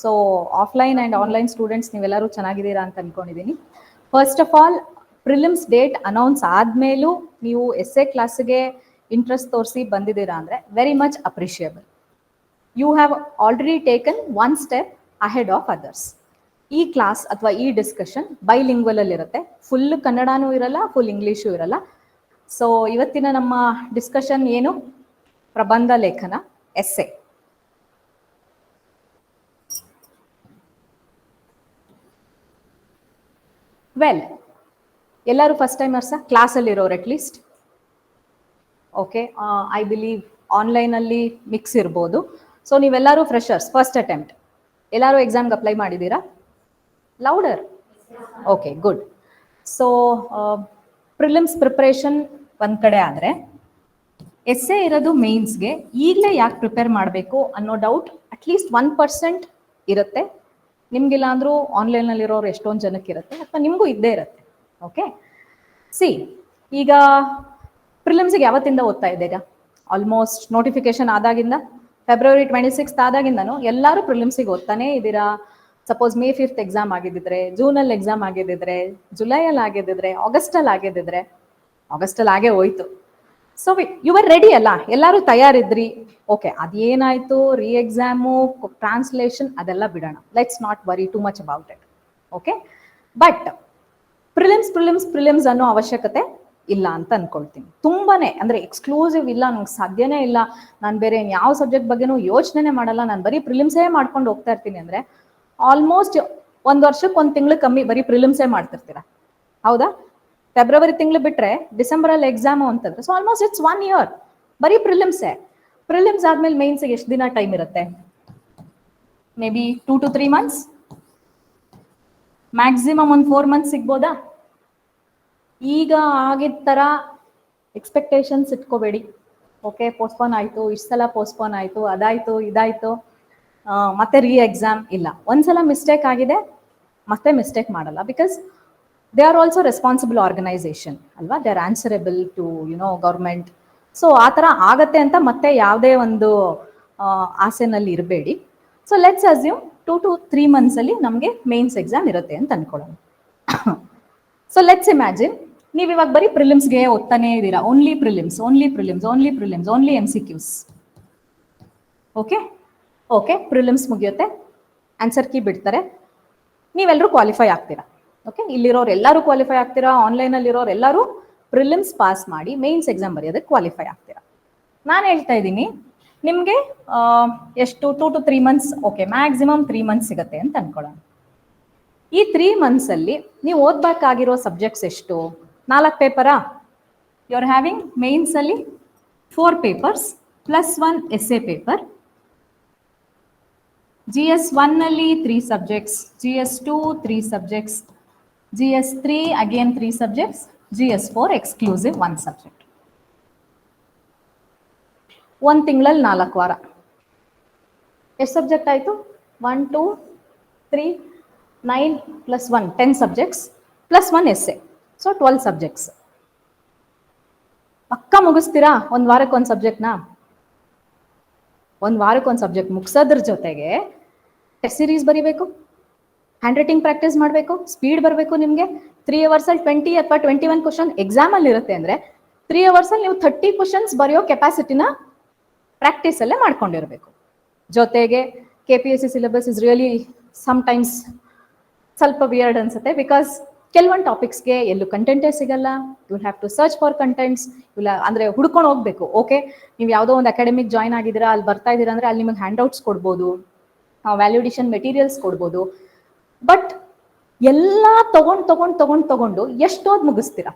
So offline and online students ನೀವೆಲ್ಲರೂ ಚೆನ್ನಾಗಿದ್ದೀರಾ ಅಂತ ಅನ್ಕೊಂಡಿದ್ದೀನಿ. First of all prelims date announce ಆದಮೇಲೂ ನೀವು ಎಸ್ಸೆ ಕ್ಲಾಸ್ಗೆ ಇಂಟ್ರೆಸ್ಟ್ ತೋರಿಸಿ ಬಂದಿದ್ದೀರಾ ಅಂದರೆ very much appreciable. You have already taken one step ahead of others. ಈ ಕ್ಲಾಸ್ ಅಥವಾ ಈ ಡಿಸ್ಕಷನ್ ಬೈಲಿಂಗ್ವಲಲ್ಲಿ ಇರುತ್ತೆ, ಫುಲ್ ಕನ್ನಡನೂ ಇರಲ್ಲ, ಫುಲ್ ಇಂಗ್ಲೀಷು ಇರಲ್ಲ. ಸೊ ಇವತ್ತಿನ ನಮ್ಮ ಡಿಸ್ಕಷನ್ ಏನು? ಪ್ರಬಂಧ ಲೇಖನ, ಎಸ್ಸೆ. ವೆಲ್, ಎಲ್ಲರೂ ಫಸ್ಟ್ ಟೈಮರ್ಸಾ ಕ್ಲಾಸಲ್ಲಿರೋರು ಅಟ್ಲೀಸ್ಟ್? ಓಕೆ, ಐ ಬಿಲೀವ್ ಆನ್ಲೈನಲ್ಲಿ ಮಿಕ್ಸ್ ಇರ್ಬೋದು. ಸೊ ನೀವೆಲ್ಲರೂ ಫ್ರೆಷರ್ಸ್, ಫಸ್ಟ್ ಅಟೆಂಪ್ಟ್. ಎಲ್ಲರೂ ಎಕ್ಸಾಮ್ಗೆ ಅಪ್ಲೈ ಮಾಡಿದ್ದೀರಾ? Louder? Okay, good. So prelims preparation ಒಂದು ಕಡೆ ಆದರೆ, ಎಸ್ಸೆ ಇರೋದು ಮೇನ್ಸ್ಗೆ ಈಗಲೇ ಯಾಕೆ ಪ್ರಿಪೇರ್ ಮಾಡಬೇಕು ಅನ್ನೋ ಡೌಟ್ ಅಟ್ಲೀಸ್ಟ್ 1% ಇರುತ್ತೆ. ನಿಮಗಿಲ್ಲ ಅಂದರೂ ಆನ್ಲೈನಲ್ಲಿರೋರು ಎಷ್ಟೊಂದು ಜನಕ್ಕೆ ಇರುತ್ತೆ, ಅಥವಾ ನಿಮಗೂ ಇದ್ದೇ ಇರುತ್ತೆ. ಓಕೆ, ಸಿ, ಈಗ ಪ್ರಿಲಿಮ್ಸಿಗೆ ಯಾವತ್ತಿಂದ ಓದ್ತಾ ಇದ್ದೀರಾ? ಆಲ್ಮೋಸ್ಟ್ ನೋಟಿಫಿಕೇಶನ್ ಆದಾಗಿಂದ, ಫೆಬ್ರವರಿ 26 ಆದಾಗಿಂದನೂ ಎಲ್ಲರೂ ಪ್ರಿಲಿಮ್ಸಿಗೆ ಓದ್ತಾನೇ ಇದ್ದೀರಾ. ಸಪೋಸ್ May 5 ಎಕ್ಸಾಮ್ ಆಗಿದ್ದಿದ್ರೆ, ಜೂನಲ್ಲಿ ಎಕ್ಸಾಮ್ ಆಗಿದ್ದಿದ್ರೆ, ಜುಲೈಯಲ್ಲಿ ಆಗಿದ್ದಿದ್ರೆ, ಆಗಸ್ಟಲ್ಲಿ ಆಗಿದ್ದಿದ್ರೆ, ಆಗಸ್ಟಲ್ಲಿ ಆಗೇ ಹೋಯ್ತು. ಸೊ ಯು ಆರ್ ರೆಡಿ ಅಲ್ಲ, ಎಲ್ಲರೂ ತಯಾರಿದ್ರಿ. ಓಕೆ, ಅದೇನಾಯ್ತು, ರೀ ಎಕ್ಸಾಮು, ಟ್ರಾನ್ಸ್ಲೇಷನ್, ಅದೆಲ್ಲ ಬಿಡೋಣ. Let's not worry too much about it. Okay, but prelims ಅನ್ನೋ ಅವಶ್ಯಕತೆ ಇಲ್ಲ ಅಂತ ಅನ್ಕೊಳ್ತೀನಿ. ತುಂಬಾನೇ ಅಂದ್ರೆ ಎಕ್ಸ್ಕ್ಲೂಸಿವ್ ಇಲ್ಲ, ನಂಗೆ ಸಾಧ್ಯನೇ ಇಲ್ಲ, ನಾನು ಬೇರೆ ಯಾವ ಸಬ್ಜೆಕ್ಟ್ ಬಗ್ಗೆನೂ ಯೋಚನೆ ಮಾಡಲ್ಲ, ನಾನು ಬರೀ ಪ್ರಿಲಿಮ್ಸೇ ಮಾಡ್ಕೊಂಡು ಹೋಗ್ತಾ ಇರ್ತೀನಿ ಅಂದ್ರೆ ಆಲ್ಮೋಸ್ಟ್ ಒಂದು ವರ್ಷಕ್ಕೆ 1 ತಿಂಗಳು ಕಮ್ಮಿ ಬರೀ ಪ್ರಿಲಿಮ್ಸೇ ಮಾಡ್ತಿರ್ತೀರಾ. ಹೌದಾ? ಫೆಬ್ರವರಿ ತಿಂಗಳು ಬಿಟ್ರೆ ಡಿಸೆಂಬರಲ್ಲಿ ಎಕ್ಸಾಮು ಅಂತಂದ್ರೆ ಸೊ ಆಲ್ಮೋಸ್ಟ್ ಇಟ್ಸ್ 1 year ಬರೀ ಪ್ರಿಲಿಮ್ಸೇ. ಪ್ರಿಲಿಮ್ಸ್ ಆದ್ಮೇಲೆ ಮೇನ್ಸ್ಗೆ ಎಷ್ಟು ದಿನ ಟೈಮ್ ಇರುತ್ತೆ? May be 2 to 3 months, maximum ಒಂದು 4 months ಸಿಗ್ಬೋದಾ? ಈಗ ಆಗಿದ ಥರ ಎಕ್ಸ್ಪೆಕ್ಟೇಷನ್ಸ್ ಇಟ್ಕೋಬೇಡಿ. ಓಕೆ, ಪೋಸ್ಟ್ಪೋನ್ ಆಯಿತು, ಇಷ್ಟು ಸಲ ಪೋಸ್ಟ್ಪೋನ್ ಆಯಿತು, ಅದಾಯಿತು, ಇದಾಯಿತು, ಮತ್ತೆ ರೀ ಎಕ್ಸಾಮ್ ಇಲ್ಲ. ಒಂದ್ಸಲ ಮಿಸ್ಟೇಕ್ ಆಗಿದೆ, ಮತ್ತೆ ಮಿಸ್ಟೇಕ್ ಮಾಡಲ್ಲ. Because they are also responsible organisation ಅಲ್ವಾ, they are answerable to government. So ಆ ಥರ ಆಗತ್ತೆ ಅಂತ ಮತ್ತೆ ಯಾವುದೇ ಒಂದು ಆಸೆನಲ್ಲಿ ಇರಬೇಡಿ. So let's assume 2 to 3 months ನಮಗೆ ಮೇನ್ಸ್ ಎಕ್ಸಾಮ್ ಇರುತ್ತೆ ಅಂತ ಅನ್ಕೊಳ್ಳೋಣ. ಸೊ ಲೆಟ್ಸ್ ಇಮ್ಯಾಜಿನ್ ನೀವು ಇವಾಗ ಬರೀ ಪ್ರಿಲಿಮ್ಸ್ಗೆ ಓದ್ತಾನೇ ಇದ್ದೀರಾ. Only prelims, only prelims, only prelims, only MCQs. Okay, prelims ಮುಗಿಯುತ್ತೆ, ಆನ್ಸರ್ ಕೀ ಬಿಡ್ತಾರೆ, ನೀವೆಲ್ಲರೂ ಕ್ವಾಲಿಫೈ ಆಗ್ತೀರಾ. ಓಕೆ, ಇಲ್ಲಿರೋರು ಎಲ್ಲರೂ ಕ್ವಾಲಿಫೈ ಆಗ್ತೀರಾ, ಆನ್ಲೈನಲ್ಲಿರೋರು ಎಲ್ಲರೂ ಪ್ರಿಲಿಮ್ಸ್ ಪಾಸ್ ಮಾಡಿ ಮೇನ್ಸ್ ಎಕ್ಸಾಮ್ ಬರೆಯೋದಕ್ಕೆ ಕ್ವಾಲಿಫೈ ಆಗ್ತೀರಾ. ನಾನು ಹೇಳ್ತಾ ಇದ್ದೀನಿ ನಿಮಗೆ ಎಷ್ಟು 2 to 3 months, okay maximum 3 months ಸಿಗುತ್ತೆ ಅಂತ ಅನ್ಕೊಳ್ಳೋಣ. ಈ 3 months ನೀವು ಓದಬೇಕಾಗಿರೋ ಸಬ್ಜೆಕ್ಟ್ಸ್ ಎಷ್ಟು? 4 ಪೇಪರಾ? ಯು ಆರ್ ಹ್ಯಾವಿಂಗ್ ಮೇನ್ಸಲ್ಲಿ 4 papers plus 1 essay paper. GS1 3 subjects, GS2 3 subjects, GS3 again 3 subjects, GS4 exclusive 1 subject. 1 ತಿಂಗಳಲ್ಲಿ 4 ವಾರ. ಎಷ್ಟು ಸಬ್ಜೆಕ್ಟ್ ಆಯಿತು? 1 2 3 9 plus 1 10 subjects plus 1 essay. So 12 subjects. ಪಕ್ಕ ಮುಗಿಸ್ತೀರಾ ಒಂದು ವಾರಕ್ಕೆ ಒಂದು ಸಬ್ಜೆಕ್ಟ್ನ? ಒಂದು ವಾರಕ್ಕೆ ಒಂದು ಸಬ್ಜೆಕ್ಟ್ ಮುಗಿಸೋದ್ರ ಜೊತೆಗೆ ಟೆಸ್ಟ್ ಸೀರೀಸ್ ಬರೀಬೇಕು, ಹ್ಯಾಂಡ್ ರೈಟಿಂಗ್ ಪ್ರಾಕ್ಟೀಸ್ ಮಾಡಬೇಕು, ಸ್ಪೀಡ್ ಬರಬೇಕು. ನಿಮಗೆ 3 hours 20 ಅಥವಾ 21 ಕ್ವಶನ್ ಎಕ್ಸಾಮಲ್ಲಿ ಇರುತ್ತೆ ಅಂದರೆ 3 hours ನೀವು 30 ಕ್ವಶನ್ಸ್ ಬರೆಯೋ ಕೆಪಾಸಿಟಿನ ಪ್ರಾಕ್ಟೀಸಲ್ಲೇ ಮಾಡ್ಕೊಂಡಿರಬೇಕು. ಜೊತೆಗೆ KPSC syllabus is really sometimes ಸ್ವಲ್ಪ ವಿಯರ್ಡ್ ಅನ್ಸುತ್ತೆ. ಬಿಕಾಸ್ ಕೆಲವೊಂದು ಟಾಪಿಕ್ಸ್ಗೆ ಎಲ್ಲೂ ಕಂಟೆಂಟೇ ಸಿಗಲ್ಲ. You have to search for contents. ಇಲ್ಲ ಅಂದರೆ ಹುಡ್ಕೊಂಡು ಹೋಗ್ಬೇಕು. ಓಕೆ, ನೀವು ಯಾವುದೋ ಒಂದು ಅಕಾಡೆಮಿಕ್ ಜಾಯ್ನ್ ಆಗಿದ್ದೀರಾ, ಅಲ್ಲಿ ಬರ್ತಾ ಇದ್ದೀರಾ ಅಂದರೆ ಅಲ್ಲಿ ನಿಮಗೆ ಹ್ಯಾಂಡ್ಔಟ್ಸ್ ಕೊಡ್ಬೋದು, ವ್ಯಾಲ್ಯೂಡೇಷನ್ ಮೆಟೀರಿಯಲ್ಸ್ ಕೊಡ್ಬೋದು. ಬಟ್ ಎಲ್ಲ ತಗೊಂಡು ಎಷ್ಟೋದು ಮುಗಿಸ್ತೀರಾ?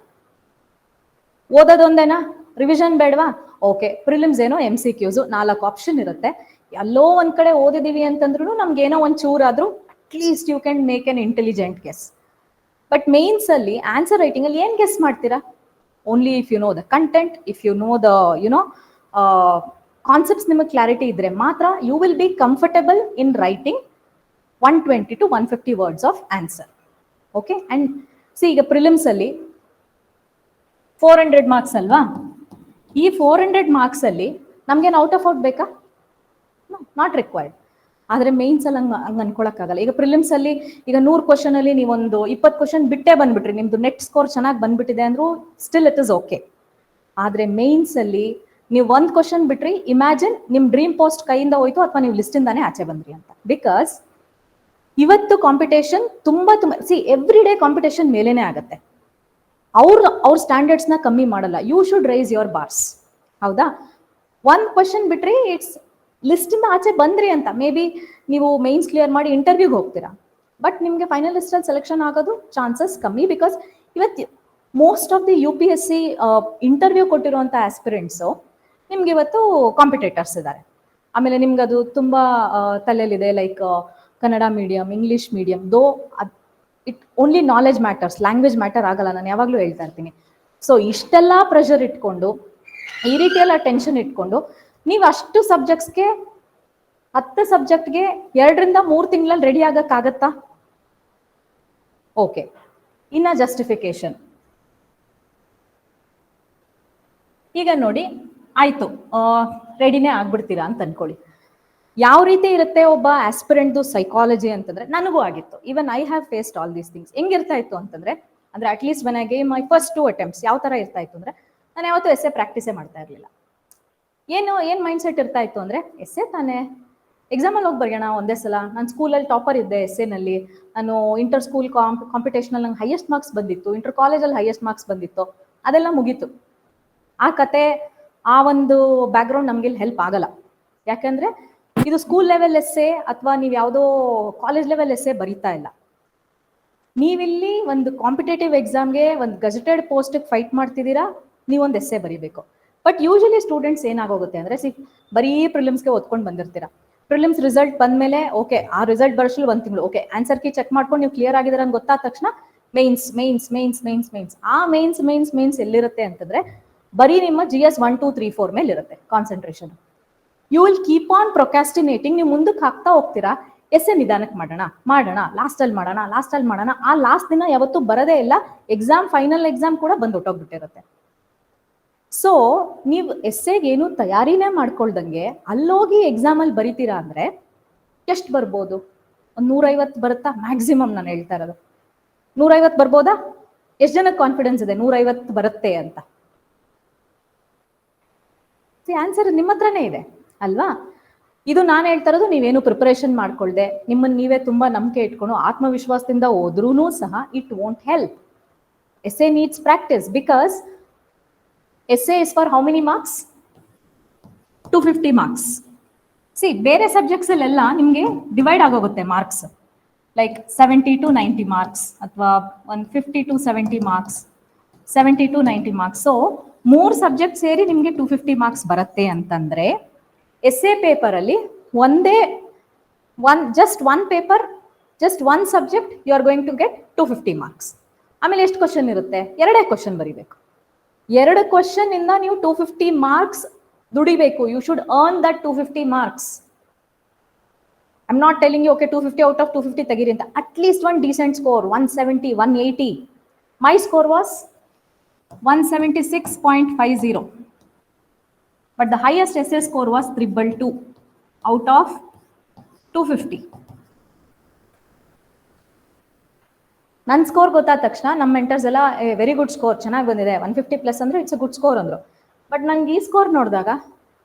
ಓದೋದೊಂದೇನಾ? ರಿವಿಷನ್ ಬೇಡವಾ? ಓಕೆ, ಪ್ರಿಲಿಮ್ಸ್ ಏನೋ MCQs 4 ಆಪ್ಷನ್ ಇರುತ್ತೆ. ಎಲ್ಲೋ ಒಂದು ಕಡೆ ಓದಿದ್ದೀವಿ ಅಂತಂದ್ರೂ ನಮ್ಗೇನೋ ಒಂದು ಚೂರಾದರೂ at least you can make an intelligent guess. But ಮೇನ್ಸಲ್ಲಿ ಆನ್ಸರ್ ರೈಟಿಂಗಲ್ಲಿ ಏನು ಗೆಸ್ ಮಾಡ್ತೀರಾ? Only if you know the content, if you know the concepts ನಿಮಗೆ ಕ್ಲಾರಿಟಿ ಇದ್ರೆ ಮಾತ್ರ you will be comfortable in writing 120 to 150 words of answer. Okay, and see ಈಗ ಪ್ರಿಲಿಮ್ಸಲ್ಲಿ 400 marks ಅಲ್ವಾ? ಈ 400 marks ನಮ್ಗೇನು ಔಟ್ ಆಫ್ ಔಟ್ ಬೇಕಾ? Not required. ಆದರೆ ಮೇನ್ಸಲ್ಲಿ ಹಂಗೆ ಅನ್ಕೊಳಕ್ಕಾಗಲ್ಲ. ಈಗ ಪ್ರಿಲಿಮ್ಸಲ್ಲಿ ಈಗ 100 ಕ್ವಶನಲ್ಲಿ ನೀವೊಂದು 20 ಕ್ವಶನ್ ಬಿಟ್ಟೇ ಬಂದ್ಬಿಟ್ರಿ, ನಿಮ್ದು ನೆಟ್ ಸ್ಕೋರ್ ಚೆನ್ನಾಗಿ ಬಂದ್ಬಿಟ್ಟಿದೆ ಅಂದ್ರೂ ಸ್ಟಿಲ್ ಇಟ್ ಇಸ್ ಓಕೆ. ಆದರೆ ಮೇನ್ಸಲ್ಲಿ ನೀವು 1 ಕ್ವಶನ್ ಬಿಟ್ರಿ, ಇಮ್ಯಾಜಿನ್ ನಿಮ್ಮ ಡ್ರೀಮ್ ಪೋಸ್ಟ್ ಕೈಯಿಂದ ಹೋಯ್ತು ಅಥವಾ ನೀವು ಲಿಸ್ಟಿಂದಾನೇ ಆಚೆ ಬಂದ್ರಿ ಅಂತ. ಬಿಕಾಸ್ ಇವತ್ತು ಕಾಂಪಿಟೇಷನ್ ತುಂಬಾ ಎವ್ರಿ ಡೇ ಕಾಂಪಿಟೇಷನ್ ಮೇಲೇನೆ ಆಗುತ್ತೆ. ಅವ್ರ ಸ್ಟ್ಯಾಂಡರ್ಡ್ಸ್ನ ಕಮ್ಮಿ ಮಾಡಲ್ಲ. You should raise your bars. ಹೌದಾ? 1 ಕ್ವಶನ್ ಬಿಟ್ರಿ, ಇಟ್ಸ್ ಲಿಸ್ಟಿಂದ ಆಚೆ ಬಂದ್ರಿ ಅಂತ. ಮೇ ಬಿ ನೀವು ಮೈನ್ಸ್ ಕ್ಲಿಯರ್ ಮಾಡಿ ಇಂಟರ್ವ್ಯೂಗೆ ಹೋಗ್ತೀರಾ, ಬಟ್ ನಿಮಗೆ ಫೈನಲ್ ಲಿಸ್ಟಲ್ಲಿ ಸೆಲೆಕ್ಷನ್ ಆಗೋದು ಚಾನ್ಸಸ್ ಕಮ್ಮಿ. ಬಿಕಾಸ್ ಇವತ್ತು most of the UPSC interview ಕೊಟ್ಟಿರುವಂಥ ಆಸ್ಪಿರೆಂಟ್ಸು ನಿಮ್ಗೆ ಇವತ್ತು ಕಾಂಪಿಟೇಟರ್ಸ್ ಇದ್ದಾರೆ. ಆಮೇಲೆ ನಿಮ್ಗೆ ಅದು ತುಂಬ ತಲೆಯಲ್ಲಿದೆ, like Kannada medium, English medium, though it only knowledge matters, language matter ಆಗಲ್ಲ, ನಾನು ಯಾವಾಗಲೂ ಹೇಳ್ತಾ ಇರ್ತೀನಿ. ಸೊ ಇಷ್ಟೆಲ್ಲ ಪ್ರೆಷರ್ ಇಟ್ಕೊಂಡು, ಈ ರೀತಿಯೆಲ್ಲ ಟೆನ್ಷನ್ ಇಟ್ಕೊಂಡು ನೀವು ಅಷ್ಟು ಸಬ್ಜೆಕ್ಟ್ಸ್ಗೆ 10 ಸಬ್ಜೆಕ್ಟ್ಗೆ 2 ರಿಂದ 3 ತಿಂಗಳಲ್ಲಿ ರೆಡಿ ಆಗಕ್ಕಾಗತ್ತಾ? ಓಕೆ. ಇನ್ನ ಜಸ್ಟಿಫಿಕೇಶನ್. ಈಗ ನೋಡಿ, ಆಯ್ತು ರೆಡಿನೇ ಆಗ್ಬಿಡ್ತೀರಾ ಅಂತ ಅನ್ಕೊಳ್ಳಿ. ಯಾವ ರೀತಿ ಇರುತ್ತೆ ಒಬ್ಬ ಆಸ್ಪಿರೆಂಟ್ದು ಸೈಕಾಲಜಿ ಅಂತಂದ್ರೆ, ನನಗೂ ಆಗಿತ್ತು. Even I have faced all these things. ಹೆಂಗಿರ್ತಾ ಇತ್ತು ಅಂತಂದ್ರೆ, ಅಂದ್ರೆ at least when I gave my first 2 attempts ಯಾವ ತರ ಇರ್ತಾ ಇತ್ತು ಅಂದ್ರೆ, ನಾನು ಯಾವತ್ತೂ ಎಸ್ಸೆ ಪ್ರಾಕ್ಟೀಸೇ ಮಾಡ್ತಾ ಇರಲಿಲ್ಲ. ಏನ್ ಮೈಂಡ್ ಸೆಟ್ ಇರ್ತಾ ಇತ್ತು ಅಂದ್ರೆ, ಎಸ್ಸೆ ತಾನೇ, ಎಕ್ಸಾಮಲ್ಲಿ ಹೋಗಿ ಬರೆಯೋಣ ಒಂದೇ ಸಲ. ನಾನು ಸ್ಕೂಲಲ್ಲಿ ಟಾಪರ್ ಇದ್ದೆ ಎಸ್ಸೆನಲ್ಲಿ. ನಾನು ಇಂಟರ್ ಸ್ಕೂಲ್ ಕಾಂಪಿಟೇಷನಲ್ಲಿ ನಂಗೆ ಹೈಯೆಸ್ಟ್ ಮಾರ್ಕ್ಸ್ ಬಂದಿತ್ತು, ಇಂಟರ್ ಕಾಲೇಜಲ್ಲಿ ಹೈಯೆಸ್ಟ್ ಮಾರ್ಕ್ಸ್ ಬಂದಿತ್ತು, ಅದೆಲ್ಲ ಮುಗೀತು. ಆ ಕತೆ, ಆ ಒಂದು ಬ್ಯಾಕ್ಗ್ರೌಂಡ್ ನಮ್ಗೆ ಇಲ್ಲಿ ಹೆಲ್ಪ್ ಆಗಲ್ಲ. ಯಾಕಂದ್ರೆ ಇದು ಸ್ಕೂಲ್ ಲೆವೆಲ್ ಎಸ್ಸೆ ಅಥವಾ ನೀವು ಯಾವುದೋ ಕಾಲೇಜ್ ಲೆವೆಲ್ ಎಸ್ಸೆ ಬರೀತಾ ಇಲ್ಲ. ನೀವಿಲ್ಲಿ ಒಂದು ಕಾಂಪಿಟೇಟಿವ್ ಎಕ್ಸಾಮ್ಗೆ, ಒಂದು ಗಜೆಟೆಡ್ ಪೋಸ್ಟ್ಗೆ ಫೈಟ್ ಮಾಡ್ತಿದ್ದೀರಾ, ನೀವೊಂದು ಎಸ್ಸೆ ಬರೀಬೇಕು. ಬಟ್ ಯೂಶಲಿ ಸ್ಟೂಡೆಂಟ್ಸ್ ಏನಾಗೋಗುತ್ತೆ ಅಂದ್ರೆ, ಬರೀ ಪ್ರಿಲಿಮ್ಸ್ಗೆ ಓದ್ಕೊಂಡು ಬಂದಿರ್ತೀರಾ. ಪ್ರಿಲಿಮ್ಸ್ ರಿಸಲ್ಟ್ ಬಂದ್ಮೇಲೆ ಓಕೆ, ಆ ರಿಸಲ್ಟ್ ಬರೋಷ್ಟು 1 ತಿಂಗಳು ಓಕೆ, ಆನ್ಸರ್ ಕೀ ಚೆಕ್ ಮಾಡ್ಕೊಂಡು ನೀವು ಕ್ಲಿಯರ್ ಆಗಿದ್ದೀರಾ ಅಂತ ಗೊತ್ತಾದ ತಕ್ಷಣ mains mains mains mains mains. ಆ ಮೇನ್ಸ್ ಮೇನ್ಸ್ ಮೇನ್ಸ್ ಎಲ್ಲಿರುತ್ತೆ ಅಂತಂದ್ರೆ, ಬರೀ ನಿಮ್ಮ GS 1, 2, 3, 4 ಮೇಲೆ ಇರುತ್ತೆ concentration. You will keep on procrastinating. ನೀವು ಮುಂದಕ್ಕೆ ಹಾಕ್ತಾ ಹೋಗ್ತೀರಾ, ಎಸ್ಸೆ ನಿಧಾನಕ್ಕೆ ಮಾಡೋಣ, ಲಾಸ್ಟಲ್ಲಿ ಮಾಡೋಣ. ಆ ಲಾಸ್ಟ್ ದಿನ ಯಾವತ್ತೂ ಬರೋದೇ ಇಲ್ಲ. ಫೈನಲ್ ಎಕ್ಸಾಮ್ ಕೂಡ ಬಂದು ಹೊಟ್ಟೋಗ್ಬಿಟ್ಟಿರುತ್ತೆ. ಸೊ ನೀವು ಎಸ್ಸೆಗೆ ಏನು ತಯಾರಿನೇ ಮಾಡ್ಕೊಳ್ದಂಗೆ ಅಲ್ಲೋಗಿ ಎಕ್ಸಾಮಲ್ಲಿ ಬರಿತೀರಾ ಅಂದ್ರೆ ಎಷ್ಟು ಬರ್ಬೋದು? ಒಂದು 150 ಬರುತ್ತಾ ಮ್ಯಾಕ್ಸಿಮಮ್? ನಾನು ಹೇಳ್ತಾ ಇರೋದು 150 ಬರ್ಬೋದಾ? ಎಷ್ಟು ಜನಕ್ಕೆ ಕಾನ್ಫಿಡೆನ್ಸ್ ಇದೆ 150 ಬರುತ್ತೆ ಅಂತ? ಆನ್ಸರ್ ನಿಮ್ಮ ಹತ್ರನೇ ಇದೆ ಅಲ್ವಾ? ಇದು ನಾನು ಹೇಳ್ತಾ ಇರೋದು ನೀವೇನು ಪ್ರಿಪರೇಷನ್ ಮಾಡ್ಕೊಳ್ದೆ, ನಿಮ್ಮನ್ನು ನೀವೇ ತುಂಬಾ ನಂಬಿಕೆ ಇಟ್ಕೊಂಡು ಆತ್ಮವಿಶ್ವಾಸದಿಂದ ಹೋದ್ರೂ ಸಹ it won't help. Essay needs practice. Because essay is for how many marks? 250 marks. ಬೇರೆ ಸಬ್ಜೆಕ್ಟ್ಸ್ ಅಲ್ಲೆಲ್ಲ ನಿಮಗೆ ಡಿವೈಡ್ ಆಗೋಗುತ್ತೆ ಮಾರ್ಕ್ಸ್, ಲೈಕ್ 70 to 90 ಮಾರ್ಕ್ಸ್ ಅಥವಾ 50 to 70 marks, 70 to 90 marks. So 3 subject ಸೇರಿ ನಿಮಗೆ 250 ಮಾರ್ಕ್ಸ್ ಬರುತ್ತೆ ಅಂತಂದ್ರೆ, ಎಸ್ಸೆ ಪೇಪರ್ ಅಲ್ಲಿ just one subject you are going to get 250 marks. ಆಮೇಲೆ ಎಷ್ಟು ಕ್ವಶನ್ ಇರುತ್ತೆ? 2 ಕ್ವಶನ್ ಬರೀಬೇಕು. 2 ಕ್ವಶನ್ ಇಂದ ನೀವು 250 ಮಾರ್ಕ್ಸ್ ದುಡಿಬೇಕು. You should earn that 250 marks. I am not telling you okay 250 out of 250 ತೆಗೀರಿ ಅಂತ. At least one decent score, 170, 180. My score was 176.50. But the highest essay score was 222 out of 250. ನನ್ನ score ಗೊತ್ತಾದ ತಕ್ಷಣ ನಮ್ಮ mentors ಎಲ್ಲ very good score, ಚೆನ್ನಾಗಿ ಬಂದಿದೆ, 150+ ಅಂದ್ರೆ ಇಟ್ಸ್ ಅ ಗುಡ್ ಸ್ಕೋರ್ ಅಂದರು. ಬಟ್ ನನಗೆ ಈ ಸ್ಕೋರ್ ನೋಡಿದಾಗ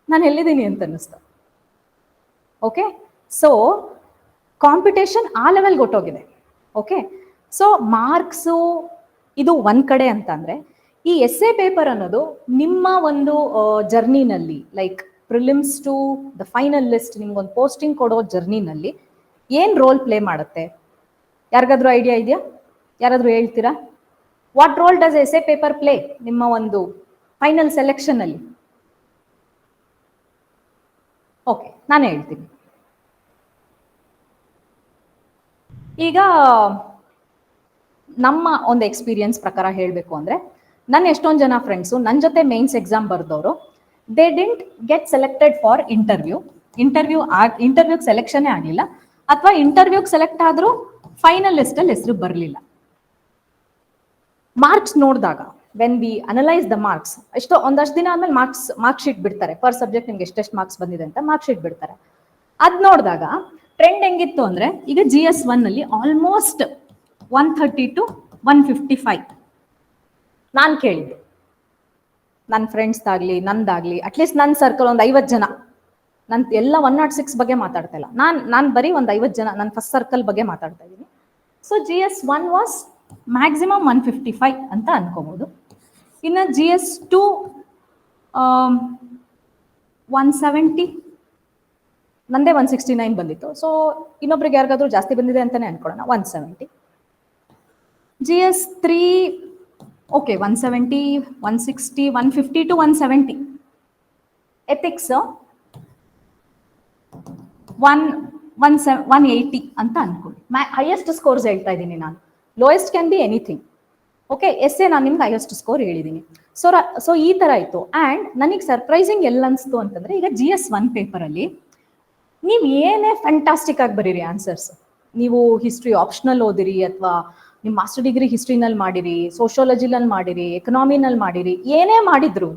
ನಾನು ಎಲ್ಲಿದ್ದೀನಿ ಅಂತ ಅನ್ನಿಸ್ತು. ಓಕೆ, ಸೊ ಕಾಂಪಿಟೇಷನ್ ಆ ಲೆವೆಲ್ಗೆ ಹೊಟ್ಟೋಗಿದೆ. ಓಕೆ, ಸೊ ಮಾರ್ಕ್ಸು ಇದು ಒಂದು ಕಡೆ ಅಂತ ಅಂದರೆ, ಈ ಎಸ್ಸೆ ಪೇಪರ್ ಅನ್ನೋದು ನಿಮ್ಮ ಒಂದು ಜರ್ನಿನಲ್ಲಿ, like prelims to the final list, ನಿಮ್ಗೊಂದು ಪೋಸ್ಟಿಂಗ್ ಕೊಡೋ ಜರ್ನಿನಲ್ಲಿ ಏನು ರೋಲ್ ಪ್ಲೇ ಮಾಡುತ್ತೆ? ಯಾರಿಗಾದ್ರೂ ಐಡಿಯಾ ಇದೆಯಾ? ಯಾರಾದ್ರೂ ಹೇಳ್ತೀರಾ? What role does essay paper play ನಿಮ್ಮ ಒಂದು ಫೈನಲ್ ಸೆಲೆಕ್ಷನ್ ಅಲ್ಲಿ? ಓಕೆ, ನಾನು ಹೇಳ್ತೀನಿ. ಈಗ ನಮ್ಮ ಒಂದು ಎಕ್ಸ್ಪೀರಿಯನ್ಸ್ ಪ್ರಕಾರ ಹೇಳಬೇಕು ಅಂದ್ರೆ, ನನ್ನ ಎಷ್ಟೊಂದು ಜನ ಫ್ರೆಂಡ್ಸು ನನ್ನ ಜೊತೆ ಮೇನ್ಸ್ ಎಕ್ಸಾಮ್ ಬರೆದವರು, they didn't get selected for ಇಂಟರ್ವ್ಯೂಗೆ ಸೆಲೆಕ್ಷನ್ನೇ ಆಗಲಿಲ್ಲ, ಅಥವಾ ಇಂಟರ್ವ್ಯೂಗೆ ಸೆಲೆಕ್ಟ್ ಆದರೂ ಫೈನಲ್ ಲಿಸ್ಟಲ್ಲಿ ಹೆಸರು ಬರಲಿಲ್ಲ. ಮಾರ್ಕ್ಸ್ ನೋಡಿದಾಗ, when we analyse the marks, ಒಂದಷ್ಟು ದಿನ ಆದ್ಮೇಲೆ ಮಾರ್ಕ್ಸ್ ಶೀಟ್ ಬಿಡ್ತಾರೆ. ಪರ್ ಸಬ್ಜೆಕ್ಟ್ ನಿಮ್ಗೆ ಎಷ್ಟೆಷ್ಟು ಮಾರ್ಕ್ಸ್ ಬಂದಿದೆ ಅಂತ ಮಾರ್ಕ್ಸ್ ಶೀಟ್ ಬಿಡ್ತಾರೆ. ಅದ್ ನೋಡಿದಾಗ ಟ್ರೆಂಡ್ ಹೆಂಗಿತ್ತು ಅಂದ್ರೆ ಈಗ GS1 ಅಲ್ಲಿ ಆಲ್ಮೋಸ್ಟ್ 130 to 155 ನಾನು ಕೇಳಿದ್ದೆ. ನನ್ನ ಫ್ರೆಂಡ್ಸ್ದಾಗ್ಲಿ ನಂದಾಗ್ಲಿ ಅಟ್ಲೀಸ್ಟ್ ನನ್ನ ಸರ್ಕಲ್ ಒಂದು 50 ಜನ, ನಾನು ಎಲ್ಲ 106 ಬಗ್ಗೆ ಮಾತಾಡ್ತಾ ಇಲ್ಲ, ನಾನು ಬರೀ ಒಂದು 50 ಜನ ನನ್ನ ಫಸ್ಟ್ ಸರ್ಕಲ್ ಬಗ್ಗೆ ಮಾತಾಡ್ತಾ ಇದ್ದೀನಿ. ಸೊ GS1 ವಾಸ್ ಮ್ಯಾಕ್ಸಿಮಮ್ 155 ಅಂತ ಅನ್ಕೋಬಹುದು. ಇನ್ನು GS2 170, ನಂದೇ 169 ಬಂದಿತ್ತು. ಸೊ ಇನ್ನೊಬ್ರಿಗೆ ಯಾರಿಗಾದ್ರೂ ಜಾಸ್ತಿ ಬಂದಿದೆ ಅಂತಾನೆ ಅನ್ಕೊಳ್ಳೋಣ, 170. GS3 okay 170, 160, 150 to 170. ಎಥಿಕ್ಸ್ 180 ಅಂತ ಅನ್ಕೊಳ್ಳಿ. ಹೈಯೆಸ್ಟ್ ಸ್ಕೋರ್ಸ್ ಹೇಳ್ತಾ ಇದ್ದೀನಿ ನಾನು, lowest can be anything. Okay, essay ನಾನು ನಿಮ್ಗೆ ಹೈಯೆಸ್ಟ್ ಸ್ಕೋರ್ ಹೇಳಿದ್ದೀನಿ. ಸೊ ಈ ತರ ಇತ್ತು. ಆ್ಯಂಡ್ ನನಗೆ ಸರ್ಪ್ರೈಸಿಂಗ್ ಎಲ್ಲ ಅನ್ಸ್ತು ಅಂತಂದ್ರೆ, ಈಗ GS1 ಪೇಪರಲ್ಲಿ ನೀವು ಏನೇ ಫ್ಯಾಂಟಾಸ್ಟಿಕ್ ಆಗಿ ಬರೀರಿ ಆನ್ಸರ್ಸ್, ನೀವು ಹಿಸ್ಟ್ರಿ ಆಪ್ಷನಲ್ ಓದಿರಿ ಅಥವಾ ನಿಮ್ಮ ಮಾಸ್ಟರ್ ಡಿಗ್ರಿ ಹಿಸ್ಟ್ರಿನಲ್ಲಿ ಮಾಡಿರಿ, ಸೋಷಿಯಾಲಜಿನಲ್ಲಿ ಮಾಡಿರಿ, ಎಕನಾಮಿನಲ್ಲಿ ಮಾಡಿರಿ, ಏನೇ ಮಾಡಿದ್ರು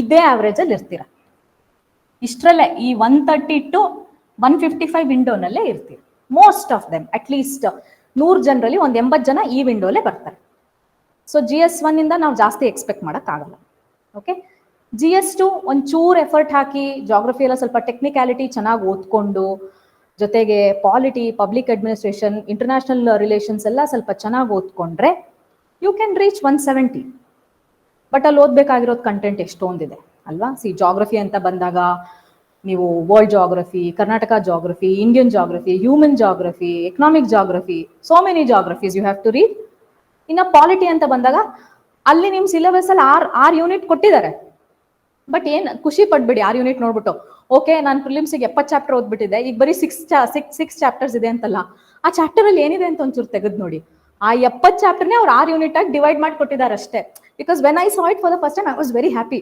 ಇದೇ ಆವ್ರೇಜ್ ಅಲ್ಲಿ ಇರ್ತೀರ. ಇಷ್ಟರಲ್ಲೇ ಈ 130 to 155 ವಿಂಡೋನಲ್ಲೇ ಇರ್ತೀರಿ ಮೋಸ್ಟ್ ಆಫ್ ದೆಮ್. ಅಟ್ಲೀಸ್ಟ್ 100 ಜನರಲ್ಲಿ ಒಂದು 80 ಜನ ಈ ವಿಂಡೋಲೇ ಬರ್ತಾರೆ. ಸೊ GS1 ಇಂದ ನಾವು ಜಾಸ್ತಿ ಎಕ್ಸ್ಪೆಕ್ಟ್ ಮಾಡೋಕ್ಕಾಗಲ್ಲ. ಓಕೆ, GS2 ಒಂಚೂರು ಎಫರ್ಟ್ ಹಾಕಿ ಜಾಗ್ರಫಿ ಎಲ್ಲ ಸ್ವಲ್ಪ ಟೆಕ್ನಿಕ್ಯಾಲಿಟಿ ಚೆನ್ನಾಗಿ ಓದ್ಕೊಂಡು, ಜೊತೆಗೆ polity, public administration, international relations ಎಲ್ಲ ಸ್ವಲ್ಪ ಚೆನ್ನಾಗಿ ಓದ್ಕೊಂಡ್ರೆ ಯು ಕ್ಯಾನ್ ರೀಚ್ 170. ಬಟ್ ಅಲ್ಲಿ ಓದ್ಬೇಕಾಗಿರೋದು ಕಂಟೆಂಟ್ ಎಷ್ಟೊಂದಿದೆ ಅಲ್ವಾ. ಜಾಗ್ರಫಿ ಅಂತ ಬಂದಾಗ ನೀವು world geography, Karnataka geography, Indian geography, human geography, economic geography, so many geographies you have to read. ಇನ್ನು ಪಾಲಿಟಿ ಅಂತ ಬಂದಾಗ ಅಲ್ಲಿ ನಿಮ್ಮ ಸಿಲೆಬಸ್ ಅಲ್ಲಿ 6 ಯೂನಿಟ್ ಕೊಟ್ಟಿದ್ದಾರೆ. ಬಟ್ ಏನ್ ಖುಷಿ ಪಡ್ಬೇಡಿ 6 ಯೂನಿಟ್ ನೋಡ್ಬಿಟ್ಟು, ಓಕೆ ನಾನು ಪ್ರಿಲಿಮ್ಸ್ಗೆ 70 ಚಾಪ್ಟರ್ ಓದ್ಬಿಟ್ಟಿದೆ, ಈಗ ಬರೀ 6 ಚಾಪ್ಟರ್ಸ್ ಇದೆ ಅಂತಲ್ಲ, ಆ ಚಾಪ್ಟರ್ ಅಲ್ಲಿ ಏನಿದೆ ಅಂತ ಒಂಚೂರು ತೆಗೆದು ನೋಡಿ. ಆ 70 ಚಾಪ್ಟರ್ನೇ ಅವ್ರು 6 ಯೂನಿಟ್ ಆಗಿ ಡಿವೈಡ್ ಮಾಡಿ ಕೊಟ್ಟಿದ್ದಾರೆ ಅಷ್ಟೇ. Because when I saw it for the first time I was very happy.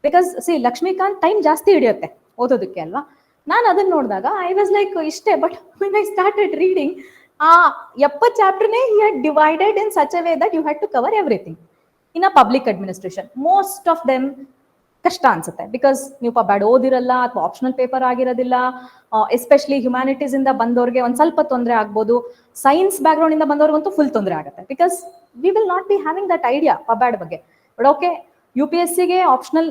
Because Laxmikanth time ಜಾಸ್ತಿ ಹಿಡಿಯುತ್ತೆ ಓದೋದಕ್ಕೆ ಅಲ್ವಾ. ನಾನು ಅದನ್ನ ನೋಡಿದಾಗ ಐ ವಾಸ್ ಲೈಕ್ ಇಷ್ಟೇ. But when I started reading, ಆ 70 ಚಾಪ್ಟರ್ನೇ he had divided in such a way that you had to cover everything. ಇನ್ನ public administration most of them ಕಷ್ಟ ಅನ್ಸುತ್ತೆ, ಬಿಕಾಸ್ ನೀವು ಬ್ಯಾಡ್ ಓದಿರಲ್ಲ ಅಥವಾ ಆಪ್ಷನಲ್ ಪೇಪರ್ ಆಗಿರೋದಿಲ್ಲ. ಎಸ್ಪೆಷಲಿ ಹ್ಯುಮ್ಯಾನಿಟೀಸ್ ಇಂದ ಬಂದವ್ರಿಗೆ ಒಂದ್ ಸ್ವಲ್ಪ ತೊಂದರೆ ಆಗ್ಬೋದು. ಸೈನ್ಸ್ ಬ್ಯಾಕ್ ಗ್ರೌಂಡ್ ಇಂದ ಬಂದವ್ರಿಗಂತೂ ಫುಲ್ ತೊಂದರೆ ಆಗುತ್ತೆ, because we will not be having that idea pub ad ಬಗ್ಗೆ. ಬಟ್ ಓಕೆ, UPSCಗೆ optional,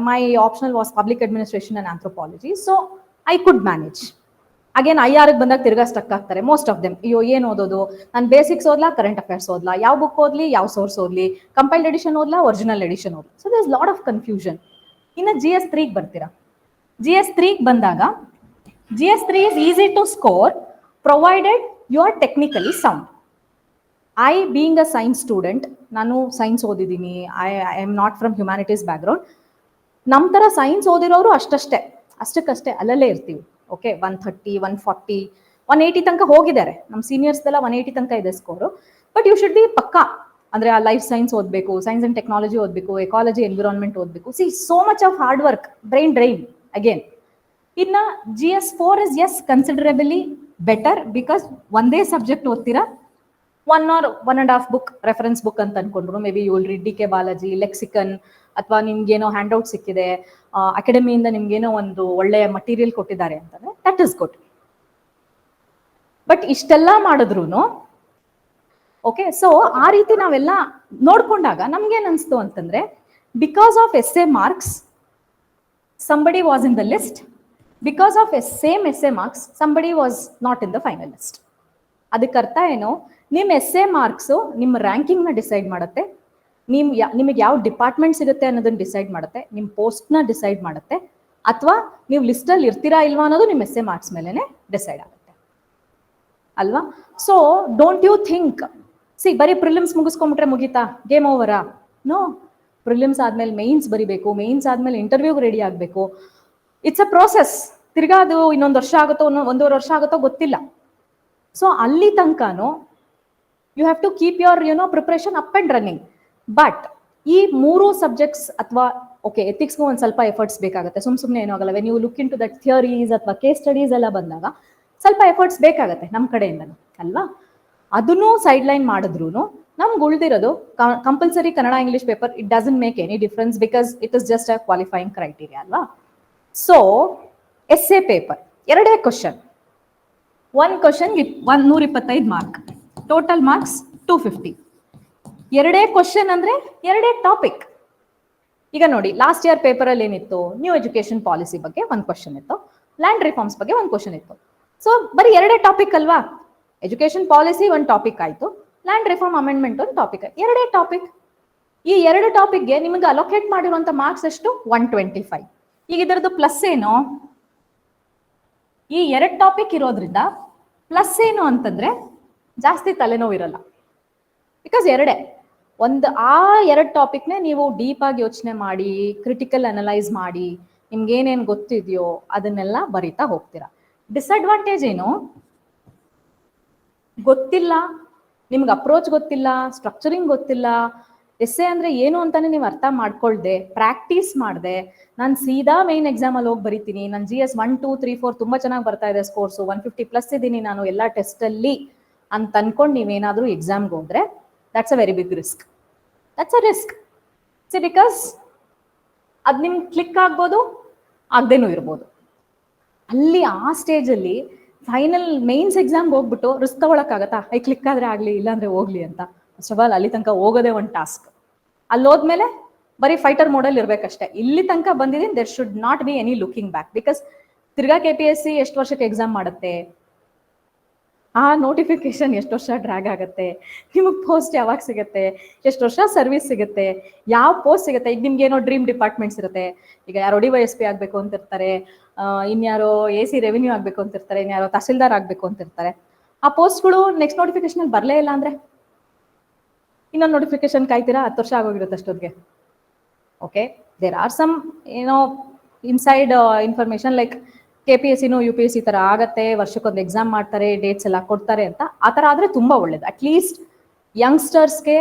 my optional was public administration and anthropology, so I could manage. Again IRಗೆ ಬಂದಾಗ ತಿರ್ಗಾ ಸ್ಟಕ್ ಆಗ್ತಾರೆ ಮೋಸ್ಟ್ ಆಫ್ ದೆಮ್. ಅಯ್ಯೋ ಏನ್ ಓದೋದು, ನಾನು ಬೇಸಿಕ್ಸ್ ಓದ್ಲಾ, ಕರೆಂಟ್ ಅಫೇರ್ಸ್ ಓದ್ಲಾ, ಯಾವ ಬುಕ್ ಓದ್ಲಿ, ಯಾವ ಸೋರ್ಸ್ ಓದ್ಲಿ, ಕಂಪೈಲ್ಡ್ ಎಡಿಷನ್ ಓದ್ಲಾ, ಒರಿಜಿನಲ್ ಎಡಿಷನ್ ಓದ್ಲಿ. So there is lot of confusion. ಇನ್ನು GS3ಗೆ ಬರ್ತೀರಾ. GS3ಗೆ ಬಂದಾಗ GS3 is easy to score provided you are technically sound. I being a science student, ನಾನು ಸೈನ್ಸ್ ಓದಿದ್ದೀನಿ, I am not from humanities back ground. ನಮ್ಮ ಥರ science ಓದಿರೋರು ಅಷ್ಟಕ್ಕಷ್ಟೇ ಅಲ್ಲಲ್ಲೇ ಇರ್ತೀವಿ. ಓಕೆ, 130, 140, 180 ತನಕ ಹೋಗಿದ್ದಾರೆ. ನಮ್ಮ ಸೀನಿಯರ್ಸ್ದೆಲ್ಲ 180 ತನಕ ಇದೆ score. But you should be ಪಕ್ಕಾ ಅಂದ್ರೆ ಆ ಲೈಫ್ ಸೈನ್ಸ್ ಓದಬೇಕು, ಸೈನ್ಸ್ ಅಂಡ್ ಟೆಕ್ನಾಲಜಿ ಓದಬೇಕು, ಎಕಾಲಜಿ ಎನ್ವಿರಾನ್ಮೆಂಟ್ ಓದಬೇಕು. See so much of hard work, brain drain again. ಇನ್ನ GS4 is as considerably better, because ಒಂದೇ ಸಬ್ಜೆಕ್ಟ್ ಓದ್ತೀರಾ, 1 or 1.5 ಬುಕ್ ರೆಫರೆನ್ಸ್ ಬುಕ್ ಅಂತ ಅನ್ಕೊಂಡ್ರು. Maybe you will read DK Balaji, lexicon, ಅಥವಾ ನಿಮ್ಗೇನೋ hand out ಸಿಕ್ಕಿದೆ, ಅಕಾಡೆಮಿಯಿಂದ ನಿಮ್ಗೇನೋ ಒಂದು ಒಳ್ಳೆಯ ಮಟೀರಿಯಲ್ ಕೊಟ್ಟಿದ್ದಾರೆ ಅಂತಂದ್ರೆ ದಟ್ ಇಸ್ ಗುಡ್. ಬಟ್ ಇಷ್ಟೆಲ್ಲ ಮಾಡಿದ್ರು ಓಕೆ, ಸೊ ಆ ರೀತಿ ನಾವೆಲ್ಲ ನೋಡ್ಕೊಂಡಾಗ ನಮ್ಗೇನ್ ಅನ್ಸ್ತು ಅಂತಂದ್ರೆ, because of essay marks somebody was in the list, because of same essay marks somebody was not in the final list. ಅದಕ್ಕೆ ಅರ್ಥ ಏನು, ನಿಮ್ಮ essay ಮಾರ್ಕ್ಸು ನಿಮ್ಮ ರ್ಯಾಂಕಿಂಗ್ ನ ಡಿಸೈಡ್ ಮಾಡುತ್ತೆ, ನಿಮಗೆ ಯಾವ ಡಿಪಾರ್ಟ್ಮೆಂಟ್ ಸಿಗುತ್ತೆ ಅನ್ನೋದನ್ನ ಡಿಸೈಡ್ ಮಾಡುತ್ತೆ, ನಿಮ್ಮ ಪೋಸ್ಟ್ನ ಡಿಸೈಡ್ ಮಾಡುತ್ತೆ, ಅಥವಾ ನೀವು ಲಿಸ್ಟಲ್ಲಿ ಇರ್ತೀರಾ ಇಲ್ವಾ ಅನ್ನೋದು ನಿಮ್ಮ essay ಮಾರ್ಕ್ಸ್ ಮೇಲೆನೆ ಡಿಸೈಡ್ ಆಗುತ್ತೆ ಅಲ್ವಾ. ಸೊ ಡೋಂಟ್ ಯು ಥಿಂಕ್, ಬರೀ ಪ್ರಿಲಿಮ್ಸ್ ಮುಗಿಸ್ಕೊಂಡ್ಬಿಟ್ರೆ ಮುಗೀತಾ, ಗೇಮ್ ಓವರಾ? ನೋ, ಪ್ರಿಲಿಮ್ಸ್ ಆದ್ಮೇಲೆ ಮೇನ್ಸ್ ಬರಿಬೇಕು, ಮೇನ್ಸ್ ಆದ್ಮೇಲೆ ಇಂಟರ್ವ್ಯೂಗೆ ರೆಡಿ ಆಗಬೇಕು. It's a process. ತಿರ್ಗಾ ಅದು ಇನ್ನೊಂದು ವರ್ಷ ಆಗುತ್ತೋ, 1.5 ವರ್ಷ ಆಗುತ್ತೋ ಗೊತ್ತಿಲ್ಲ. ಸೊ ಅಲ್ಲಿ ತನಕನೂ you have to keep your preparation up and running. But ಈ 3 ಸಬ್ಜೆಕ್ಟ್ಸ್ ಅಥವಾ ಓಕೆ ಎಥಿಕ್ಸ್ಗೂ ಒಂದು ಸ್ವಲ್ಪ ಎಫರ್ಟ್ಸ್ ಬೇಕಾಗುತ್ತೆ. ಸುಮ್ಮನೆ ಏನೂ ಆಗಲ್ಲ. When you look in to that theories ಅಥವಾ ಕೇಸ್ ಸ್ಟಡೀಸ್ ಎಲ್ಲ ಬಂದಾಗ ಸ್ವಲ್ಪ ಎಫರ್ಟ್ಸ್ ಬೇಕಾಗತ್ತೆ ನಮ್ಮ ಕಡೆಯಿಂದ ಅಲ್ವಾ. ಅದನ್ನು ಸೈಡ್ ಲೈನ್ ಮಾಡಿದ್ರು ನಮ್ಗೆ ಉಳಿದಿರೋದು compulsory Kannada English paper. It doesn't make any difference because it is just a qualifying criteria ಅಲ್ವಾ. ಸೊ essay ಪೇಪರ್ 2 ಕ್ವಶನ್, 1 ಕ್ವಶನ್ಗೆ 125 ಮಾರ್ಕ್, ಟೋಟಲ್ ಮಾರ್ಕ್ಸ್ 250. ಎರಡೇ ಕ್ವಶನ್ ಅಂದ್ರೆ ಎರಡೇ ಟಾಪಿಕ್. ಈಗ ನೋಡಿ, ಲಾಸ್ಟ್ ಇಯರ್ ಪೇಪರ್ ಅಲ್ಲಿ ಏನಿತ್ತು, ನ್ಯೂ ಎಜುಕೇಶನ್ ಪಾಲಿಸಿ ಬಗ್ಗೆ 1 ಕ್ವಶನ್ ಇತ್ತು, ಲ್ಯಾಂಡ್ ರಿಫಾರ್ಮ್ಸ್ ಬಗ್ಗೆ 1 ಕ್ವಶನ್ ಇತ್ತು. ಸೊ ಬರೀ ಎರಡೇ ಟಾಪಿಕ್ ಅಲ್ವಾ? ಎಜುಕೇಶನ್ ಪಾಲಿಸಿ 1 ಟಾಪಿಕ್ ಆಯ್ತು, ಲ್ಯಾಂಡ್ ರಿಫಾರ್ಮ್ ಅಮೆಂಡ್ಮೆಂಟ್ 1 ಟಾಪಿಕ್, ಎರಡೇ ಟಾಪಿಕ್. ಈ ಎರಡು ಟಾಪಿಕ್ಗೆ ನಿಮಗೆ ಅಲೋಕೇಟ್ ಮಾಡಿರುವಂತ ಮಾರ್ಕ್ಸ್ ಎಷ್ಟು? 125. ಈಗ ಇದರದ್ದು ಪ್ಲಸ್ ಏನು? ಈ 2 ಟಾಪಿಕ್ ಇರೋದ್ರಿಂದ ಪ್ಲಸ್ ಏನು ಅಂತಂದ್ರೆ ಜಾಸ್ತಿ ತಲೆನೋವು ಇರಲ್ಲ. ಬಿಕಾಸ್ ಎರಡೇ ಆ 2 ಟಾಪಿಕ್ನೇ ನೀವು ಡೀಪ್ ಆಗಿ ಯೋಚನೆ ಮಾಡಿ, ಕ್ರಿಟಿಕಲ್ ಅನಲೈಸ್ ಮಾಡಿ, ನಿಮ್ಗೆ ಏನೇನು ಗೊತ್ತಿದೆಯೋ ಅದನ್ನೆಲ್ಲ ಬರಿತಾ ಹೋಗ್ತೀರಾ. ಡಿಸ್ಅಡ್ವಾಂಟೇಜ್ ಏನು? ಗೊತ್ತಿಲ್ಲ, ನಿಮ್ಗೆ ಅಪ್ರೋಚ್ ಗೊತ್ತಿಲ್ಲ, ಸ್ಟ್ರಕ್ಚರಿಂಗ್ ಗೊತ್ತಿಲ್ಲ, ಎಸ್ಸೆ ಅಂದ್ರೆ ಏನು ಅಂತಾನೆ ನೀವು ಅರ್ಥ ಮಾಡ್ಕೊಳ್ದೆ, ಪ್ರಾಕ್ಟೀಸ್ ಮಾಡದೆ, ನಾನು ಸೀದಾ ಮೈನ್ ಎಕ್ಸಾಮ್ ಅಲ್ಲಿ ಹೋಗಿ ಬರಿತೀನಿ, ನಾನು GS 1, 2, 3, 4 ತುಂಬಾ ಚೆನ್ನಾಗಿ ಬರ್ತಾ ಇದೆ ಸ್ಕೋರ್ಸ್, 150+ ಇದ್ದೀನಿ ನಾನು ಎಲ್ಲ ಟೆಸ್ಟ್ ಅಲ್ಲಿ ಅಂತ ಅನ್ಕೊಂಡು ನೀವೇನಾದ್ರೂ ಎಕ್ಸಾಮ್ಗೆ ಹೋದ್ರೆ that's a very big risk. That's a risk. See because ಅದ್ ನಿಮ್ಗೆ ಕ್ಲಿಕ್ ಆಗ್ಬೋದು, ಆಗದೇನೂ ಇರ್ಬೋದು. ಅಲ್ಲಿ ಆ ಸ್ಟೇಜ್ ಅಲ್ಲಿ ಫೈನಲ್ ಮೇನ್ಸ್ ಎಕ್ಸಾಮ್ಗೆ ಹೋಗ್ಬಿಟ್ಟು ರಿಸ್ಕ್ ತಗೊಳಕ್ಕಾಗತ್ತಾ? ಕ್ಲಿಕ್ ಆದ್ರೆ ಆಗ್ಲಿ, ಇಲ್ಲಾಂದ್ರೆ ಹೋಗ್ಲಿ ಅಂತ. ಫಸ್ಟ್ ಆಫ್ ಆಲ್ ಅಲ್ಲಿ ತನಕ ಹೋಗೋದೇ ಒಂದು ಟಾಸ್ಕ್. ಅಲ್ಲಿ ಹೋದ್ಮೇಲೆ ಬರೀ ಫೈಟರ್ ಮೋಡಲ್ ಇರ್ಬೇಕಷ್ಟೇ. ಇಲ್ಲಿ ತನಕ ಬಂದಿದ್ದೀನಿ, there should not be any looking back. Because ತಿರ್ಗಾ KPSC ಎಷ್ಟು ವರ್ಷಕ್ಕೆ ಎಕ್ಸಾಮ್ ಮಾಡುತ್ತೆ, ಆ ನೋಟಿಫಿಕೇಶನ್ ಎಷ್ಟು ವರ್ಷ ಡ್ರ್ಯಾಗ್ ಆಗುತ್ತೆ, ನಿಮಗೆ ಪೋಸ್ಟ್ ಯಾವಾಗ ಸಿಗುತ್ತೆ, ಎಷ್ಟು ವರ್ಷ ಸರ್ವಿಸ್ ಸಿಗುತ್ತೆ, ಯಾವ ಪೋಸ್ಟ್ ಸಿಗುತ್ತೆ. ಈಗ ನಿಮ್ಗೆ ಏನೋ ಡ್ರೀಮ್ ಡಿಪಾರ್ಟ್ಮೆಂಟ್ಸ್ ಇರುತ್ತೆ. ಈಗ ಯಾರೋ DYSP ಆಗಬೇಕು ಅಂತಿರ್ತಾರೆ, ಇನ್ಯಾರೋ AC ರೆವಿನ್ಯೂ ಆಗಬೇಕು ಅಂತಿರ್ತಾರೆ, ಇನ್ಯಾರೋ ತಹಸೀಲ್ದಾರ್ ಆಗಬೇಕು ಅಂತಿರ್ತಾರೆ. ಆ ಪೋಸ್ಟ್ಗಳು ನೆಕ್ಸ್ಟ್ ನೋಟಿಫಿಕೇಶನ್ ಅಲ್ಲಿ ಬರಲೇ ಇಲ್ಲ ಅಂದ್ರೆ ಇನ್ನೊಂದು ನೋಟಿಫಿಕೇಶನ್ ಕಾಯ್ತೀರಾ? 10 ವರ್ಷ ಆಗೋಗಿರುತ್ತೆ ಅಷ್ಟೊತ್ತಿಗೆ. Okay, there are some inside information like KPSC UPSC ತರ ಆಗತ್ತೆ, ವರ್ಷಕ್ಕೊಂದು ಎಕ್ಸಾಮ್ ಮಾಡ್ತಾರೆ, ಡೇಟ್ಸ್ ಎಲ್ಲ ಕೊಡ್ತಾರೆ ಅಂತ. ಆ ತರ ಆದ್ರೆ ತುಂಬಾ ಒಳ್ಳೇದು. ಅಟ್ಲೀಸ್ಟ್ ಯಂಗ್ಸ್ಟರ್ಸ್ಗೆ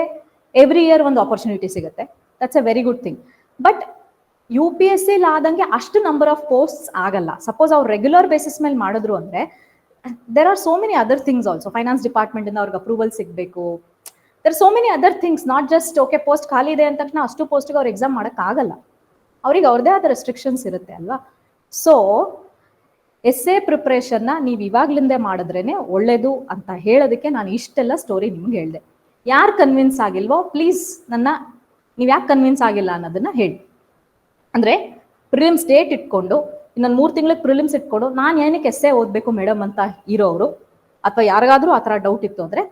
ಎವ್ರಿ ಇಯರ್ ಒಂದು ಆಪರ್ಚುನಿಟಿ ಸಿಗುತ್ತೆ. That's a very good thing. But UPSC ಆದಂಗೆ ಅಷ್ಟು ನಂಬರ್ ಆಫ್ ಪೋಸ್ಟ್ಸ್ ಆಗಲ್ಲ. ಸಪೋಸ್ ಅವ್ರು ರೆಗ್ಯುಲರ್ ಬೇಸಿಸ್ ಮೇಲೆ ಮಾಡಿದ್ರು ಅಂದ್ರೆ there are so many other things also. Finance department ಇಂದ ಅವ್ರಿಗೆ ಅಪ್ರೂವಲ್ ಸಿಗಬೇಕು. There so many other things, not just okay post ಖಾಲಿ ಇದೆ ಅಂದ ತಕ್ಷಣ ಅಷ್ಟು ಪೋಸ್ಟ್ಗೆ ಅವ್ರು ಎಕ್ಸಾಮ್ ಮಾಡಕ್ ಆಗಲ್ಲ. ಅವ್ರಿಗೆ ಅವ್ರದೇ ಆದ ರೆಸ್ಟ್ರಿಕ್ಷನ್ಸ್ ಇರುತ್ತೆ ಅಲ್ವಾ. ಸೊ ಎಸ್ಸೆ ಪ್ರಿಪ್ರೇಷನ್ನ ನೀವು ಇವಾಗ್ಲಿಂದ ಮಾಡಿದ್ರೇನೆ ಒಳ್ಳೇದು ಅಂತ ಹೇಳೋದಕ್ಕೆ ನಾನು ಇಷ್ಟೆಲ್ಲ ಸ್ಟೋರಿ ನಿಮ್ಗೆ ಹೇಳಿದೆ. ಯಾರು ಕನ್ವಿನ್ಸ್ ಆಗಿಲ್ವೋ ಪ್ಲೀಸ್ ನೀವು ಯಾಕೆ ಕನ್ವಿನ್ಸ್ ಆಗಿಲ್ಲ ಅನ್ನೋದನ್ನ ಹೇಳಿ. ಅಂದ್ರೆ ಪ್ರಿಲಿಮ್ಸ್ ಡೇಟ್ ಇಟ್ಕೊಂಡು ಇನ್ನೊಂದು 3 ತಿಂಗಳಿಗೆ ಪ್ರಿಲಿಮ್ಸ್ ಇಟ್ಕೊಂಡು ನಾನು ಏನಕ್ಕೆ ಎಸ್ಸೆ ಓದಬೇಕು ಮೇಡಮ್ ಅಂತ ಇರೋರು, ಅಥವಾ ಯಾರಿಗಾದ್ರೂ ಆ ಥರ ಡೌಟ್ ಇತ್ತು ಅಂದ್ರೆ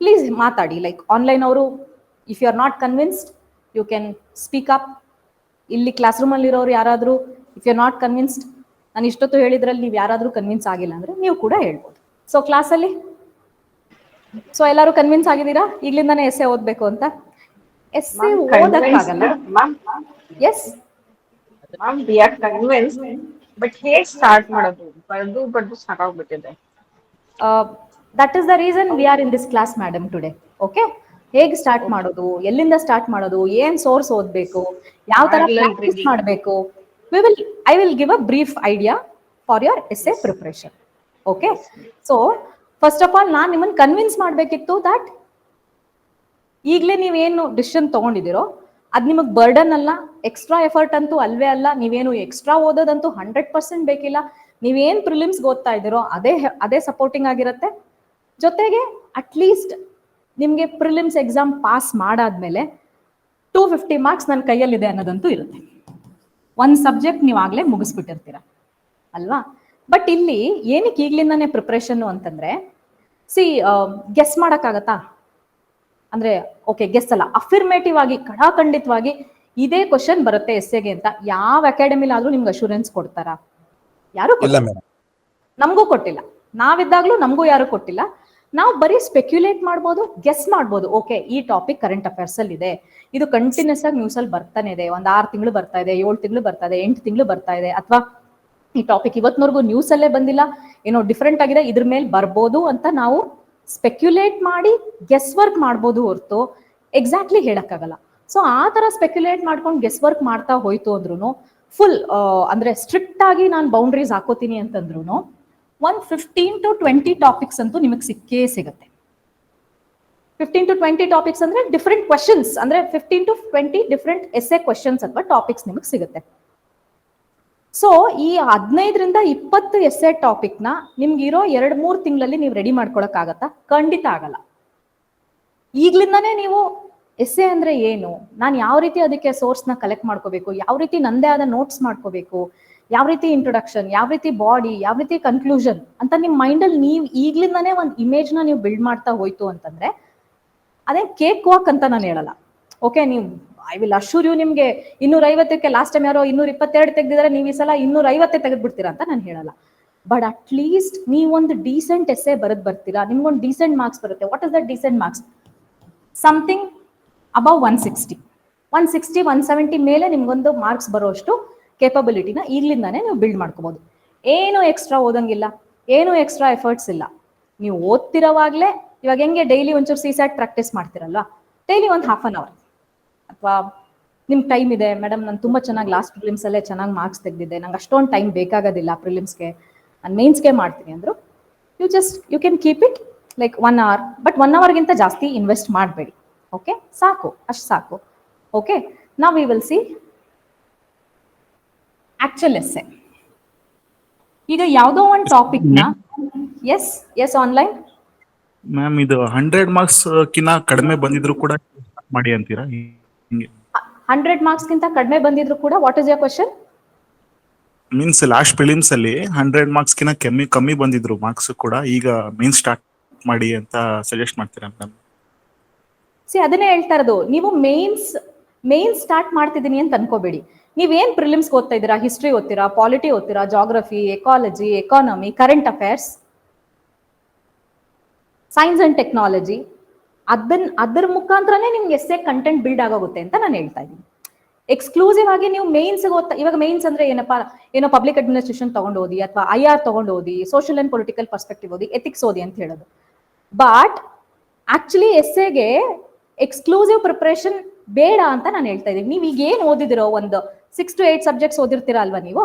ಪ್ಲೀಸ್ ಮಾತಾಡಿ. ಲೈಕ್ ಆನ್ಲೈನ್ ಅವರು, if you are not convinced you can speak up. ಇಲ್ಲಿ ಕ್ಲಾಸ್ ರೂಮಲ್ಲಿ ಇರೋರು ಯಾರಾದರೂ if you are not convinced, ನಾನು ಇಷ್ಟೊತ್ತು ಹೇಳಿದ್ರಲ್ಲಿ ನೀವು ಯಾರಾದರೂ ಕನ್ವಿನ್ಸ್ ಆಗಿಲ್ಲ ಅಂದ್ರೆ ನೀವು ಕೂಡ ಹೇಳ್ಬೋದು. ಸೊ ಕ್ಲಾಸಲ್ಲಿ ಎಲ್ಲರೂ ಕನ್ವಿನ್ಸ್ ಆಗಿದ್ದೀರಾ ಈಗಲಿಂದಾನೇ ಎಸ್ಸೆ ಓದಬೇಕು ಅಂತ? ಎಸ್ಸೆ ಓದಕ್ಕಾಗಲ್ಲ. Yes ma'am, we are convince, but ಹೇಗೆ ಸ್ಟಾರ್ಟ್ ಮಾಡೋದು? ಬರ್ದು ಸಾಕಾಗ್ಬಿಟ್ಟಿದೆ. That is the reason we are in this class madam today. Okay, ಹೇಗೆ ಸ್ಟಾರ್ಟ್ ಮಾಡೋದು, ಎಲ್ಲಿಂದ ಸ್ಟಾರ್ಟ್ ಮಾಡೋದು, ಏನ್ ಸೋರ್ಸ್ ಓದಬೇಕು, ಯಾವ ತರ ಪ್ರಾಕ್ಟೀಸ್ ಮಾಡಬೇಕು, I will give a brief idea for your essay preparation. Okay, so first of all ನಾನು ನಿಮ್ಮನ್ನು ಕನ್ವಿನ್ಸ್ ಮಾಡಬೇಕಿತ್ತು ದಟ್ ಈಗಲೇ ನೀವೇನು ಡಿಸಿಷನ್ ತಗೊಂಡಿದ್ದೀರೋ ಅದು ನಿಮಗೆ ಬರ್ಡನ್ ಅಲ್ಲ, ಎಕ್ಸ್ಟ್ರಾ ಎಫರ್ಟ್ ಅಂತೂ ಅಲ್ವೇ ಅಲ್ಲ. ನೀವೇನು ಎಕ್ಸ್ಟ್ರಾ ಓದೋದಂತೂ 100% ಬೇಕಿಲ್ಲ. ನೀವೇನ್ ಪ್ರಿಲಿಮ್ಸ್ ಓದ್ತಾ ಇದ್ದೀರೋ ಅದೇ ಸಪೋರ್ಟಿಂಗ್ ಆಗಿರುತ್ತೆ. ಜೊತೆಗೆ ಅಟ್ಲೀಸ್ಟ್ ನಿಮಗೆ ಪ್ರಿಲಿಮ್ಸ್ ಎಕ್ಸಾಮ್ ಪಾಸ್ ಮಾಡಾದ್ಮೇಲೆ 250 ಮಾರ್ಕ್ಸ್ ನನ್ನ ಕೈಯಲ್ಲಿದೆ ಅನ್ನೋದಂತೂ ಇರುತ್ತೆ. ಒಂದು ಸಬ್ಜೆಕ್ಟ್ ನೀವು ಆಗ್ಲೇ ಮುಗಿಸ್ಬಿಟ್ಟಿರ್ತೀರ ಅಲ್ವಾ. ಬಟ್ ಇಲ್ಲಿ ಏನಕ್ಕೆ ಈಗ್ಲಿಂದಾನೇ ಪ್ರಿಪ್ರೇಷನ್ ಅಂತಂದ್ರೆ, ಗೆಸ್ ಮಾಡಕ್ಕಾಗತ್ತಾ ಅಂದ್ರೆ, ಓಕೆ ಗೆಸ್ ಅಲ್ಲ, ಅಫಿರ್ಮೇಟಿವ್ ಆಗಿ ಖಂಡಿತವಾಗಿ ಇದೇ ಕ್ವಶನ್ ಬರುತ್ತೆ ಎಸ್ಸೆಗೆ ಅಂತ ಯಾವ ಅಕಾಡೆಮಿಲಿ ಆದ್ರೂ ನಿಮ್ಗೆ ಅಶೂರೆನ್ಸ್ ಕೊಡ್ತಾರಾ? ಯಾರು ಕೊಟ್ಟಿಲ್ಲ, ನಮಗೂ ಕೊಟ್ಟಿಲ್ಲ. ನಾವಿದ್ದಾಗ್ಲೂ ನಮಗೂ ಯಾರು ಕೊಟ್ಟಿಲ್ಲ. ನಾವು ಬರೀ ಸ್ಪೆಕ್ಯುಲೇಟ್ ಮಾಡ್ಬೋದು, ಗೆಸ್ ಮಾಡ್ಬೋದು. ಓಕೆ, ಈ ಟಾಪಿಕ್ ಕರೆಂಟ್ ಅಫೇರ್ಸ್ ಅಲ್ಲಿ ಇದೆ, ಇದು ಕಂಟಿನ್ಯೂಸ್ ಆಗಿ ನ್ಯೂಸ್ ಅಲ್ಲಿ ಬರ್ತಾನೆ ಇದೆ, ಒಂದು 6 ತಿಂಗಳು ಬರ್ತಾ ಇದೆ, 7 ತಿಂಗಳು ಬರ್ತಾ ಇದೆ, 8 ತಿಂಗಳು ಬರ್ತಾ ಇದೆ, ಅಥವಾ ಈ ಟಾಪಿಕ್ ಇವತ್ತಿನವರೆಗೂ ನ್ಯೂಸ್ ಅಲ್ಲೇ ಬಂದಿಲ್ಲ, ಏನೋ ಡಿಫ್ರೆಂಟ್ ಆಗಿದೆ, ಇದ್ರ ಮೇಲೆ ಬರ್ಬೋದು ಅಂತ ನಾವು ಸ್ಪೆಕ್ಯುಲೇಟ್ ಮಾಡಿ ಗೆಸ್ ವರ್ಕ್ ಮಾಡ್ಬೋದು ಹೊರತು ಎಕ್ಸಾಕ್ಟ್ಲಿ ಹೇಳಕ್ಕಾಗಲ್ಲ. ಸೊ ಆ ತರ ಸ್ಪೆಕ್ಯುಲೇಟ್ ಮಾಡ್ಕೊಂಡು ಗೆಸ್ ವರ್ಕ್ ಮಾಡ್ತಾ ಹೋಯ್ತು ಅಂದ್ರೂ ಫುಲ್ ಅಂದ್ರೆ ಸ್ಟ್ರಿಕ್ಟ್ ಆಗಿ ನಾನು ಬೌಂಡ್ರೀಸ್ ಹಾಕೋತೀನಿ ಅಂತಂದ್ರು ಒಂದು 15 to 20 ಟಾಪಿಕ್ಸ್ ಅಂತೂ ನಿಮಗೆ ಸಿಕ್ಕೇ ಸಿಗುತ್ತೆ. 15 to 20 ಟಾಪಿಕ್ಸ್ ಅಂದ್ರೆ ಡಿಫ್ರೆಂಟ್ ಕ್ವಶನ್ಸ್, ಅಂದ್ರೆ 15 to 20 ಡಿಫ್ರೆಂಟ್ ಎಸ್ಸೆ ಕ್ವಶನ್ಸ್ ಅಥವಾ ಟಾಪಿಕ್ಸ್ ನಿಮಗೆ ಸಿಗುತ್ತೆ. ಸೊ ಈ 15-20 ಎಸ್ಸೆ ಟಾಪಿಕ್ನ ನಿಮ್ಗಿರೋ 2-3 ತಿಂಗಳಲ್ಲಿ ನೀವು ರೆಡಿ ಮಾಡ್ಕೊಳಕ್ಕಾಗತ್ತಾ? ಖಂಡಿತ ಆಗಲ್ಲ. ಈಗ್ಲಿಂದಾನೇ ನೀವು ಎಸ್ಸೆ ಅಂದ್ರೆ ಏನು, ನಾನು ಯಾವ ರೀತಿ ಅದಕ್ಕೆ ಸೋರ್ಸ್ನ ಕಲೆಕ್ಟ್ ಮಾಡ್ಕೋಬೇಕು, ಯಾವ ರೀತಿ ನಂದೇ ಆದ ನೋಟ್ಸ್ ಮಾಡ್ಕೋಬೇಕು, ಯಾವ ರೀತಿ ಇಂಟ್ರೊಡಕ್ಷನ್, ಯಾವ ರೀತಿ ಬಾಡಿ, ಯಾವ ರೀತಿ ಕನ್ಕ್ಲೂಷನ್ ಅಂತ ನಿಮ್ ಮೈಂಡಲ್ಲಿ ನೀವು ಈಗ್ಲಿಂದಾನೇ ಒಂದು ಇಮೇಜ್ನ ನೀವು ಬಿಲ್ಡ್ ಮಾಡ್ತಾ ಹೋಯ್ತು ಅಂತಂದ್ರೆ ಅದೇ ಕೇಕ್ ವಾಕ್ ಅಂತ ನಾನು ಹೇಳಲ್ಲ. ಓಕೆ, ನೀವು ಐ ವಿಲ್ ಅಶ್ಯೂರ್ ಯು ನಿಮ್ಗೆ 250ಕ್ಕೆ ಲಾಸ್ಟ್ ಟೈಮ್ ಯಾರೋ 222 ತೆಗೆದಿದ್ದಾರೆ, ನೀವು ಈ ಸಲ 250 ತೆಗೆದ್ಬಿಡ್ತೀರಾ ಅಂತ ನಾನು ಹೇಳಲ್ಲ. ಬಟ್ ಅಟ್ ಲೀಸ್ಟ್ ನೀವೊಂದು ಡೀಸೆಂಟ್ ಎಸ್ಸೆ ಬರೆದು ಬರ್ತೀರಾ, ನಿಮ್ಗೊಂದು ಡೀಸೆಂಟ್ ಮಾರ್ಕ್ಸ್ ಬರುತ್ತೆ. What is that decent marks? Something above 160, 170 ಮೇಲೆ ನಿಮ್ಗೊಂದು ಮಾರ್ಕ್ಸ್ ಬರೋಷ್ಟು ಕೇಪಬಿಲಿಟಿನ ಈಗ್ಲಿಂದಾನೇ ನೀವು ಬಿಲ್ಡ್ ಮಾಡ್ಕೋಬಹುದು. ಏನು ಎಕ್ಸ್ಟ್ರಾ ಓದಂಗಿಲ್ಲ, ಏನು ಎಕ್ಸ್ಟ್ರಾ ಎಫರ್ಟ್ಸ್ ಇಲ್ಲ. ನೀವು ಓದ್ತಿರೋವಾಗ್ಲೇ ಇವಾಗ ಹೆಂಗೆ ಡೈಲಿ ಒಂಚೂರು ಸಿಸ್ಯಾಟ್ ಪ್ರಾಕ್ಟೀಸ್ ಮಾಡ್ತಿರಲ್ವಾ, ಡೈಲಿ ಒಂದು ಹಾಫ್ ಅನ್ ಅವರ್, ಅಥವಾ ನಿಮ್ಗೆ ಟೈಮ್ ಇದೆ ಮೇಡಮ್, ನಾನು ತುಂಬ ಚೆನ್ನಾಗಿ ಲಾಸ್ಟ್ ಪ್ರಿಲಿಮ್ಸ್ ಅಲ್ಲೇ ಚೆನ್ನಾಗಿ ಮಾರ್ಕ್ಸ್ ತೆಗೆದಿದ್ದೆ, ನಂಗೆ ಅಷ್ಟೊಂದು ಟೈಮ್ ಬೇಕಾಗೋದಿಲ್ಲ ಪ್ರಿಲಿಮ್ಸ್ಗೆ, ನಾನು ಮೇನ್ಸ್ಗೆ ಮಾಡ್ತೀನಿ ಅಂದ್ರು, you can keep it like 1 hour. But 1 hourಗಿಂತ ಜಾಸ್ತಿ ಇನ್ವೆಸ್ಟ್ ಮಾಡಬೇಡಿ. ಓಕೆ, ಸಾಕು, ಅಷ್ಟು ಸಾಕು. ಓಕೆ, ನಾವು we will see actual essay. ಈಗ ಯಾವುದೋ ಒಂದು ಟಾಪಿಕ್ನ ಎಸ್ ಆನ್ಲೈನ್ ಮ್ಯಾಮ್, ಇದು 100 ಮಾರ್ಕ್ಸ್ ಕಿನ್ನ ಕಡಿಮೆ ಬಂದಿದ್ರು ಕೂಡ ಮಾಡಿ ಅಂತೀರಾ? 100 ಮಾರ್ಕ್ಸ್ಗಿಂತ ಕಡಿಮೆ ಬಂದಿದ್ರು ಕೂಡ what is your question? Means last prelims ಅಲ್ಲಿ 100 ಮಾರ್ಕ್ಸ್ ಕಿನ್ನ ಕಮ್ಮಿ ಬಂದಿದ್ರು ಮಾರ್ಕ್ಸ್ ಕೂಡ, ಈಗ ಮೇನ್ ಸ್ಟಾರ್ಟ್ ಮಾಡಿ ಅಂತ ಸಜೆಸ್ಟ್ ಮಾಡ್ತೀರಾ ಮೇಡಮ್? ಅದನ್ನೇ ಹೇಳ್ತಾ ಇರೋದು, ನೀವು ಮೇನ್ ಸ್ಟಾರ್ಟ್ ಮಾಡ್ತಿದ್ದೀನಿ ಅಂತ ಅನ್ಕೋಬೇಡಿ. ನೀವೇನ್ ಪ್ರಿಲಿಮ್ಸ್ ಓದ್ತಾ ಇದ್ದೀರಾ? ಹಿಸ್ಟ್ರಿ ಓದ್ತೀರಾ, ಪಾಲಿಟಿ ಓದ್ತೀರಾ, geography, ecology, economy, current affairs, science and technology, ಅದ್ರ ಮುಖಾಂತರನೇ ನಿಮ್ಗೆ ಎಸ್ಸೆ ಕಂಟೆಂಟ್ ಬಿಲ್ಡ್ ಆಗೋಗುತ್ತೆ ಅಂತ ನಾನು ಹೇಳ್ತಾ ಇದ್ದೀನಿ. ಎಕ್ಸ್ಕ್ಲೂಸಿವ್ ಆಗಿ ನೀವು ಮೇನ್ಸ್ ಓದ್ತಾ, ಇವಾಗ ಮೇನ್ಸ್ ಅಂದ್ರೆ ಏನೋ ಪಬ್ಲಿಕ್ ಅಡ್ಮಿನಿಸ್ಟ್ರೇಷನ್ ತಗೊಂಡು ಓದಿ, ಅಥವಾ IR ತಗೊಂಡು ಓದಿ, ಸೋಷಿಯಲ್ ಅಂಡ್ ಪೊಲಿಟಿಕಲ್ ಪರ್ಸ್ಪೆಕ್ಟಿವ್ ಓದಿ, ಎಥಿಕ್ಸ್ ಓದಿ ಅಂತ ಹೇಳೋದು. ಬಟ್ ಆಕ್ಚುಲಿ ಎಸ್ಸೆಗೆ ಎಕ್ಸ್ಕ್ಲೂಸಿವ್ ಪ್ರಿಪರೇಷನ್ ಬೇಡ ಅಂತ ನಾನು ಹೇಳ್ತಾ ಇದ್ದೀನಿ. ನೀವು ಈಗ ಏನ್ ಓದಿದಿರೋ ಒಂದು 6 to 8 ಸಬ್ಜೆಕ್ಟ್ಸ್ ಓದಿರ್ತೀರಾ ಅಲ್ವಾ, ನೀವು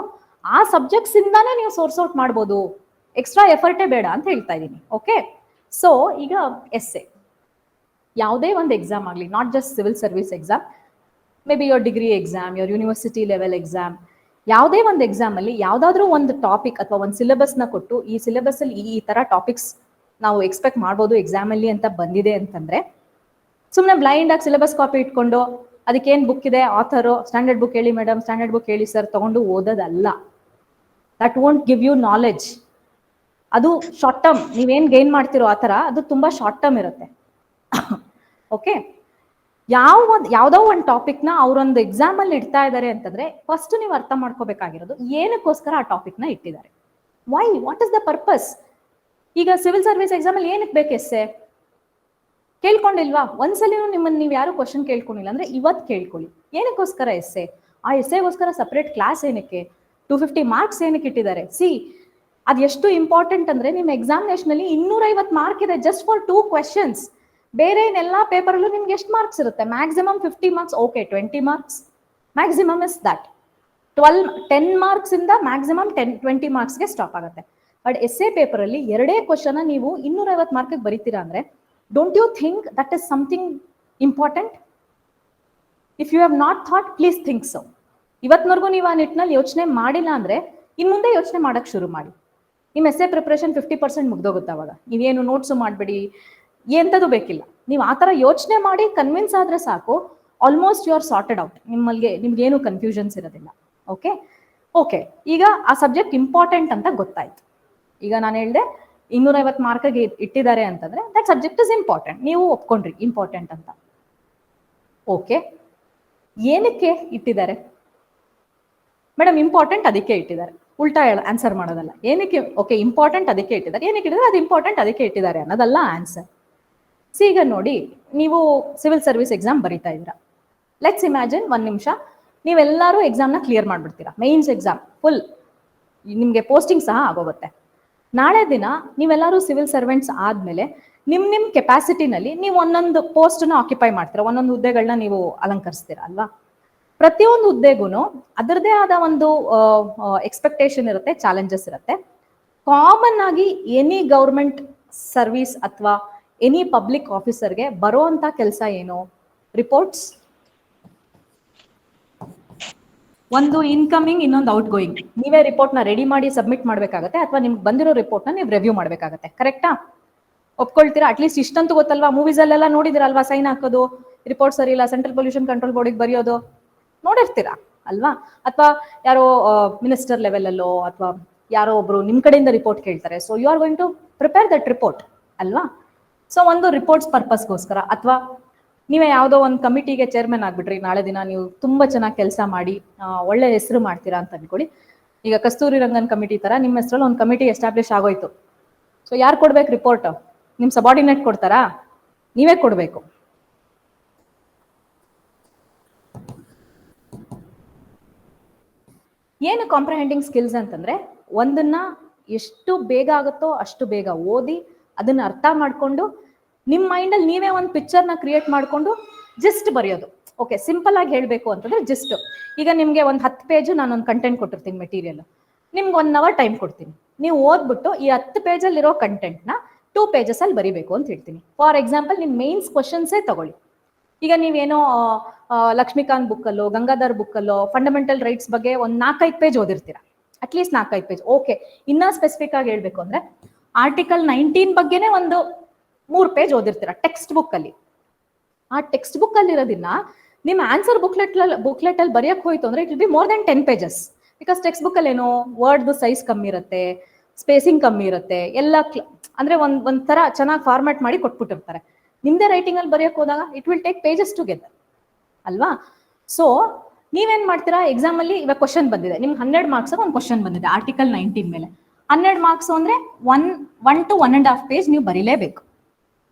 ಆ ಸಬ್ಜೆಕ್ಟ್ಸ್ ಇಂದಾನೇ ನೀವು ಸೋರ್ಸ್ ಔಟ್ ಮಾಡ್ಬೋದು, ಎಕ್ಸ್ಟ್ರಾ ಎಫರ್ಟೇ ಬೇಡ ಅಂತ ಹೇಳ್ತಾ ಇದ್ದೀನಿ. ಓಕೆ, ಸೊ ಈಗ ಎಸ್ಸೆ ಯಾವುದೇ ಒಂದು ಎಕ್ಸಾಮ್ ಆಗಲಿ, not just civil service exam, may be your degree exam, your university level exam, ಯಾವುದೇ ಒಂದು ಎಕ್ಸಾಮ್ ಅಲ್ಲಿ ಯಾವ್ದಾದ್ರು ಒಂದು ಟಾಪಿಕ್ ಅಥವಾ ಒಂದು ಸಿಲೆಬಸ್ನ ಕೊಟ್ಟು, ಈ ಸಿಲೆಬಸ್ ಅಲ್ಲಿ ಈ ತರ ಟಾಪಿಕ್ಸ್ ನಾವು ಎಕ್ಸ್ಪೆಕ್ಟ್ ಮಾಡ್ಬೋದು ಎಕ್ಸಾಮ್ ಅಲ್ಲಿ ಅಂತ ಬಂದಿದೆ ಅಂತಂದ್ರೆ, ಸುಮ್ಮನೆ ಬ್ಲೈಂಡ್ ಆಗಿ ಸಿಲೆಬಸ್ ಕಾಪಿ ಇಟ್ಕೊಂಡು ಅದಕ್ಕೇನು ಬುಕ್ ಇದೆ, ಆಥರು, ಸ್ಟ್ಯಾಂಡರ್ಡ್ ಬುಕ್ ಹೇಳಿ ಮೇಡಮ್, ಸ್ಟ್ಯಾಂಡರ್ಡ್ ಬುಕ್ ಹೇಳಿ ಸರ್ ತಗೊಂಡು ಓದೋದಲ್ಲ. That won't give you knowledge. ಅದು ಶಾರ್ಟ್ ಟರ್ಮ್, ನೀವೇನ್ ಗೈನ್ ಮಾಡ್ತಿರೋ ಆ ಥರ ಅದು ತುಂಬಾ ಶಾರ್ಟ್ ಟರ್ಮ್ ಇರುತ್ತೆ. ಓಕೆ, ಯಾವ್ದೋ ಒಂದು ಟಾಪಿಕ್ನ ಅವರೊಂದು ಎಕ್ಸಾಮ್ ಅಲ್ಲಿ ಇಡ್ತಾ ಇದ್ದಾರೆ ಅಂತಂದ್ರೆ ಫಸ್ಟ್ ನೀವು ಅರ್ಥ ಮಾಡ್ಕೋಬೇಕಾಗಿರೋದು ಏನಕ್ಕೋಸ್ಕರ ಆ ಟಾಪಿಕ್ನ ಇಟ್ಟಿದ್ದಾರೆ. Why, what is the purpose? ಈಗ ಸಿವಿಲ್ ಸರ್ವಿಸ್ ಎಕ್ಸಾಮ್ ಅಲ್ಲಿ ಏನಕ್ಕೆ ಬೇಕು ಎಸ್ಸೆ? ಕೇಳ್ಕೊಂಡಿಲ್ವಾ? ಒಂದ್ಸಲಿನೂ ನಿಮ್ಮನ್ನು ನೀವು ಯಾರು ಕ್ವಶನ್ ಕೇಳ್ಕೊಂಡಿಲ್ಲ ಅಂದ್ರೆ ಇವತ್ತು ಕೇಳ್ಕೊಳ್ಳಿ, ಏನಕ್ಕೋಸ್ಕರ ಎಸ್ಸೆ? ಆ ಎಸ್ಸೆಗೋಸ್ಕರ ಸಪ್ರೇಟ್ ಕ್ಲಾಸ್ ಏನಕ್ಕೆ? 250 ಮಾರ್ಕ್ಸ್ ಏನಕ್ಕೆ ಇಟ್ಟಿದ್ದಾರೆ? ಅದು ಎಷ್ಟು ಇಂಪಾರ್ಟೆಂಟ್ ಅಂದ್ರೆ ನಿಮ್ಮ ಎಕ್ಸಾಮಿನೇಷನ್ ಅಲ್ಲಿ 250 ಮಾರ್ಕ್ ಇದೆ ಜಸ್ಟ್ ಫಾರ್ 2 questions. ಬೇರೆ ಎಲ್ಲಾ ಪೇಪರ್ ಅಲ್ಲೂ ನಿಮ್ಗೆ ಎಷ್ಟು ಮಾರ್ಕ್ಸ್ ಇರುತ್ತೆ? Maximum 50 marks, okay 20 marks maximum is that. 10 marks ಇಂದ ಮ್ಯಾಕ್ಸಿಮಮ್ 20 ಮಾರ್ಕ್ಸ್ಗೆ ಸ್ಟಾಪ್ ಆಗುತ್ತೆ. ಬಟ್ ಎಸ್ಸೆ ಪೇಪರ್ ಅಲ್ಲಿ 2 ಕ್ವಶನ್ ನೀವು 250 ಮಾರ್ಕ್ ಬರೀತೀರಾ ಅಂದ್ರೆ, don't you think that is something important? If you have not thought, please think so. ಇವತ್ತಿನವರೆಗೂ ನೀವು ಆ ನಿಟ್ಟಿನಲ್ಲಿ ಯೋಚನೆ ಮಾಡಿಲ್ಲ ಅಂದ್ರೆ ಇನ್ ಮುಂದೆ ಯೋಚನೆ ಮಾಡಕ್ ಶುರು ಮಾಡಿ. ನಿಮ್ಮ ಎಸ್ಸೆ ಪ್ರಿಪರೇಷನ್ 50% ಮುಗ್ದೋಗುತ್ತೆ. ಅವಾಗ ನೀವೇನು ನೋಟ್ಸು ಮಾಡಬೇಡಿ, ಎಂಥದ್ದು ಬೇಕಿಲ್ಲ. ನೀವು ಆ ಥರ ಯೋಚನೆ ಮಾಡಿ ಕನ್ವಿನ್ಸ್ ಆದ್ರೆ ಸಾಕು, almost you are sorted out. ನಿಮ್ಗೇನು ಕನ್ಫ್ಯೂಷನ್ಸ್ ಇರೋದಿಲ್ಲ. ಓಕೆ ಓಕೆ, ಈಗ ಆ ಸಬ್ಜೆಕ್ಟ್ ಇಂಪಾರ್ಟೆಂಟ್ ಅಂತ ಗೊತ್ತಾಯ್ತು. ಈಗ ನಾನು ಹೇಳಿದೆ 250 ಮಾರ್ಕ್ಗೆ ಇಟ್ಟಿದ್ದಾರೆ ಅಂತಂದ್ರೆ ದಟ್ ಸಬ್ಜೆಕ್ಟ್ ಇಸ್ ಇಂಪಾರ್ಟೆಂಟ್, ನೀವು ಒಪ್ಕೊಂಡ್ರಿ ಇಂಪಾರ್ಟೆಂಟ್ ಅಂತ. ಓಕೆ, ಏನಕ್ಕೆ ಇಟ್ಟಿದ್ದಾರೆ ಮೇಡಮ್? ಇಂಪಾರ್ಟೆಂಟ್ ಅದಕ್ಕೆ ಇಟ್ಟಿದ್ದಾರೆ, ಉಲ್ಟಾ ಆನ್ಸರ್ ಮಾಡೋದಲ್ಲ. ಏನಕ್ಕೆ? ಓಕೆ, ಇಂಪಾರ್ಟೆಂಟ್ ಅದಕ್ಕೆ ಇಟ್ಟಿದ್ದಾರೆ, ಏನಕ್ಕೆ ಇಟ್ಟಿದ್ದಾರೆ? ಅದು ಇಂಪಾರ್ಟೆಂಟ್ ಅದಕ್ಕೆ ಇಟ್ಟಿದ್ದಾರೆ ಅನ್ನೋದಲ್ಲ ಆನ್ಸರ್. ಈಗ ನೋಡಿ, ನೀವು ಸಿವಿಲ್ ಸರ್ವಿಸ್ ಎಕ್ಸಾಮ್ ಬರೀತಾ ಇದ್ದೀರಾ. ಲೆಟ್ಸ್ ಇಮ್ಯಾಜಿನ್, 1 ನಿಮಿಷ, ನೀವೆಲ್ಲರೂ ಎಕ್ಸಾಮ್ನ ಕ್ಲಿಯರ್ ಮಾಡ್ಬಿಡ್ತೀರಾ, ಮೇನ್ಸ್ ಎಕ್ಸಾಮ್ ಫುಲ್, ನಿಮಗೆ ಪೋಸ್ಟಿಂಗ್ ಸಹ ಆಗೋಗುತ್ತೆ. ನಾಳೆ ದಿನ ನೀವೆಲ್ಲರೂ ಸಿವಿಲ್ ಸರ್ವೆಂಟ್ಸ್ ಆದ್ಮೇಲೆ ನಿಮ್ಮ ಕೆಪಾಸಿಟಿನಲ್ಲಿ ನೀವು ಒಂದೊಂದು ಪೋಸ್ಟ್ನ ಆಕ್ಯುಪೈ ಮಾಡ್ತೀರಾ, ಒಂದೊಂದು ಹುದ್ದೆಗಳನ್ನ ನೀವು ಅಲಂಕರಿಸ್ತೀರಾ ಅಲ್ವಾ? ಪ್ರತಿಯೊಂದು ಹುದ್ದೆಗೂ ಅದರದೇ ಆದ ಒಂದು ಎಕ್ಸ್ಪೆಕ್ಟೇಷನ್ ಇರುತ್ತೆ, ಚಾಲೆಂಜಸ್ ಇರುತ್ತೆ. ಕಾಮನ್ ಆಗಿ ಎನಿ ಗೌರ್ಮೆಂಟ್ ಸರ್ವಿಸ್ ಅಥವಾ ಎನಿ ಪಬ್ಲಿಕ್ ಆಫೀಸರ್ಗೆ ಬರುವಂತ ಕೆಲಸ ಏನು? ರಿಪೋರ್ಟ್ಸ್. ಒಂದು ಇನ್ಕಮಿಂಗ್, ಇನ್ನೊಂದು ಔಟ್ ಗೋಯಿಂಗ್. ನೀವೇ ರಿಪೋರ್ಟ್ನ ರೆಡಿ ಮಾಡಿ ಸಬ್ಮಿಟ್ ಮಾಡಬೇಕಾಗತ್ತೆ, ಅಥವಾ ನಿಮ್ಗೆ ಬಂದಿರೋ ರಿಪೋರ್ಟ್ನ ನೀವು ರಿವ್ಯೂ ಮಾಡಬೇಕಾಗತ್ತೆ. ಕರೆಕ್ಟಾ? ಒಪ್ಕೊಳ್ತೀರಾ? ಅಟ್ಲೀಸ್ಟ್ ಇಷ್ಟಂತೂ ಗೊತ್ತಲ್ವಾ? ಮೂವೀಸ್ ಅಲ್ಲೆಲ್ಲ ನೋಡಿದಿರಲ್ವಾ, ಸೈನ್ ಹಾಕೋದು, ರಿಪೋರ್ಟ್ ಸರಿ ಇಲ್ಲ, ಸೆಂಟ್ರಲ್ ಪೊಲ್ಯೂಷನ್ ಕಂಟ್ರೋಲ್ ಬೋರ್ಡಿಗೆ ಬರೆಯೋದು ನೋಡಿರ್ತೀರಾ ಅಲ್ವಾ? ಅಥವಾ ಯಾರೋ ಮಿನಿಸ್ಟರ್ ಲೆವೆಲ್ ಅಲ್ಲೋ ಅಥವಾ ಯಾರೋ ಒಬ್ರು ನಿಮ್ ಕಡೆಯಿಂದ ರಿಪೋರ್ಟ್ ಕೇಳ್ತಾರೆ, so you are going to prepare that report ಅಲ್ವಾ? ಸೊ ಒಂದು ರಿಪೋರ್ಟ್ಸ್ ಪರ್ಪಸ್ಗೋಸ್ಕರ, ಅಥವಾ ನೀವೇ ಯಾವುದೋ ಒಂದು ಕಮಿಟಿಗೆ ಚೇರ್ಮನ್ ಆಗ್ಬಿಟ್ರಿ, ನಾಳೆ ದಿನ ನೀವು ತುಂಬಾ ಚೆನ್ನಾಗಿ ಕೆಲಸ ಮಾಡಿ ಒಳ್ಳೆ ಹೆಸರು ಮಾಡ್ತೀರಾ ಅಂತ ಅನ್ಕೊಳ್ಳಿ. ಈಗ ಕಸ್ತೂರಿ ರಂಗನ್ ಕಮಿಟಿ ತರ ನಿಮ್ಮ ಹೆಸರಲ್ಲಿ ಒಂದು ಕಮಿಟಿ ಎಸ್ಟಾಬ್ಲಿಷ್ ಆಗೋಯ್ತು. ಸೊ ಯಾರು ಕೊಡ್ಬೇಕು ರಿಪೋರ್ಟ್? ನಿಮ್ ಸಬಾರ್ಡಿನೇಟ್ ಕೊಡ್ತಾರಾ? ನೀವೇ ಕೊಡ್ಬೇಕು. ಏನು ಕಾಂಪ್ರಹೆಂಡಿಂಗ್ ಸ್ಕಿಲ್ಸ್ ಅಂತಂದ್ರೆ, ಒಂದನ್ನ ಎಷ್ಟು ಬೇಗ ಆಗುತ್ತೋ ಅಷ್ಟು ಬೇಗ ಓದಿ ಅದನ್ನ ಅರ್ಥ ಮಾಡ್ಕೊಂಡು ನಿಮ್ ಮೈಂಡ್ ಅಲ್ಲಿ ನೀವೇ ಒಂದು ಪಿಕ್ಚರ್ನ ಕ್ರಿಯೇಟ್ ಮಾಡ್ಕೊಂಡು ಜಸ್ಟ್ ಬರೆಯೋದು. ಓಕೆ, ಸಿಂಪಲ್ ಆಗಿ ಹೇಳ್ಬೇಕು ಅಂತಂದ್ರೆ ಜಸ್ಟ್, ಈಗ ನಿಮ್ಗೆ ಒಂದು 10 ಪೇಜ್ ನಾನೊಂದು ಕಂಟೆಂಟ್ ಕೊಟ್ಟಿರ್ತೀನಿ, ಮೆಟೀರಿಯಲ್, ನಿಮ್ಗೆ 1 hour ಟೈಮ್ ಕೊಡ್ತೀನಿ. ನೀವು ಓದ್ಬಿಟ್ಟು ಈ 10 ಪೇಜಲ್ಲಿ ಇರೋ ಕಂಟೆಂಟ್ನ 2 pages ಅಲ್ಲಿ ಬರಿಬೇಕು ಅಂತ ಹೇಳ್ತೀನಿ. ಫಾರ್ ಎಕ್ಸಾಂಪಲ್, ನಿಮ್ ಮೇನ್ಸ್ ಕ್ವಶನ್ಸೇ ತಗೊಳ್ಳಿ. ಈಗ ನೀವೇನೋ ಲಕ್ಷ್ಮೀಕಾಂತ್ ಬುಕ್ಕಲ್ಲೋ ಗಂಗಾಧರ್ ಬುಕ್ಕಲ್ಲೋ ಫಂಡಮೆಂಟಲ್ ರೈಟ್ಸ್ ಬಗ್ಗೆ ಒಂದು 4-5 ಪೇಜ್ ಓದಿರ್ತೀರಾ, ಅಟ್ಲೀಸ್ಟ್ 4-5 ಪೇಜ್. ಓಕೆ, ಇನ್ನ ಸ್ಪೆಸಿಫಿಕ್ ಆಗಿ ಹೇಳ್ಬೇಕು ಅಂದ್ರೆ ಆರ್ಟಿಕಲ್ 19 ಬಗ್ಗೆನೇ ಒಂದು 3 ಪೇಜ್ ಓದಿರ್ತೀರಾ ಟೆಕ್ಸ್ಟ್ ಬುಕ್ ಅಲ್ಲಿ. ಆ ಟೆಕ್ಸ್ಟ್ ಬುಕ್ ಅಲ್ಲಿ ಇರೋದನ್ನ ನಿಮ್ ಆನ್ಸರ್ ಬುಕ್ಲೆಟ್ ಅಲ್ಲಿ ಬರೆಯಕ್ ಹೋಯ್ತು ಅಂದ್ರೆ it will be more than 10 pages. Because text book ಅಲ್ಲಿ ಏನೋ ವರ್ಡ್ ಸೈಜ್ ಕಮ್ಮಿ ಇರುತ್ತೆ, ಸ್ಪೇಸಿಂಗ್ ಕಮ್ಮಿ ಇರುತ್ತೆ, ಎಲ್ಲ ಅಂದ್ರೆ ಒಂಥರ ಚೆನ್ನಾಗಿ ಫಾರ್ಮ್ಯಾಟ್ ಮಾಡಿ ಕೊಟ್ಬಿಟ್ಟಿರ್ತಾರೆ. ನಿಮ್ದೇ ರೈಟಿಂಗ್ ಅಲ್ಲಿ ಬರೆಯಕ್ ಹೋದಾಗ it will take pages together ಅಲ್ವಾ? ಸೊ ನೀವೇನ್ ಮಾಡ್ತೀರಾ, ಎಕ್ಸಾಮ್ ಅಲ್ಲಿ ಇವಾಗ ಕ್ವಶನ್ ಬಂದಿದೆ, ನಿಮ್ಗೆ 12 marks ಒಂದು ಕ್ವಶನ್ ಬಂದಿದೆ ಆರ್ಟಿಕಲ್ 19 ಮೇಲೆ. 12 marks ಅಂದ್ರೆ 1 to 1.5 page ನೀವು ಬರೀಲೇಬೇಕು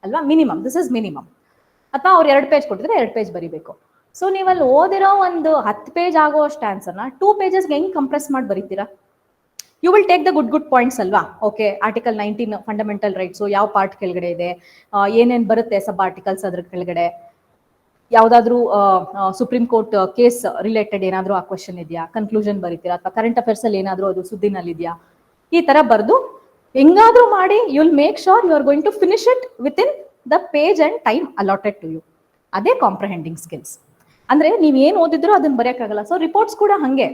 ಅಲ್ವಾ? Minimum, this is minimum. ಅಥವಾ ಅವ್ರು 2 ಪೇಜ್ ಕೊಟ್ಟಿದ್ರೆ 2 ಪೇಜ್ ಬರೀಬೇಕು. ಸೊ ನೀವಲ್ಲಿ ಓದಿರೋ ಒಂದು 10 ಪೇಜ್ ಆಗುವಷ್ಟು ಆನ್ಸರ್ನ 2 pages ಹೆಂಗ್ ಕಂಪ್ರೆಸ್ ಮಾಡಿ ಬರೀತೀರಾ? You will take the good points ಅಲ್ವಾ? ಓಕೆ, ಆರ್ಟಿಕಲ್ 19 ಫಂಡಮೆಂಟಲ್ ರೈಟ್ಸ್ ಯಾವ ಪಾರ್ಟ್ ಕೆಳಗಡೆ ಇದೆ, ಏನೇನ್ ಬರುತ್ತೆ ಸಬ್ ಆರ್ಟಿಕಲ್ಸ್ ಅದ್ರ ಕೆಳಗಡೆ, ಯಾವ್ದಾದ್ರು ಸುಪ್ರೀಂ ಕೋರ್ಟ್ ಕೇಸ್ ರಿಲೇಟೆಡ್ ಏನಾದ್ರು ಆ ಕ್ವಶನ್ ಇದೆಯಾ, ಕನ್ಕ್ಲೂಷನ್ ಬರೀತೀರಾ, ಅಥವಾ ಕರೆಂಟ್ ಅಫೇರ್ಸ್ ಅಲ್ಲಿ ಏನಾದ್ರು ಅದು ಸುದ್ದಿನಲ್ಲಿ ಇದೆಯಾ, ಈ ತರ ಬರ್ದು ಹೆಂಗಾದ್ರೂ ಮಾಡಿ you will make sure you are going to finish it within the page and time allotted to you. ಅದೇ ಕಾಂಪ್ರಹೆಂಡಿಂಗ್ ಸ್ಕಿಲ್ಸ್ ಅಂದ್ರೆ ನೀವ್ ಏನ್ ಓದಿದ್ರು ಅದನ್ನ ಬರೆಯಕ್ಕಾಗಲ್ಲ. ಸೊ ರಿಪೋರ್ಟ್ಸ್ ಕೂಡ ಹಂಗೆ.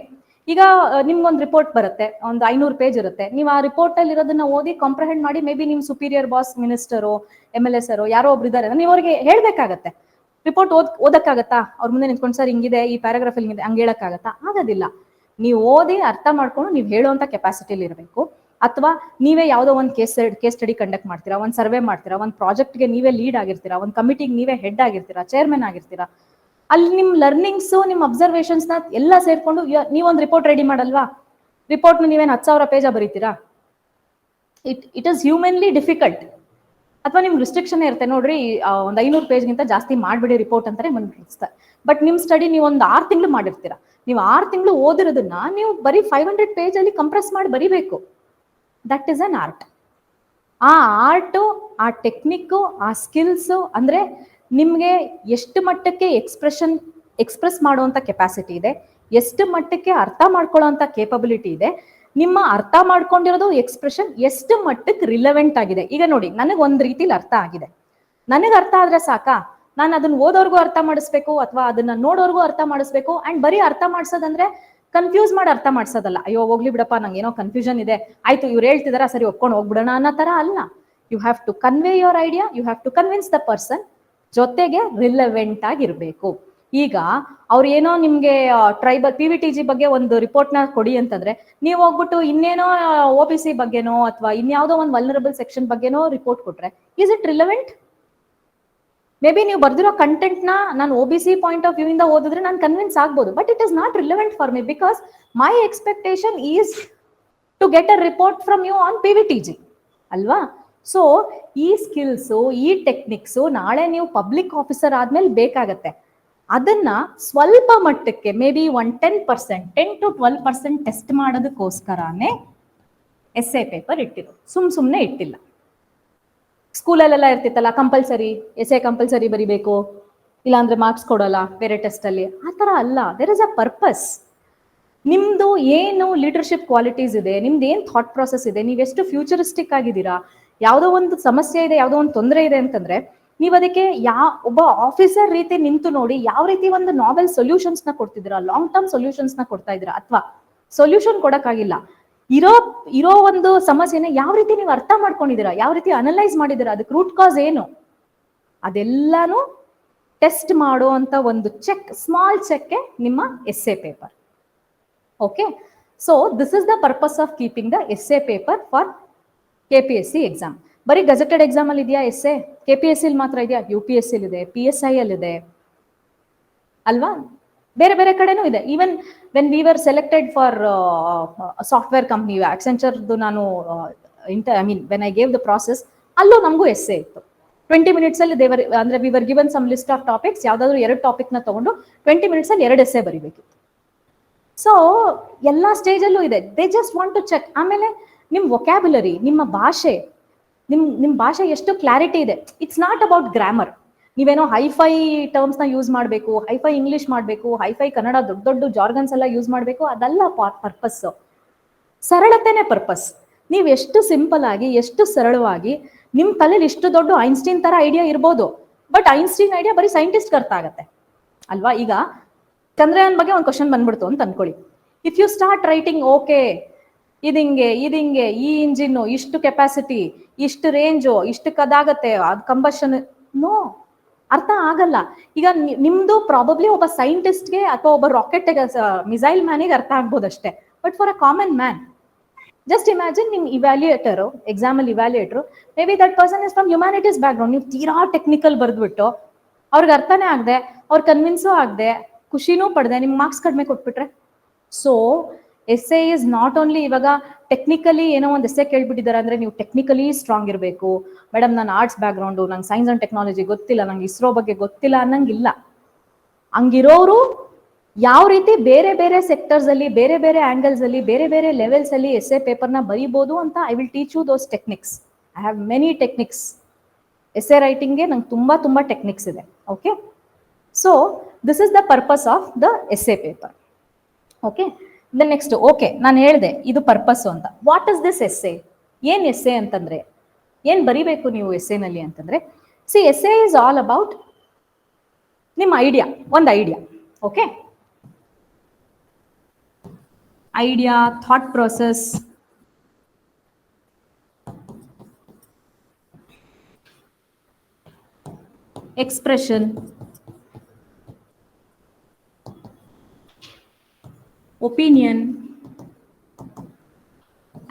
ಈಗ ನಿಮ್ಗೊಂದು ರಿಪೋರ್ಟ್ ಬರುತ್ತೆ, ಒಂದು 500 ಪೇಜ್ ಇರುತ್ತೆ, ನೀವು ಆ ರಿಪೋರ್ಟ್ ಅಲ್ಲಿ ಇರೋದನ್ನ ಓದಿ ಕಾಂಪ್ರಹೆಂಡ್ ಮಾಡಿ, ಮೇ ಬಿ ನಿಮ್ ಸುಪೀರಿಯರ್ ಬಾಸ್, ಮಿನಿಸ್ಟರು, MLS ಯಾರೋ ಒಬ್ರು ಇದಾರೆ, ನೀವು ಅವ್ರಿಗೆ ಹೇಳ್ಬೇಕಾಗತ್ತೆ. ರಿಪೋರ್ಟ್ ಓದಕ್ಕಾಗತ್ತಾ? ಅವ್ರ ಮುಂದೆ ನಿಂತ್ಕೊಂಡು ಸರ್ ಹಿಂಗಿದೆ, ಈ ಪ್ಯಾರಾಗ್ರಾಫ್ ಹಿಂಗಿದೆ, ಹಂಗೆ ಹೇಳಕ್ಕಾಗತ್ತಾ? ಆಗೋದಿಲ್ಲ. ನೀವು ಓದಿ ಅರ್ಥ ಮಾಡ್ಕೊಂಡು ನೀವು ಹೇಳುವಂತ ಕೆಪಾಸಿಟಿಲಿ ಇರಬೇಕು. ಅಥವಾ ನೀವೇ ಯಾವುದೋ ಒಂದು ಕೇಸ್ ಸ್ಟಡಿ ಕಂಡಕ್ಟ್ ಮಾಡ್ತೀರಾ, ಒಂದು ಸರ್ವೆ ಮಾಡ್ತೀರಾ, ಒಂದು ಪ್ರಾಜೆಕ್ಟ್ಗೆ ನೀವೇ ಲೀಡ್ ಆಗಿರ್ತೀರಾ, ಒಂದು ಕಮಿಟಿಗೆ ನೀವೇ ಹೆಡ್ ಆಗಿರ್ತೀರಾ, ಚೇರ್ಮನ್ ಆಗಿರ್ತೀರಾ, ಅಲ್ಲಿ ನಿಮ್ ಲರ್ನಿಂಗ್ಸ್, ನಿಮ್ ಅಬ್ಸರ್ವೇಷನ್ಸ್ ನ ಎಲ್ಲ ಸೇರ್ಕೊಂಡು ನೀವೊಂದು ರಿಪೋರ್ಟ್ ರೆಡಿ ಮಾಡಲ್ವಾ? ರಿಪೋರ್ಟ್ ನೀವೇನು 10,000 ಪೇಜ ಬರೀತೀರಾ? It is humanly difficult. ಅಥವಾ ನಿಮ್ಗೆ ರಿಸ್ಟ್ರಿಕ್ಷನ್ ಇರುತ್ತೆ, ನೋಡ್ರಿ ಒಂದು 500 ಪೇಜ್ಗಿಂತ ಜಾಸ್ತಿ ಮಾಡ್ಬಿಡಿ ರಿಪೋರ್ಟ್ ಅಂತಾರೆ ಮನ್ಸ್ತಾರೆ. ಬಟ್ ನಿಮ್ ಸ್ಟಡಿ ನೀವು ಒಂದು 6 ತಿಂಗಳು ಮಾಡಿರ್ತೀರಾ, ನೀವು 6 ತಿಂಗಳು ಓದಿರೋದನ್ನ ನೀವು ಬರೀ 500 ಪೇಜ್ ಅಲ್ಲಿ ಕಂಪ್ರೆಸ್ ಮಾಡಿ ಬರಿಬೇಕು. That is an art. ಆ ಆರ್ಟು, ಆ ಟೆಕ್ನಿಕ್, ಆ ಸ್ಕಿಲ್ಸ್ ಅಂದ್ರೆ ನಿಮ್ಗೆ ಎಷ್ಟು ಮಟ್ಟಕ್ಕೆ ಎಕ್ಸ್ಪ್ರೆಸ್ ಮಾಡುವಂತ ಕೆಪಾಸಿಟಿ ಇದೆ, ಎಷ್ಟು ಮಟ್ಟಕ್ಕೆ ಅರ್ಥ ಮಾಡ್ಕೊಳ್ಳೋಂತ ಕೇಪಬಿಲಿಟಿ ಇದೆ, ನಿಮ್ಮ ಅರ್ಥ ಮಾಡ್ಕೊಂಡಿರೋದು ಎಕ್ಸ್ಪ್ರೆಷನ್ ಎಷ್ಟು ಮಟ್ಟಕ್ಕೆ ರಿಲೆವೆಂಟ್ ಆಗಿದೆ. ಈಗ ನೋಡಿ, ನನಗೆ ಒಂದ್ ರೀತಿಲಿ ಅರ್ಥ ಆಗಿದೆ, ನನಗೆ ಅರ್ಥ ಆದ್ರೆ ಸಾಕಾ? ನಾನು ಅದನ್ನ ಓದೋರ್ಗೂ ಅರ್ಥ ಮಾಡಿಸ್ಬೇಕು, ಅಥವಾ ಅದನ್ನ ನೋಡೋರ್ಗೂ ಅರ್ಥ ಮಾಡಿಸ್ಬೇಕು. ಅಂಡ್ ಬರೀ ಅರ್ಥ ಮಾಡ್ಸೋದಂದ್ರೆ ಕನ್ಫ್ಯೂಸ್ ಮಾಡಿ ಅರ್ಥ ಮಾಡ್ಸೋದಲ್ಲ, ಅಯ್ಯೋ ಹೋಗ್ಲಿ ಬಿಡಪ್ಪ ನಂಗೆ ಏನೋ ಕನ್ಫ್ಯೂಷನ್ ಇದೆ, ಆಯ್ತು ಇವ್ರು ಹೇಳ್ತಿದಾರ ಸರಿ ಒಪ್ಕೊಂಡು ಹೋಗ್ಬಿಡೋಣ ಅನ್ನೋ ತರ ಅಲ್ಲ. You have to convey your idea, you have to convince the person, ಜೊತೆಗೆ ರಿಲೆವೆಂಟ್ ಆಗಿರ್ಬೇಕು. ಈಗ ಅವ್ರು ಏನೋ ನಿಮ್ಗೆ ಟ್ರೈಬಲ್ PVTG ಬಗ್ಗೆ ಒಂದು ರಿಪೋರ್ಟ್ ನ ಕೊಡಿ ಅಂತಂದ್ರೆ, ನೀವು ಹೋಗ್ಬಿಟ್ಟು ಇನ್ನೇನೋ OBC ಬಗ್ಗೆನೋ ಅಥವಾ ಇನ್ಯಾವುದೋ ಒಂದು ವಲ್ನರಬಲ್ ಸೆಕ್ಷನ್ ಬಗ್ಗೆನೋ ರಿಪೋರ್ಟ್ ಕೊಟ್ರೆ is it relevant? May be ನೀವು ಬರ್ದಿರೋ ಕಂಟೆಂಟ್ ನ ನಾನು OBC ಪಾಯಿಂಟ್ ಆಫ್ ವ್ಯೂ ಇಂದ ಓದಿದ್ರೆ ನಾನು ಕನ್ವಿನ್ಸ್ ಆಗ್ಬೋದು, but it is not relevant for me, because my expectation is to get a report from you on PVTG ಅಲ್ವಾ? So ಈ skills, ಈ ಟೆಕ್ನಿಕ್ಸ್ ನಾಳೆ ನೀವು ಪಬ್ಲಿಕ್ ಆಫೀಸರ್ ಆದ್ಮೇಲೆ ಬೇಕಾಗತ್ತೆ. ಅದನ್ನ ಸ್ವಲ್ಪ ಮಟ್ಟಕ್ಕೆ ಮೇ ಬಿ 10% 10 to 12% ಟೆಸ್ಟ್ ಮಾಡೋದಕ್ಕೋಸ್ಕರನೇ essay ಪೇಪರ್ ಇಟ್ಟಿರೋದು, ಸುಮ್ನೆ ಇಟ್ಟಿಲ್ಲ. ಸ್ಕೂಲಲ್ಲೆಲ್ಲ ಇರ್ತಿತ್ತಲ್ಲ, ಕಂಪಲ್ಸರಿ essay ಕಂಪಲ್ಸರಿ ಬರಿಬೇಕು, ಇಲ್ಲಾಂದ್ರೆ ಮಾರ್ಕ್ಸ್ ಕೊಡಲ್ಲ ಬೇರೆ ಟೆಸ್ಟ್ ಅಲ್ಲಿ. ಆ ತರ ಅಲ್ಲ, ದೇರ್ ಇಸ್ ಅ ಪರ್ಪಸ್. ನಿಮ್ದು ಏನು ಲೀಡರ್ಶಿಪ್ ಕ್ವಾಲಿಟೀಸ್ ಇದೆ, ನಿಮ್ದು ಏನ್ ಥಾಟ್ ಪ್ರಾಸೆಸ್ ಇದೆ, ನೀವೆಷ್ಟು ಫ್ಯೂಚರಿಸ್ಟಿಕ್ ಆಗಿದ್ದೀರಾ, ಯಾವುದೋ ಒಂದು ಸಮಸ್ಯೆ ಇದೆ, ಯಾವುದೋ ಒಂದು ತೊಂದರೆ ಇದೆ ಅಂತಂದ್ರೆ ನೀವು ಅದಕ್ಕೆ ಒಬ್ಬ ಆಫೀಸರ್ ರೀತಿ ನಿಂತು ನೋಡಿ ಯಾವ ರೀತಿ ಒಂದು ನಾವೆಲ್ ಸೊಲ್ಯೂಷನ್ಸ್ ನ ಕೊಡ್ತಿದ್ದೀರಾ, ಲಾಂಗ್ ಟರ್ಮ್ ಸೊಲ್ಯೂಷನ್ಸ್ ನ ಕೊಡ್ತಾ ಇದ್ದೀರಾ, ಅಥವಾ ಸೊಲ್ಯೂಷನ್ ಕೊಡಕ್ಕಾಗಿಲ್ಲ, ಇರೋ ಒಂದು ಸಮಸ್ಯೆನ ಯಾವ ರೀತಿ ನೀವು ಅರ್ಥ ಮಾಡ್ಕೊಂಡಿದ್ದೀರಾ, ಯಾವ ರೀತಿ ಅನಲೈಸ್ ಮಾಡಿದ್ದೀರಾ, ಅದಕ್ಕೆ ರೂಟ್ ಕಾಸ್ ಏನು, ಅದೆಲ್ಲಾನು ಟೆಸ್ಟ್ ಮಾಡುವಂತ ಒಂದು ಚೆಕ್, ಸ್ಮಾಲ್ ಚೆಕ್ ನಿಮ್ಮ essay paper. Okay, so this is the purpose of keeping the essay paper for KPSC exam. ಬರೀ ಗಜೆಟೆಡ್ ಎಕ್ಸಾಮ್ ಅಲ್ಲಿ ಇದೆಯಾ ಎಸ್ಸೆ? KPSC ಮಾತ್ರ ಇದೆಯಾ? UPSC ಇದೆ, PSI ಅಲ್ಲಿ ಇದೆ ಅಲ್ವಾ, ಬೇರೆ ಬೇರೆ ಕಡೆನೂ ಇದೆ. Even when we were selected for software company ಆಕ್ಸೆಂಚರ್ದು, ನಾನು when I gave the process, ಅಲ್ಲೂ ನಮಗೂ ಎಸ್ಸೆ ಇತ್ತು. 20 minutes ಅಲ್ಲಿ ದೇವರ್ ಅಂದ್ರೆ we were given some list of topics, ಯಾವ್ದಾದ್ರು 2 ಟಾಪಿಕ್ ನ ತಗೊಂಡು 20 minutes ಅಲ್ಲಿ 2 ಎಸ್ಸೆ ಬರಿಬೇಕಿತ್ತು. ಸೊ ಎಲ್ಲಾ ಸ್ಟೇಜ್ ಅಲ್ಲೂ ಇದೆ, they just want to check. ಆಮೇಲೆ ನಿಮ್ ವೊಕ್ಯಾಬುಲರಿ, ನಿಮ್ಮ ಭಾಷೆ, ನಿಮ್ ಭಾಷೆ ಎಷ್ಟು ಕ್ಲಾರಿಟಿ ಇದೆ. It's not about grammar. ನೀವೇನೋ ಹೈಫೈ ಟರ್ಮ್ಸ್ ನ ಯೂಸ್ ಮಾಡಬೇಕು, ಹೈಫೈ ಇಂಗ್ಲಿಷ್ ಮಾಡಬೇಕು, ಹೈಫೈ ಕನ್ನಡ ದೊಡ್ಡ ದೊಡ್ಡ ಜಾರ್ಗನ್ಸ್ ಎಲ್ಲ ಯೂಸ್ ಮಾಡಬೇಕು, ಅದಲ್ಲ ಪರ್ಪಸ್. ಸರಳತೆನೇ ಪರ್ಪಸ್. ನೀವು ಎಷ್ಟು ಸಿಂಪಲ್ ಆಗಿ, ಎಷ್ಟು ಸರಳವಾಗಿ, ನಿಮ್ ತಲೆಯಲ್ಲಿ ಇಷ್ಟು ದೊಡ್ಡ ಐನ್ಸ್ಟೀನ್ ತರ ಐಡಿಯಾ ಇರ್ಬೋದು, ಬಟ್ ಐನ್ಸ್ಟೀನ್ ಐಡಿಯಾ ಬರೀ ಸೈಂಟಿಸ್ಟ್ ಅರ್ಥ ಆಗತ್ತೆ ಅಲ್ವಾ. ಈಗ ಚಂದ್ರಯಾನ್ ಬಗ್ಗೆ ಒಂದು ಕ್ವಶನ್ ಬಂದ್ಬಿಡ್ತು ಅಂತ ಅನ್ಕೊಳ್ಳಿ. If you start writing, okay ಇದಿಂಗೆ ಈ ಇಂಜಿನ್ ಇಷ್ಟು ಕೆಪಾಸಿಟಿ, ಇಷ್ಟು ರೇಂಜು, ಇಷ್ಟು ಕದಾಗತ್ತೆ, ಅದು ಕಂಬಷನ್, ನೋ, ಅರ್ಥ ಆಗಲ್ಲ. ಈಗ ನಿಮ್ದು ಪ್ರಾಬಬ್ಲಿ ಒಬ್ಬ ಸೈಂಟಿಸ್ಟ್ಗೆ ಅಥವಾ ಒಬ್ಬ ರಾಕೆಟ್ ಮಿಸೈಲ್ ಮ್ಯಾನಿಗೆ ಅರ್ಥ ಆಗ್ಬೋದಷ್ಟೇ, but for a common man, just imagine ನಿಮ್ ಇವ್ಯಾಲ್ಯೂಯೇಟರ್, ಎಕ್ಸಾಮ್ ಅಲ್ಲಿ evaluator, maybe that person is from humanities background, ನೀವು ತೀರಾ ಟೆಕ್ನಿಕಲ್ ಬರ್ದ್ಬಿಟ್ಟು ಅವ್ರಿಗೆ ಅರ್ಥನೇ ಆಗದೆ, ಅವ್ರು ಕನ್ವಿನ್ಸೂ ಆಗದೆ, ಖುಷಿನೂ ಪಡೆದೆ, ನಿಮ್ಗೆ ಮಾರ್ಕ್ಸ್ ಕಡಿಮೆ ಕೊಟ್ಬಿಟ್ರೆ. So essay is not only, ಇವಾಗ ಟೆಕ್ನಿಕಲಿ ಏನೋ ಒಂದು ಎಸ್ಸೆ ಕೇಳ್ಬಿಟ್ಟಿದ್ದಾರೆ ಅಂದ್ರೆ ನೀವು ಟೆಕ್ನಿಕಲಿ ಸ್ಟ್ರಾಂಗ್ ಇರಬೇಕು. ಮೇಡಮ್ ನಾನು ಆರ್ಟ್ಸ್ ಬ್ಯಾಕ್ ಗ್ರೌಂಡು, ನಂಗೆ ಸೈನ್ಸ್ ಅಂಡ್ ಟೆಕ್ನಾಲಜಿ ಗೊತ್ತಿಲ್ಲ, ನಂಗೆ ಇಸ್ರೋ ಬಗ್ಗೆ ಗೊತ್ತಿಲ್ಲ ಅನ್ನಂಗಿಲ್ಲ. ಹಂಗಿರೋರು ಯಾವ ರೀತಿ ಬೇರೆ ಬೇರೆ ಸೆಕ್ಟರ್ಸ್ ಅಲ್ಲಿ, ಬೇರೆ ಬೇರೆ ಆಂಗಲ್ಸ್ ಅಲ್ಲಿ, ಬೇರೆ ಬೇರೆ ಲೆವೆಲ್ಸ್ ಅಲ್ಲಿ ಎಸ್ಸೆ ಪೇಪರ್ನ ಬರೀಬಹುದು ಅಂತ I will teach you those techniques. I have many techniques. Essay ರೈಟಿಂಗ್ಗೆ ನಂಗೆ ತುಂಬಾ ಟೆಕ್ನಿಕ್ಸ್ ಇದೆ. Okay, so this is the purpose of the essay paper. Okay, the next, okay ನಾನು ಹೇಳಿದೆ ಇದು ಪರ್ಪಸ್ ಅಂತ. What is this essay? ಏನ್ essay ಅಂತಂದ್ರೆ, ಏನ್ ಬರಿಬೇಕು ನೀವು ಎಸ್ಸೆನಲ್ಲಿ ಅಂತಂದ್ರೆ, see essay is all about ನಿಮ್ಮ ಐಡಿಯಾ, ಒಂದು idea. Okay, idea, thought process, expression, opinion,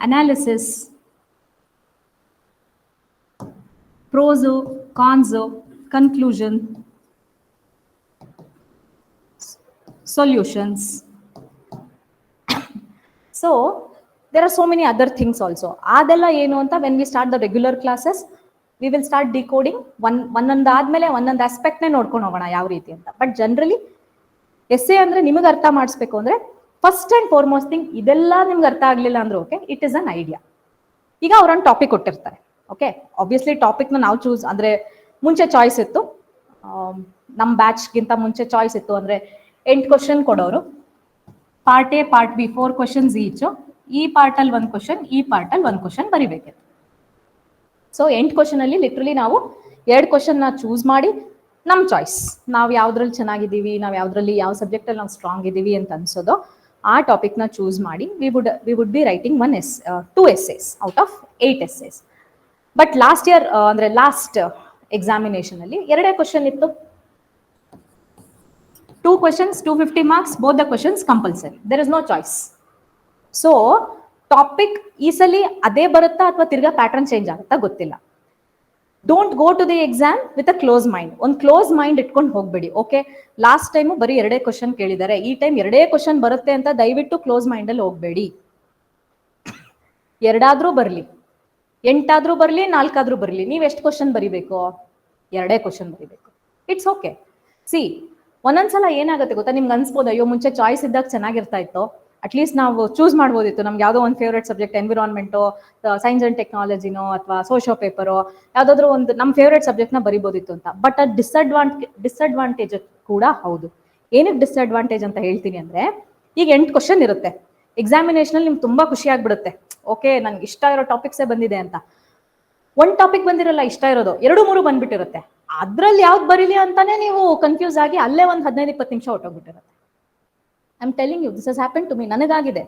analysis, pros, cons, conclusion, solutions. So there are so many other things also. ಅದೆಲ್ಲ ಏನು ಅಂತ when we start the regular classes we will start decoding. ಒಂದೊಂದಾದ್ಮೇಲೆ ಒಂದೊಂದು ಆಸ್ಪೆಕ್ಟ್ನೇ ನೋಡ್ಕೊಂಡು ಹೋಗೋಣ ಯಾವ ರೀತಿ ಅಂತ. ಬಟ್ ಜನರಲಿ ಎಸ್ಸೆ ಅಂದ್ರೆ ನಿಮಗೆ ಅರ್ಥ ಮಾಡಿಸ್ಬೇಕು ಅಂದ್ರೆ ಫಸ್ಟ್ ಅಂಡ್ ಫಾರ್ಮೋಸ್ಟ್ ಥಿಂಗ್, ಇದೆಲ್ಲ ನಿಮ್ಗೆ ಅರ್ಥ ಆಗ್ಲಿಲ್ಲ ಅಂದ್ರೆ okay, it is an idea. ಈಗ ಅವ್ರೊಂದು ಟಾಪಿಕ್ ಕೊಟ್ಟಿರ್ತಾರೆ. ಓಕೆ, ಆಬ್ವಿಯಸ್ಲಿ ಟಾಪಿಕ್ನ ನಾವು ಚೂಸ್, ಅಂದ್ರೆ ಮುಂಚೆ ಚಾಯ್ಸ್ ಇತ್ತು, ನಮ್ಮ ಬ್ಯಾಚ್ಗಿಂತ ಮುಂಚೆ ಚಾಯ್ಸ್ ಇತ್ತು. ಅಂದ್ರೆ 8 ಕ್ವಶನ್ ಕೊಡೋರು, part A part B 4 questions each. ಈ ಪಾರ್ಟ್ ಅಲ್ಲಿ 1 ಕ್ವಶನ್, ಈ ಪಾರ್ಟ್ ಅಲ್ಲಿ 1 ಕ್ವಶನ್ ಬರಿಬೇಕಿತ್ತು. ಸೊ 8 ಕ್ವಶನ್ ಅಲ್ಲಿ ಲಿಟ್ರಲಿ ನಾವು 2 ಕ್ವಶನ್ ನ ಚೂಸ್ ಮಾಡಿ ನಮ್ ಚಾಯ್ಸ್, ನಾವು ಯಾವ್ದ್ರಲ್ಲಿ ಚೆನ್ನಾಗಿದ್ದೀವಿ, ನಾವು ಯಾವ್ದ್ರಲ್ಲಿ ಯಾವ ಸಬ್ಜೆಕ್ಟ್ ಅಲ್ಲಿ ನಾವು ಸ್ಟ್ರಾಂಗ್ ಇದೀವಿ ಅಂತ ಅನ್ಸೋದು, ಆ ಟಾಪಿಕ್ ನ ಚೂಸ್ ಮಾಡಿ we would be writing 2 essays out of 8 essays. But last year ಅಂದ್ರೆ ಲಾಸ್ಟ್ ಎಕ್ಸಾಮಿನೇಷನ್ ಅಲ್ಲಿ 2 ಕ್ವಶನ್ ಇತ್ತು. 2 questions, 250 marks, both the questions compulsory. There is no choice. So topic ಈ ಸಲ ಅದೇ ಬರುತ್ತಾ ಅಥವಾ ತಿರ್ಗಾ ಪ್ಯಾಟರ್ನ್ ಚೇಂಜ್ ಆಗುತ್ತಾ ಗೊತ್ತಿಲ್ಲ. Don't go to the exam with a close mind. ಒಂದು ಕ್ಲೋಸ್ ಮೈಂಡ್ ಇಟ್ಕೊಂಡು ಹೋಗ್ಬೇಡಿ. ಓಕೆ, ಲಾಸ್ಟ್ ಟೈಮು ಬರೀ 2 ಕ್ವಶನ್ ಕೇಳಿದ್ದಾರೆ, ಈ ಟೈಮ್ 2 ಕ್ವಶನ್ ಬರುತ್ತೆ ಅಂತ ದಯವಿಟ್ಟು ಕ್ಲೋಸ್ ಮೈಂಡ್ ಅಲ್ಲಿ ಹೋಗ್ಬೇಡಿ. 2 ಆದ್ರೂ ಬರ್ಲಿ, 8 ಆದ್ರೂ ಬರ್ಲಿ, 4 ಆದ್ರೂ ಬರ್ಲಿ, ನೀವ್ ಎಷ್ಟು ಕ್ವಶನ್ ಬರಿಬೇಕು? 2 ಕ್ವಶನ್ ಬರಿಬೇಕು. It's okay. ಸಿ, ಒಂದೊಂದ್ಸಲ ಏನಾಗುತ್ತೆ ಗೊತ್ತಾ, ನಿಮ್ಗೆ ಅನ್ಸ್ಬೋದು ಅಯ್ಯೋ ಮುಂಚೆ ಚಾಯ್ಸ್ ಇದ್ದಾಗ ಚೆನ್ನಾಗಿರ್ತಾ ಇತ್ತು, ಅಟ್ಲೀಸ್ಟ್ ನಾವು ಚೂಸ್ ಮಾಡ್ಬೋದಿತ್ತು, ನಮ್ಗೆ ಯಾವುದೋ ಒಂದು ಫೇವ್ರೇಟ್ ಸಬ್ಜೆಕ್ಟ್, ಎನ್ವಿರಾನ್ಮೆಂಟೋ, ಸೈನ್ಸ್ ಅಂಡ್ ಟೆಕ್ನಾಲಜಿನೋ, ಅಥವಾ ಸೋಶಿಯೋ ಪೇಪರೋ, ಯಾವ್ದಾದ್ರು ಒಂದು ನಮ್ಮ ಫೇವ್ರೇಟ್ ಸಬ್ಜೆಕ್ಟ್ ನ ಬರಿಬೋದಿತ್ತು ಅಂತ. ಬಟ್ ಅದು ಡಿಸ್ಅಡ್ವಾಂಟೇಜ್ ಕೂಡ ಹೌದು. ಏನಕ್ಕೆ ಡಿಸ್ಅಡ್ವಾಂಟೇಜ್ ಅಂತ ಹೇಳ್ತೀನಿ ಅಂದ್ರೆ, ಈಗ 8 ಕ್ವಶನ್ ಇರುತ್ತೆ ಎಕ್ಸಾಮಿನೇಷನ್ ಅಲ್ಲಿ, ನಿಮ್ಗೆ ತುಂಬಾ ಖುಷಿ ಆಗ್ಬಿಡುತ್ತೆ, ಓಕೆ ನನ್ಗೆ ಇಷ್ಟ ಇರೋ ಟಾಪಿಕ್ಸೇ ಬಂದಿದೆ ಅಂತ. 1 ಟಾಪಿಕ್ ಬಂದಿರಲ್ಲ ಇಷ್ಟ ಇರೋದು, 2-3 ಬಂದ್ಬಿಟ್ಟಿರುತ್ತೆ. ಅದ್ರಲ್ಲಿ ಯಾವ್ದು ಬರೀಲಿ ಅಂತಾನೆ ನೀವು ಕನ್ಫ್ಯೂಸ್ ಆಗಿ ಅಲ್ಲೇ ಒಂದು 15-20 ನಿಮಿಷ ಹೊಟ್ಟೋಗ್ಬಿಟ್ಟಿರುತ್ತೆ. I am telling you, this has happen to me. ನನಗಾಗಿದೆ,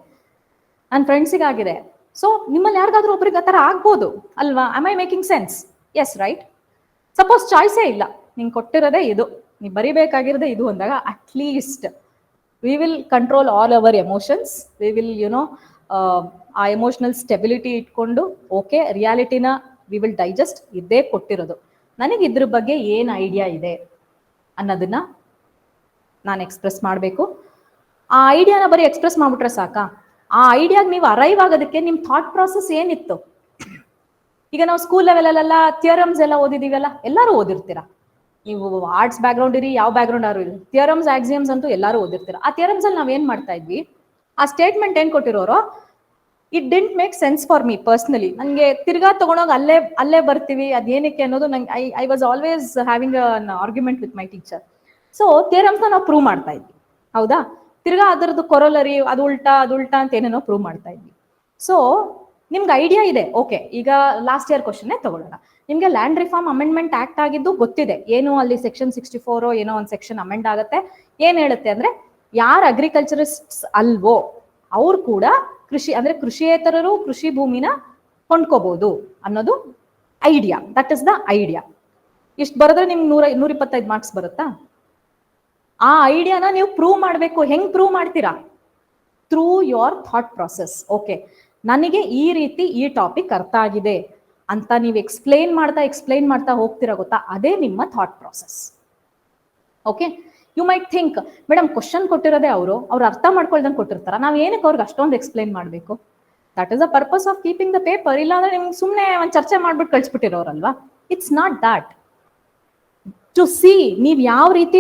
ನನ್ನ ಫ್ರೆಂಡ್ಸಿಗಾಗಿದೆ. ಸೊ ನಿಮ್ಮಲ್ಲಿ ಯಾರಿಗಾದ್ರೂ ಒಬ್ರಿಗೆ ಆ ಥರ ಆಗ್ಬೋದು ಅಲ್ವಾ? Am I making sense? Yes, right? Suppose ಚಾಯ್ಸೇ ಇಲ್ಲ, ನಿಂಗೆ ಕೊಟ್ಟಿರೋದೇ ಇದು, ನೀವು ಬರಿಬೇಕಾಗಿರೋದೇ ಇದು ಅಂದಾಗ at least we will control all our emotions. We will ಆ ಎಮೋಷನಲ್ ಸ್ಟೆಬಿಲಿಟಿ ಇಟ್ಕೊಂಡು ಓಕೆ ರಿಯಾಲಿಟಿನ ವಿ ವಿಲ್ ಡೈಜೆಸ್ಟ್. ಇದೇ ಕೊಟ್ಟಿರೋದು, ನನಗೆ ಇದ್ರ ಬಗ್ಗೆ ಏನು ಐಡಿಯಾ ಇದೆ ಅನ್ನೋದನ್ನ ನಾನು ಎಕ್ಸ್ಪ್ರೆಸ್ ಮಾಡಬೇಕು. ಆ ಐಡಿಯಾನ ಬರೀ ಎಕ್ಸ್ಪ್ರೆಸ್ ಮಾಡ್ಬಿಟ್ರೆ ಸಾಕಾ? ಆ ಐಡಿಯಾಗೆ ನೀವು ಅರೈವ್ ಆಗೋದಕ್ಕೆ ನಿಮ್ಮ ಥಾಟ್ ಪ್ರಾಸೆಸ್ ಏನಿತ್ತು? ಈಗ ನಾವು ಸ್ಕೂಲ್ ಲೆವೆಲಲ್ಲೆಲ್ಲ ಥಿಯರಮ್ಸ್ ಎಲ್ಲ ಓದಿದೀವಲ್ಲ, ಎಲ್ಲರೂ ಓದಿರ್ತೀರಾ. ನೀವು ಆರ್ಟ್ಸ್ ಬ್ಯಾಕ್ಗ್ರೌಂಡ್ ಇರಿ, ಯಾವ ಬ್ಯಾಕ್ಗ್ರೌಂಡ್ ಆರು ಇರಿ, ಥಿಯರಮ್ಸ್ ಆಕ್ಸಿಯಮ್ಸ್ ಅಂತೂ ಎಲ್ಲರೂ ಓದಿರ್ತೀರಾ. ಆ ಥಿಯರಮ್ಸ್ ಅಲ್ಲಿ ನಾವೇನ್ ಮಾಡ್ತಾ ಇದ್ವಿ, ಆ ಸ್ಟೇಟ್ಮೆಂಟ್ ಏನ್ ಕೊಟ್ಟಿರೋರು, it didn't make sense for me personally. ನನಗೆ ತಿರ್ಗಾ ತಗೊಂಡೋಗಿ ಅಲ್ಲೇ ಬರ್ತೀವಿ, ಅದೇನಕ್ಕೆ ಅನ್ನೋದು ನಂಗೆ I was always having an argument with my teacher. So ಥಿಯರಮ್ಸ್ನ ನಾವು ಪ್ರೂವ್ ಮಾಡ್ತಾ ಇದ್ವಿ, ಹೌದಾ? ತಿರ್ಗಾ ಅದರದ್ದು ಕೊರಲರಿ, ಅದು ಉಲ್ಟಾ ಅಂತ ಏನೇನೋ ಪ್ರೂವ್ ಮಾಡ್ತಾ ಇದ್ವಿ. ಸೊ ನಿಮ್ಗೆ ಐಡಿಯಾ ಇದೆ, ಓಕೆ. ಈಗ ಲಾಸ್ಟ್ ಇಯರ್ ಕ್ವಶನ್ನೇ ತಗೊಳ್ಳೋಣ. ನಿಮ್ಗೆ ಲ್ಯಾಂಡ್ ರಿಫಾರ್ಮ್ ಅಮೆಂಡ್ಮೆಂಟ್ ಆಕ್ಟ್ ಆಗಿದ್ದು ಗೊತ್ತಿದೆ, ಏನು ಅಲ್ಲಿ ಸೆಕ್ಷನ್ 64 ಏನೋ ಒಂದು ಸೆಕ್ಷನ್ ಅಮೆಂಡ್ ಆಗುತ್ತೆ. ಏನ್ ಹೇಳುತ್ತೆ ಅಂದ್ರೆ, ಯಾರು ಅಗ್ರಿಕಲ್ಚರಿಸ್ಟ್ಸ್ ಅಲ್ವೋ ಅವ್ರು ಕೂಡ ಕೃಷಿ ಅಂದ್ರೆ ಕೃಷಿಯೇತರರು ಕೃಷಿ ಭೂಮಿನ ಕೊಂಡ್ಕೋಬಹುದು ಅನ್ನೋದು idea. That is the idea. ಇಷ್ಟು ಬರೆದ್ರೆ ನಿಮ್ಗೆ 125 ಮಾರ್ಕ್ಸ್ ಬರುತ್ತಾ? ಆ ಐಡಿಯಾನ ನೀವು ಪ್ರೂವ್ ಮಾಡಬೇಕು. ಹೆಂಗ್ ಪ್ರೂವ್ ಮಾಡ್ತೀರಾ? Through your thought process. Okay, ನನಗೆ ಈ ರೀತಿ ಈ ಟಾಪಿಕ್ ಅರ್ಥ ಆಗಿದೆ ಅಂತ ನೀವು ಎಕ್ಸ್ಪ್ಲೇನ್ ಮಾಡ್ತಾ ಹೋಗ್ತೀರಾ ಗೊತ್ತಾ, ಅದೇ ನಿಮ್ಮ thought process. Okay, you might think, madam question ಕೊಟ್ಟಿರೋದೇ ಅವ್ರು ಅರ್ಥ ಮಾಡ್ಕೊಳ್ದಂಗೆ ಕೊಟ್ಟಿರ್ತಾರ, ನಾವ್ ಏನಕ್ಕೆ ಅವ್ರಿಗೆ ಅಷ್ಟೊಂದು ಎಕ್ಸ್ಪ್ಲೇನ್ ಮಾಡಬೇಕು? That is the purpose of keeping the paper. ಇಲ್ಲಾಂದ್ರೆ ನಿಮ್ಗೆ ಸುಮ್ಮನೆ ಒಂದು ಚರ್ಚೆ ಮಾಡ್ಬಿಟ್ಟು ಕಳ್ಸಿಬಿಟ್ಟಿರೋರಲ್ವಾ. It's not that. To see ನೀವು ಯಾವ ರೀತಿ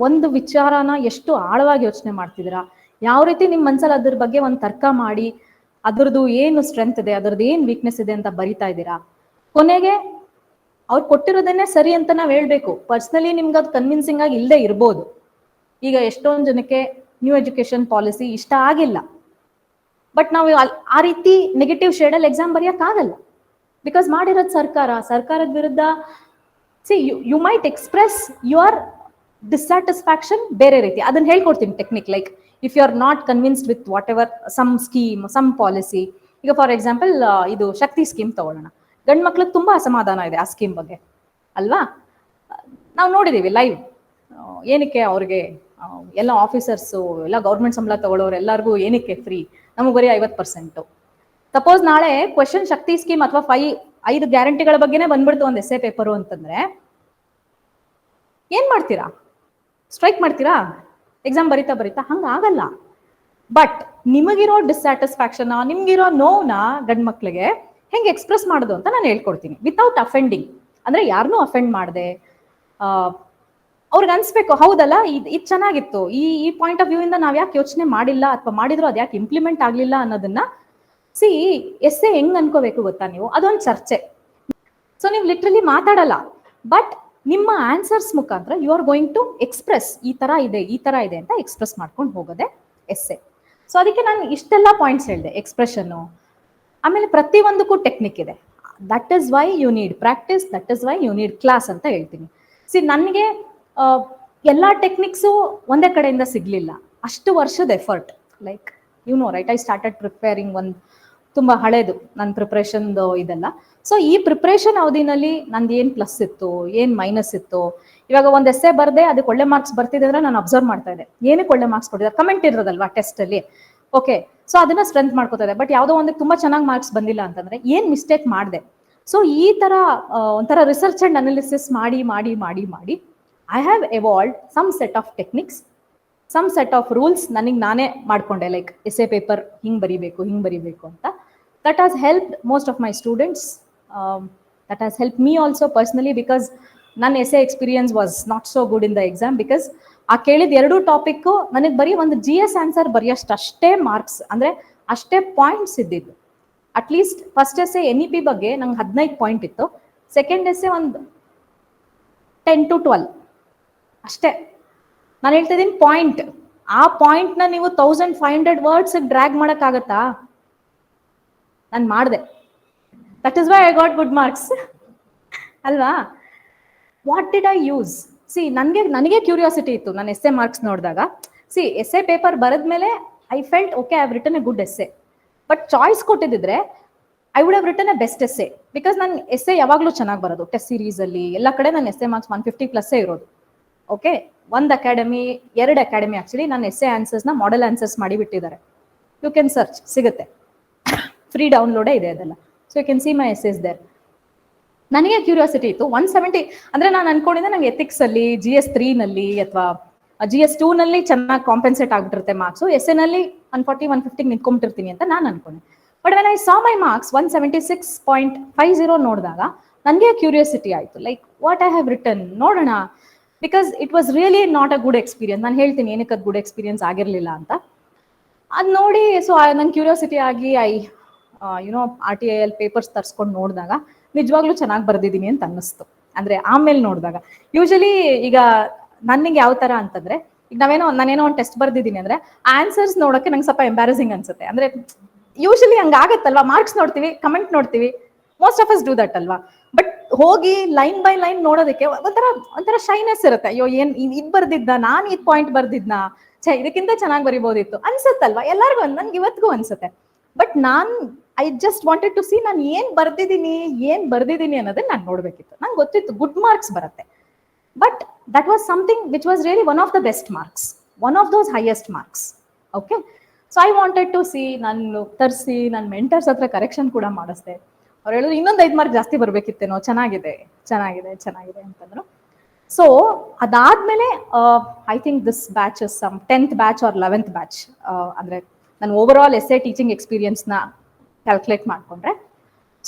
ಒಂದು ವಿಚಾರನ ಎಷ್ಟು ಆಳವಾಗಿ ಯೋಚನೆ ಮಾಡ್ತಿದ್ದೀರಾ, ಯಾವ ರೀತಿ ನಿಮ್ಮ ಮನ್ಸಲ್ಲಿ ಅದ್ರ ಬಗ್ಗೆ ಒಂದು ತರ್ಕ ಮಾಡಿ ಅದ್ರದ್ದು ಏನು ಸ್ಟ್ರೆಂತ್ ಇದೆ, ಅದ್ರದ್ದು ಏನು ವೀಕ್ನೆಸ್ ಇದೆ ಅಂತ ಬರಿತಾ ಇದ್ದೀರಾ. ಕೊನೆಗೆ ಅವ್ರು ಕೊಟ್ಟಿರೋದನ್ನೇ ಸರಿ ಅಂತ ನಾವ್ ಹೇಳ್ಬೇಕು. ಪರ್ಸನಲಿ ನಿಮ್ಗೆ ಅದು ಕನ್ವಿನ್ಸಿಂಗ್ ಆಗಿ ಇಲ್ಲದೆ ಇರ್ಬೋದು. ಈಗ ಎಷ್ಟೊಂದು ಜನಕ್ಕೆ ನ್ಯೂ ಎಜುಕೇಶನ್ ಪಾಲಿಸಿ ಇಷ್ಟ ಆಗಿಲ್ಲ, ಬಟ್ ನಾವು ಆ ರೀತಿ ನೆಗೆಟಿವ್ ಶೇಡಲ್ಲಿ ಎಕ್ಸಾಮ್ ಬರೆಯಕ್ ಆಗಲ್ಲ. ಬಿಕಾಸ್ ಮಾಡಿರೋದು ಸರ್ಕಾರದ ವಿರುದ್ಧ. See you might express your dissatisfaction ಬೇರೆ ರೀತಿ. ಅದನ್ನ ಹೇಳ್ಕೊಡ್ತೀನಿ technique. Like if you are not convinced with whatever some scheme, some policy. ಈಗ ಫಾರ್ ಎಕ್ಸಾಂಪಲ್ ಇದು ಶಕ್ತಿ ಸ್ಕೀಮ್ ತಗೊಳ್ಳೋಣ. ಗಂಡು ಮಕ್ಳಿಗೆ ತುಂಬಾ ಅಸಮಾಧಾನ ಇದೆ ಆ ಸ್ಕೀಮ್ ಬಗ್ಗೆ ಅಲ್ವಾ? ನಾವು ನೋಡಿದೀವಿ ಲೈವ್. ಏನಕ್ಕೆ ಅವ್ರಿಗೆ ಎಲ್ಲ ಆಫೀಸರ್ಸು ಎಲ್ಲ ಗೌರ್ಮೆಂಟ್ ಸಂಬಳ ತಗೊಳ್ಳೋರು ಎಲ್ಲರಿಗೂ ಏನಕ್ಕೆ ಫ್ರೀ, ನಮಗೆ ಬರೀ 50%. ಸಪೋಸ್ ನಾಳೆ ಕ್ವೆಶನ್ ಶಕ್ತಿ ಸ್ಕೀಮ್ ಅಥವಾ 5 ಗ್ಯಾರಂಟಿಗಳ ಬಗ್ಗೆನೇ ಬಂದ್ಬಿಡ್ತು ಒಂದು ಎಸ್ಸೆ ಪೇಪರು ಅಂತಂದ್ರೆ ಏನ್ ಮಾಡ್ತೀರಾ? ಸ್ಟ್ರೈಕ್ ಮಾಡ್ತೀರಾ? ಎಕ್ಸಾಮ್ ಬರಿತಾ ಹಂಗ ಆಗಲ್ಲ. ಬಟ್ ನಿಮಗಿರೋ ಡಿಸ್ಸ್ಯಾಟಿಸ್ಫ್ಯಾಕ್ಷನ್, ನಿಮ್ಗಿರೋ ನೋವ್ನ ಗಂಡ್ ಮಕ್ಳಿಗೆ ಹೆಂಗೆ ಎಕ್ಸ್ಪ್ರೆಸ್ ಮಾಡೋದು ಅಂತ ನಾನು ಹೇಳ್ಕೊಡ್ತೀನಿ, ವಿತೌಟ್ ಅಫೆಂಡಿಂಗ್. ಅಂದ್ರೆ ಯಾರನ್ನೂ ಅಫೆಂಡ್ ಮಾಡದೆ ಅವ್ರಿಗೆ ಅನ್ಸ್ಬೇಕು, ಹೌದಲ್ಲ ಇದು ಚೆನ್ನಾಗಿತ್ತು, ಈ ಪಾಯಿಂಟ್ ಆಫ್ ವ್ಯೂ ಇಂದ ನಾವ್ ಯಾಕೆ ಯೋಚನೆ ಮಾಡಿಲ್ಲ, ಅಥವಾ ಮಾಡಿದ್ರು ಅದ್ ಯಾಕೆ ಇಂಪ್ಲಿಮೆಂಟ್ ಆಗ್ಲಿಲ್ಲ ಅನ್ನೋದನ್ನ. ಸಿ ಎಸ್ಸೆ ಹೆಂಗ್ ಅನ್ಕೋಬೇಕು ಗೊತ್ತಾ ನೀವು? ಅದೊಂದು ಚರ್ಚೆ. ಸೊ ನೀವು ಲಿಟ್ರಲಿ ಮಾತಾಡಲ್ಲ, ಬಟ್ ನಿಮ್ಮ ಆನ್ಸರ್ಸ್ ಮುಖಾಂತರ you are going to express, ಈ ತರ ಇದೆ ಅಂತ ಎಕ್ಸ್ಪ್ರೆಸ್ ಮಾಡ್ಕೊಂಡು ಹೋಗೋದೆ ಎಸ್ಸೆ. ಸೊ ಅದಕ್ಕೆ ನಾನು ಇಷ್ಟೆಲ್ಲ ಪಾಯಿಂಟ್ಸ್ ಹೇಳಿದೆ. ಎಕ್ಸ್ಪ್ರೆಷನ್ನು, ಆಮೇಲೆ ಪ್ರತಿಯೊಂದಕ್ಕೂ ಟೆಕ್ನಿಕ್ ಇದೆ. That is why you need practice, that is why you need class ಅಂತ ಹೇಳ್ತೀನಿ. ಸಿ ನನಗೆ ಎಲ್ಲ ಟೆಕ್ನಿಕ್ಸು ಒಂದೇ ಕಡೆಯಿಂದ ಸಿಗ್ಲಿಲ್ಲ. ಅಷ್ಟು ವರ್ಷದ effort. Like you know right, I started preparing ಒಂದು ತುಂಬಾ ಹಳೇದು ನನ್ನ ಪ್ರಿಪ್ರೇಷನ್ದು ಇದೆಲ್ಲ. ಸೊ ಈ ಪ್ರಿಪ್ರೇಷನ್ ಅವಧಿನಲ್ಲಿ ನಂದು ಏನು ಪ್ಲಸ್ ಇತ್ತು, ಏನು ಮೈನಸ್ ಇತ್ತು. ಇವಾಗ ಒಂದು ಎಸ್ಸೆ ಬರ್ದೆ, ಅದಕ್ಕೆ ಒಳ್ಳೆ ಮಾರ್ಕ್ಸ್ ಬರ್ತಿದೆ ಅಂದ್ರೆ ನಾನು ಅಬ್ಸರ್ವ್ ಮಾಡ್ತಾ ಇದ್ದೆ, ಏನಕ್ಕೆ ಒಳ್ಳೆ ಮಾರ್ಕ್ಸ್ ಕೊಟ್ಟಿದ್ದಾರೆ, ಕಮೆಂಟ್ ಇರೋದಲ್ವಾ ಟೆಸ್ಟ್ ಅಲ್ಲಿ. ಓಕೆ, ಸೊ ಅದನ್ನ ಸ್ಟ್ರೆಂತ್ ಮಾಡ್ಕೋತಾ ಇದೆ. ಬಟ್ ಯಾವುದೋ ಒಂದಕ್ಕೆ ತುಂಬಾ ಚೆನ್ನಾಗಿ ಮಾರ್ಕ್ಸ್ ಬಂದಿಲ್ಲ ಅಂತಂದ್ರೆ ಏನ್ ಮಿಸ್ಟೇಕ್ ಮಾಡಿದೆ. ಸೊ ಈ ತರ ಒಂಥರ ರಿಸರ್ಚ್ ಅಂಡ್ ಅನಾಲಿಸಿಸ್ ಮಾಡಿ I have evolved some set of techniques, some set of rules ನನಗೆ ನಾನೇ ಮಾಡ್ಕೊಂಡೆ. ಲೈಕ್ ಎಸ್ಸೆ ಪೇಪರ್ ಹಿಂಗ್ ಬರಿಬೇಕು ಅಂತ. That has helped most of my students. That has help me also personally, because ನನ್ನ essay experience was not so good in the exam. Because ಆ ಕೇಳಿದ 2 topic ನನಗೆ ಬರೀ ಒಂದು GS ಆನ್ಸರ್ ಬರೆಯೋಷ್ಟು ಅಷ್ಟೇ ಮಾರ್ಕ್ಸ್, ಅಂದ್ರೆ ಅಷ್ಟೇ ಪಾಯಿಂಟ್ಸ್ ಇದ್ದಿದ್ದು. ಅಟ್ಲೀಸ್ಟ್ ಫಸ್ಟ್ ಎಸ್ಸೆ NEP ಬಗ್ಗೆ ನಂಗೆ 15 ಪಾಯಿಂಟ್ ಇತ್ತು, ಸೆಕೆಂಡ್ ಎಸ್ಸೆ ಒಂದು 10 to 12 ಅಷ್ಟೇ. ನಾನು ಹೇಳ್ತಾ ಇದ್ದೀನಿ ಪಾಯಿಂಟ್. ಆ ಪಾಯಿಂಟ್ ನ ನೀವು 1500 ವರ್ಡ್ಸ್ ಡ್ರ್ಯಾಗ್ ಮಾಡಕ್ಕಾಗತ್ತಾ? ನಾನು ಮಾಡಿದೆ. That is why I got good marks ಅಲ್ವಾ? What did I use? See ನನಗೆ ಕ್ಯೂರಿಯಾಸಿಟಿ ಇತ್ತು ನನ್ನ ಎಸ್ಸೆ ಮಾರ್ಕ್ಸ್ ನೋಡಿದಾಗ. ಸಿ ಎಸ್ಸೆ ಪೇಪರ್ ಬರೆದ್ಮೇಲೆ I felt okay I have written a good essay. But choice ಕೊಟ್ಟಿದ್ದಿದ್ರೆ I would have written a best essay. Because ನನ್ನ essay ಯಾವಾಗಲೂ ಚೆನ್ನಾಗಿ ಬರೋದು. ಟೆಸ್ಟ್ ಸೀರೀಸ್ ಅಲ್ಲಿ ಎಲ್ಲ ಕಡೆ ನನ್ನ ಎಸ್ಸೆ ಮಾರ್ಕ್ಸ್ 150+ ಇರೋದು. ಓಕೆ, 1 ಅಕಾಡೆಮಿ 2 ಅಕಾಡೆಮಿ ಆಕ್ಚುಲಿ ನನ್ನ ಎಸ್ಸೆ ಆನ್ಸರ್ಸ್ನ ಮಾಡೆಲ್ ಆನ್ಸರ್ಸ್ ಮಾಡಿ ಬಿಟ್ಟಿದ್ದಾರೆ. ಯು ಕ್ಯಾನ್ ಸರ್ಚ್, ಸಿಗುತ್ತೆ, ಫ್ರೀ ಡೌನ್ಲೋಡೇ ಇದೆ ಅದೆಲ್ಲ. So you can see my essays there. ನನಗೆ ಕ್ಯೂರಿಯಾಸಿಟಿ ಇತ್ತು 170 ಅಂದ್ರೆ ನಾನು ಅನ್ಕೊಂಡಿದ್ದೆ ನಂಗೆ ಎಥಿಕ್ಸ್ ಅಲ್ಲಿ GS 3 ಅಥವಾ GS 2 ಚೆನ್ನಾಗಿ ಕಾಂಪೆನ್ಸೇಟ್ ಆಗ್ಬಿಟ್ಟಿರುತ್ತೆ ಮಾರ್ಕ್ಸ್, ಎಸ್ಸೆ ನಲ್ಲಿ 140 150 ನಿಂತ್ಕೊಂಡ್ಬಿಟ್ಟಿರ್ತೀನಿ ಅಂತ ನಾನು ಅನ್ಕೊಂಡೆ. But when I saw my marks 176.50 ನೋಡಿದಾಗ ನನಗೆ ಕ್ಯೂರಿಯಾಸಿಟಿ ಆಯ್ತು, like what I have written ನೋಡೋಣ. Because it was really not a good experience. ನಾನು ಹೇಳ್ತೀನಿ ಏನಕ್ಕೆ ಅದು ಗುಡ್ ಎಕ್ಸ್ಪೀರಿಯನ್ಸ್ ಆಗಿರಲಿಲ್ಲ ಅಂತ. ಅದು ನೋಡಿ ಸೊ ನಂಗೆ ಕ್ಯೂರಿಯಾಸಿಟಿ ಆಗಿ ಯುನೋ RTIL ಪೇಪರ್ಸ್ ತರಿಸ್ಕೊಂಡು ನೋಡಿದಾಗ ನಿಜವಾಗ್ಲೂ ಚೆನ್ನಾಗಿ ಬರ್ದಿದ್ದೀನಿ ಅಂತ ಅನ್ನಿಸ್ತು. ಅಂದ್ರೆ ಆಮೇಲೆ ನೋಡಿದಾಗ ಯೂಶಲಿ ಈಗ ನನಗೆ ಯಾವ ತರ ಅಂತಂದ್ರೆ, ಈಗ ನಾನೇನೋ ಒಂದು ಟೆಸ್ಟ್ ಬರ್ದಿದ್ದೀನಿ ಅಂದ್ರೆ ಆನ್ಸರ್ಸ್ ನೋಡೋಕೆ ನಂಗೆ ಸ್ವಲ್ಪ ಎಂಬ್ಯಾರಸಿಂಗ್ ಅನ್ಸುತ್ತೆ. ಅಂದ್ರೆ ಯೂಶಲಿ ಹಂಗಾಗತ್ತಲ್ವಾ, ಮಾರ್ಕ್ಸ್ ನೋಡ್ತೀವಿ, ಕಮೆಂಟ್ ನೋಡ್ತೀವಿ, most of us do that ಅಲ್ವಾ. ಬಟ್ ಹೋಗಿ ಲೈನ್ ಬೈ ಲೈನ್ ನೋಡೋದಕ್ಕೆ ಒಂಥರ ಶೈನೆಸ್ ಇರುತ್ತೆ. ಅಯ್ಯೋ ಏನ್ ಇದ್ ಬರ್ದಿದ್ದ, ನಾನು ಇದ್ ಪಾಯಿಂಟ್ ಬರ್ದಿದ್ನ, ಇದಕ್ಕಿಂತ ಚೆನ್ನಾಗಿ ಬರಿಬೋದಿತ್ತು ಅನ್ಸುತ್ತಲ್ವಾ ಎಲ್ಲರಿಗೂ. ನನ್ಗೆ ಇವತ್ತಿಗೂ ಅನ್ಸುತ್ತೆ. But I just wanted to see ನಾನು ಏನ್ ಬರ್ದಿದ್ದೀನಿ ಅನ್ನೋದನ್ನ ನಾನು ನೋಡ್ಬೇಕಿತ್ತು. ನಂಗೆ ಗೊತ್ತಿತ್ತು ಗುಡ್ ಮಾರ್ಕ್ಸ್ ಬರುತ್ತೆ. But that was something which was really one of the best marks, one of those highest marks. Okay, so I wanted to see. ನಾನು ತರಿಸಿ ನನ್ನ ಮೆಂಟರ್ಸ್ ಹತ್ರ ಕರೆಕ್ಷನ್ ಕೂಡ ಮಾಡಿಸ್ದೆ. ಅವ್ರು ಹೇಳಿದ್ರು ಇನ್ನೊಂದು 5 ಮಾರ್ಕ್ ಜಾಸ್ತಿ ಬರ್ಬೇಕಿತ್ತೇನೋ, ಚೆನ್ನಾಗಿದೆ ಅಂತಂದ್ರು. ಸೊ ಅದಾದ್ಮೇಲೆ I think this batch is some 10th batch or 11th batch. ಅಂದ್ರೆ ನಾನು ಓವರ್ ಆಲ್ ಎಸ್ಸೆ ಟೀಚಿಂಗ್ ಎಕ್ಸ್ಪೀರಿಯನ್ಸ್ನ ಕ್ಯಾಲ್ಕುಲೇಟ್ ಮಾಡ್ಕೊಂಡ್ರೆ,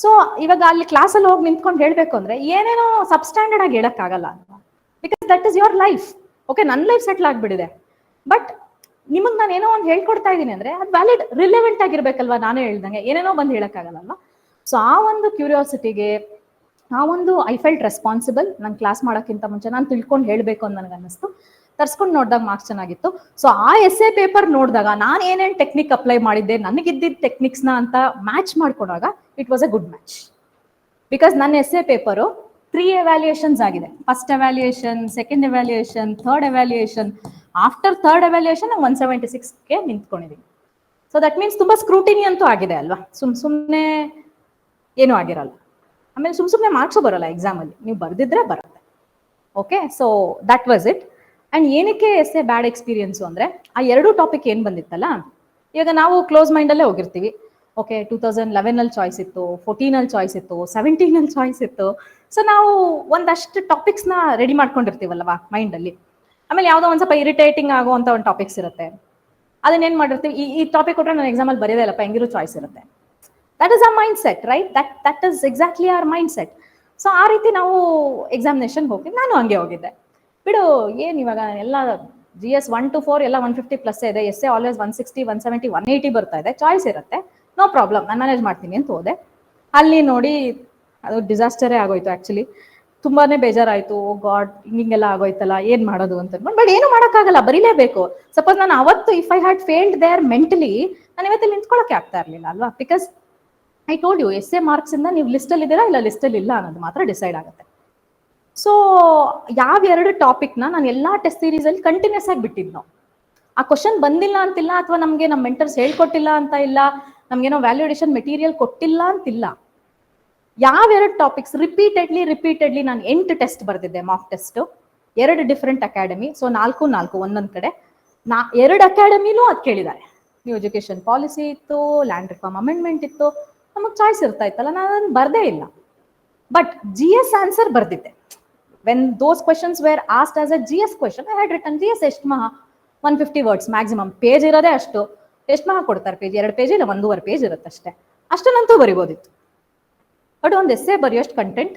ಸೊ ಇವಾಗ ಅಲ್ಲಿ ಕ್ಲಾಸಲ್ಲಿ ಹೋಗಿ ನಿಂತ್ಕೊಂಡು ಹೇಳ್ಬೇಕು ಅಂದ್ರೆ ಏನೇನೋ ಸಬ್ಸ್ಟ್ಯಾಂಡರ್ಡ್ ಆಗಿ ಹೇಳಕ್ಕಾಗಲ್ಲ ಅಲ್ವಾ. Because that is your life. Okay, ನನ್ನ ಲೈಫ್ ಸೆಟ್ಲ್ ಆಗ್ಬಿಟ್ಟಿದೆ. ಬಟ್ ನಿಮಗೆ ನಾನು ಏನೋ ಒಂದು ಹೇಳ್ಕೊಡ್ತಾ ಇದ್ದೀನಿ ಅಂದ್ರೆ ಅದು ವ್ಯಾಲಿಡ್ ರಿಲೆವೆಂಟ್ ಆಗಿರ್ಬೇಕಲ್ವಾ. ನಾನೇ ಹೇಳ್ದಂಗೆ ಏನೇನೋ ಬಂದು ಹೇಳಕ್ಕಾಗಲ್ಲ. ಸೊ ಆ ಒಂದು ಕ್ಯೂರಿಯಾಸಿಟಿಗೆ, ಐ ಫೆಲ್ಟ್ ರೆಸ್ಪಾನ್ಸಿಬಲ್. ನಾನು ಕ್ಲಾಸ್ ಮಾಡೋಕ್ಕಿಂತ ಮುಂಚೆ ನಾನು ತಿಳ್ಕೊಂಡು ಹೇಳಬೇಕು ಅಂತ ನನಗೆ ಅನ್ನಿಸ್ತು. ತರ್ಸ್ಕೊಂಡು ನೋಡಿದಾಗ ಮಾರ್ಕ್ಸ್ ಚೆನ್ನಾಗಿತ್ತು. ಸೊ ಆ ಎಸ್ಸೆ ಪೇಪರ್ ನೋಡಿದಾಗ ನಾನು ಏನೇನು ಟೆಕ್ನಿಕ್ ಅಪ್ಲೈ ಮಾಡಿದ್ದೆ, ನನಗಿದ್ದಿದ್ದ ಟೆಕ್ನಿಕ್ಸ್ನ ಅಂತ ಮ್ಯಾಚ್ ಮಾಡ್ಕೊಂಡಾಗ it was a good match. Because ನನ್ನ ಎಸ್ಸೆ ಪೇಪರು 3 ಎವ್ಯಾಲ್ಯೂಯೇಷನ್ಸ್ ಆಗಿದೆ. First evaluation, second evaluation, third evaluation. After third evaluation 176ಗೆ ನಿಂತ್ಕೊಂಡಿದ್ದೀನಿ. ಸೊ ದಟ್ ಮೀನ್ಸ್ ತುಂಬಾ ಸ್ಕ್ರೂಟಿನಿ ಅಂತೂ ಆಗಿದೆ ಅಲ್ವಾ. ಸುಮ್ಮನೆ ಏನೂ ಆಗಿರಲ್ಲ. ಆಮೇಲೆ ಸುಮ್ಮನೆ ಮಾರ್ಕ್ಸು ಬರಲ್ಲ ಎಕ್ಸಾಮಲ್ಲಿ, ನೀವು ಬರ್ದಿದ್ರೆ ಬರುತ್ತೆ. Okay, so that was it. And ಏನಕ್ಕೆ ಎಸ್ಸೆ ಬ್ಯಾಡ್ ಎಕ್ಸ್ಪೀರಿಯನ್ಸು ಅಂದರೆ ಆ 2 ಟಾಪಿಕ್ ಏನು ಬಂದಿತ್ತಲ್ಲ, ಇವಾಗ ನಾವು ಕ್ಲೋಸ್ ಮೈಂಡಲ್ಲೇ ಹೋಗಿರ್ತೀವಿ. ಓಕೆ, 2011 ಚಾಯ್ಸ್ ಇತ್ತು, 14 ಚಾಯ್ಸ್ ಇತ್ತು, 17 ಚಾಯ್ಸ್ ಇತ್ತು. ಸೊ ನಾವು ಒಂದಷ್ಟು ಟಾಪಿಕ್ಸ್ನ ರೆಡಿ ಮಾಡ್ಕೊಂಡಿರ್ತೀವಲ್ವಾ ಮೈಂಡಲ್ಲಿ. ಆಮೇಲೆ ಯಾವುದೋ ಒಂದು ಸ್ವಲ್ಪ ಇರಿಟೇಟಿಂಗ್ ಆಗುವಂಥ ಒಂದು ಟಾಪಿಕ್ಸ್ ಇರುತ್ತೆ. ಅದನ್ನೇನು ಮಾಡಿರ್ತೀವಿ, ಈ ಟಾಪಿಕ್ ಕೊಟ್ಟರೆ ನಾನು ಎಕ್ಸಾಮಲ್ಲಿ ಬರೆಯೋದೇ ಇಲ್ಲಪ್ಪ, ಹೆಂಗಿರೋ ಚಾಯ್ಸ್ ಇರುತ್ತೆ. That is a mind set, right? That is exactly our mind set. So ಆ ರೀತಿ ನಾವು ಎಕ್ಸಾಮಿನೇಷನ್ಗೆ ಹೋಗಿ, ನಾನು ಹಂಗೆ ಹೋಗಿದ್ದೆ. ಬಿಡು, ಏನು ಇವಾಗ ಎಲ್ಲ GS 1 to 4 ಎಲ್ಲ 150+ ಇದೆ. ಎಸ್ಸೆ ಆಲ್ವೇಸ್ 160 170 180 ಬರ್ತಾ ಇದೆ, ಚಾಯ್ಸ್ ಇರುತ್ತೆ, ನೋ ಪ್ರಾಬ್ಲಮ್, ನಾನು ಮ್ಯಾನೇಜ್ ಮಾಡ್ತೀನಿ ಅಂತ ಹೋದೆ. ಅಲ್ಲಿ ನೋಡಿ ಅದು ಡಿಸಾಸ್ಟರೇ ಆಗೋಯ್ತು. ಆ್ಯಕ್ಚುಲಿ ತುಂಬಾನೇ ಬೇಜಾರಾಯಿತು. ಗಾಡ್, ಹಿಂಗೆಲ್ಲ ಆಗೋಯ್ತಲ್ಲ, ಏನು ಮಾಡೋದು ಅಂತ. ಬಟ್ ಏನು ಮಾಡೋಕ್ಕಾಗಲ್ಲ, ಬರೀಲೇಬೇಕು. ಸಪೋಸ್ ನಾನು ಅವತ್ತು if I had failed there mentally, ನಾನು ಇವತ್ತಲ್ಲಿ ನಿಂತ್ಕೊಳ್ಳೋಕೆ ಆಗ್ತಾ ಇರಲಿಲ್ಲ ಅಲ್ವಾ. Because I told you, essay marks ಇಂದ ನೀವು ಲಿಸ್ಟಲ್ಲಿ ಇದ್ದೀರಾ ಇಲ್ಲ ಲಿಸ್ಟಲ್ಲಿ ಇಲ್ಲ ಅನ್ನೋದು ಮಾತ್ರ ಡಿಸೈಡ್ ಆಗುತ್ತೆ. ಸೊ ಯಾವ 2 ಟಾಪಿಕ್ನ ನಾನು ಎಲ್ಲಾ ಟೆಸ್ಟ್ ಸೀರೀಸ್ ಅಲ್ಲಿ ಕಂಟಿನ್ಯೂಸ್ ಆಗಿ ಬಿಟ್ಟಿದ್ನೋ, ಆ ಕ್ವಶನ್ ಬಂದಿಲ್ಲ ಅಂತಿಲ್ಲ, ಅಥವಾ ನಮಗೆ ನಮ್ಮ ಮೆಂಟರ್ಸ್ ಹೇಳ್ಕೊಟ್ಟಿಲ್ಲ ಅಂತ ಇಲ್ಲ, ನಮ್ಗೇನೋ ವ್ಯಾಲ್ಯೂಡೇಷನ್ ಮೆಟೀರಿಯಲ್ ಕೊಟ್ಟಿಲ್ಲ ಅಂತಿಲ್ಲ. ಯಾವ 2 ಟಾಪಿಕ್ಸ್ ರಿಪೀಟೆಡ್ಲಿ ನಾನು 8 ಟೆಸ್ಟ್ ಬರ್ದಿದ್ದೆ, mock test, 2 different academy. So 4 ಒಂದೊಂದ್ ಕಡೆ. 2 ಅಕಾಡೆಮಿಲೂ ಅದು ಕೇಳಿದ್ದಾರೆ. ನ್ಯೂ ಎಜುಕೇಶನ್ ಪಾಲಿಸಿ ಇತ್ತು, ಲ್ಯಾಂಡ್ ರಿಫಾರ್ಮ್ ಅಮೆಂಡ್ಮೆಂಟ್ ಇತ್ತು, ನಮಗೆ ಚಾಯ್ಸ್ ಇರ್ತಾ ಇತ್ತಲ್ಲ, ನಾನು ಅದನ್ನು ಬರ್ದೇ ಇಲ್ಲ. ಬಟ್ GS ಆನ್ಸರ್ ಬರ್ದಿದ್ದೆ. When those questions were asked as a GS question, I had written GS ಎಷ್ಟು ಮಹಾ 150 ವರ್ಡ್ಸ್ ಮ್ಯಾಕ್ಸಿಮಮ್. ಪೇಜ್ ಇರೋದೇ ಅಷ್ಟು. ಎಷ್ಟು ಮಹಾ ಕೊಡ್ತಾರೆ ಪೇಜ್? 2 ಪೇಜ್ ಇಲ್ಲ 1.5 ಪೇಜ್ ಇರುತ್ತೆ ಅಷ್ಟೇ. ಅಷ್ಟನ್ನಂತೂ ಬರಿಬೋದಿತ್ತು. ಬಟ್ ಒಂದು ಎಸ್ಸೆ ಬರೆಯೋಷ್ಟು ಕಂಟೆಂಟ್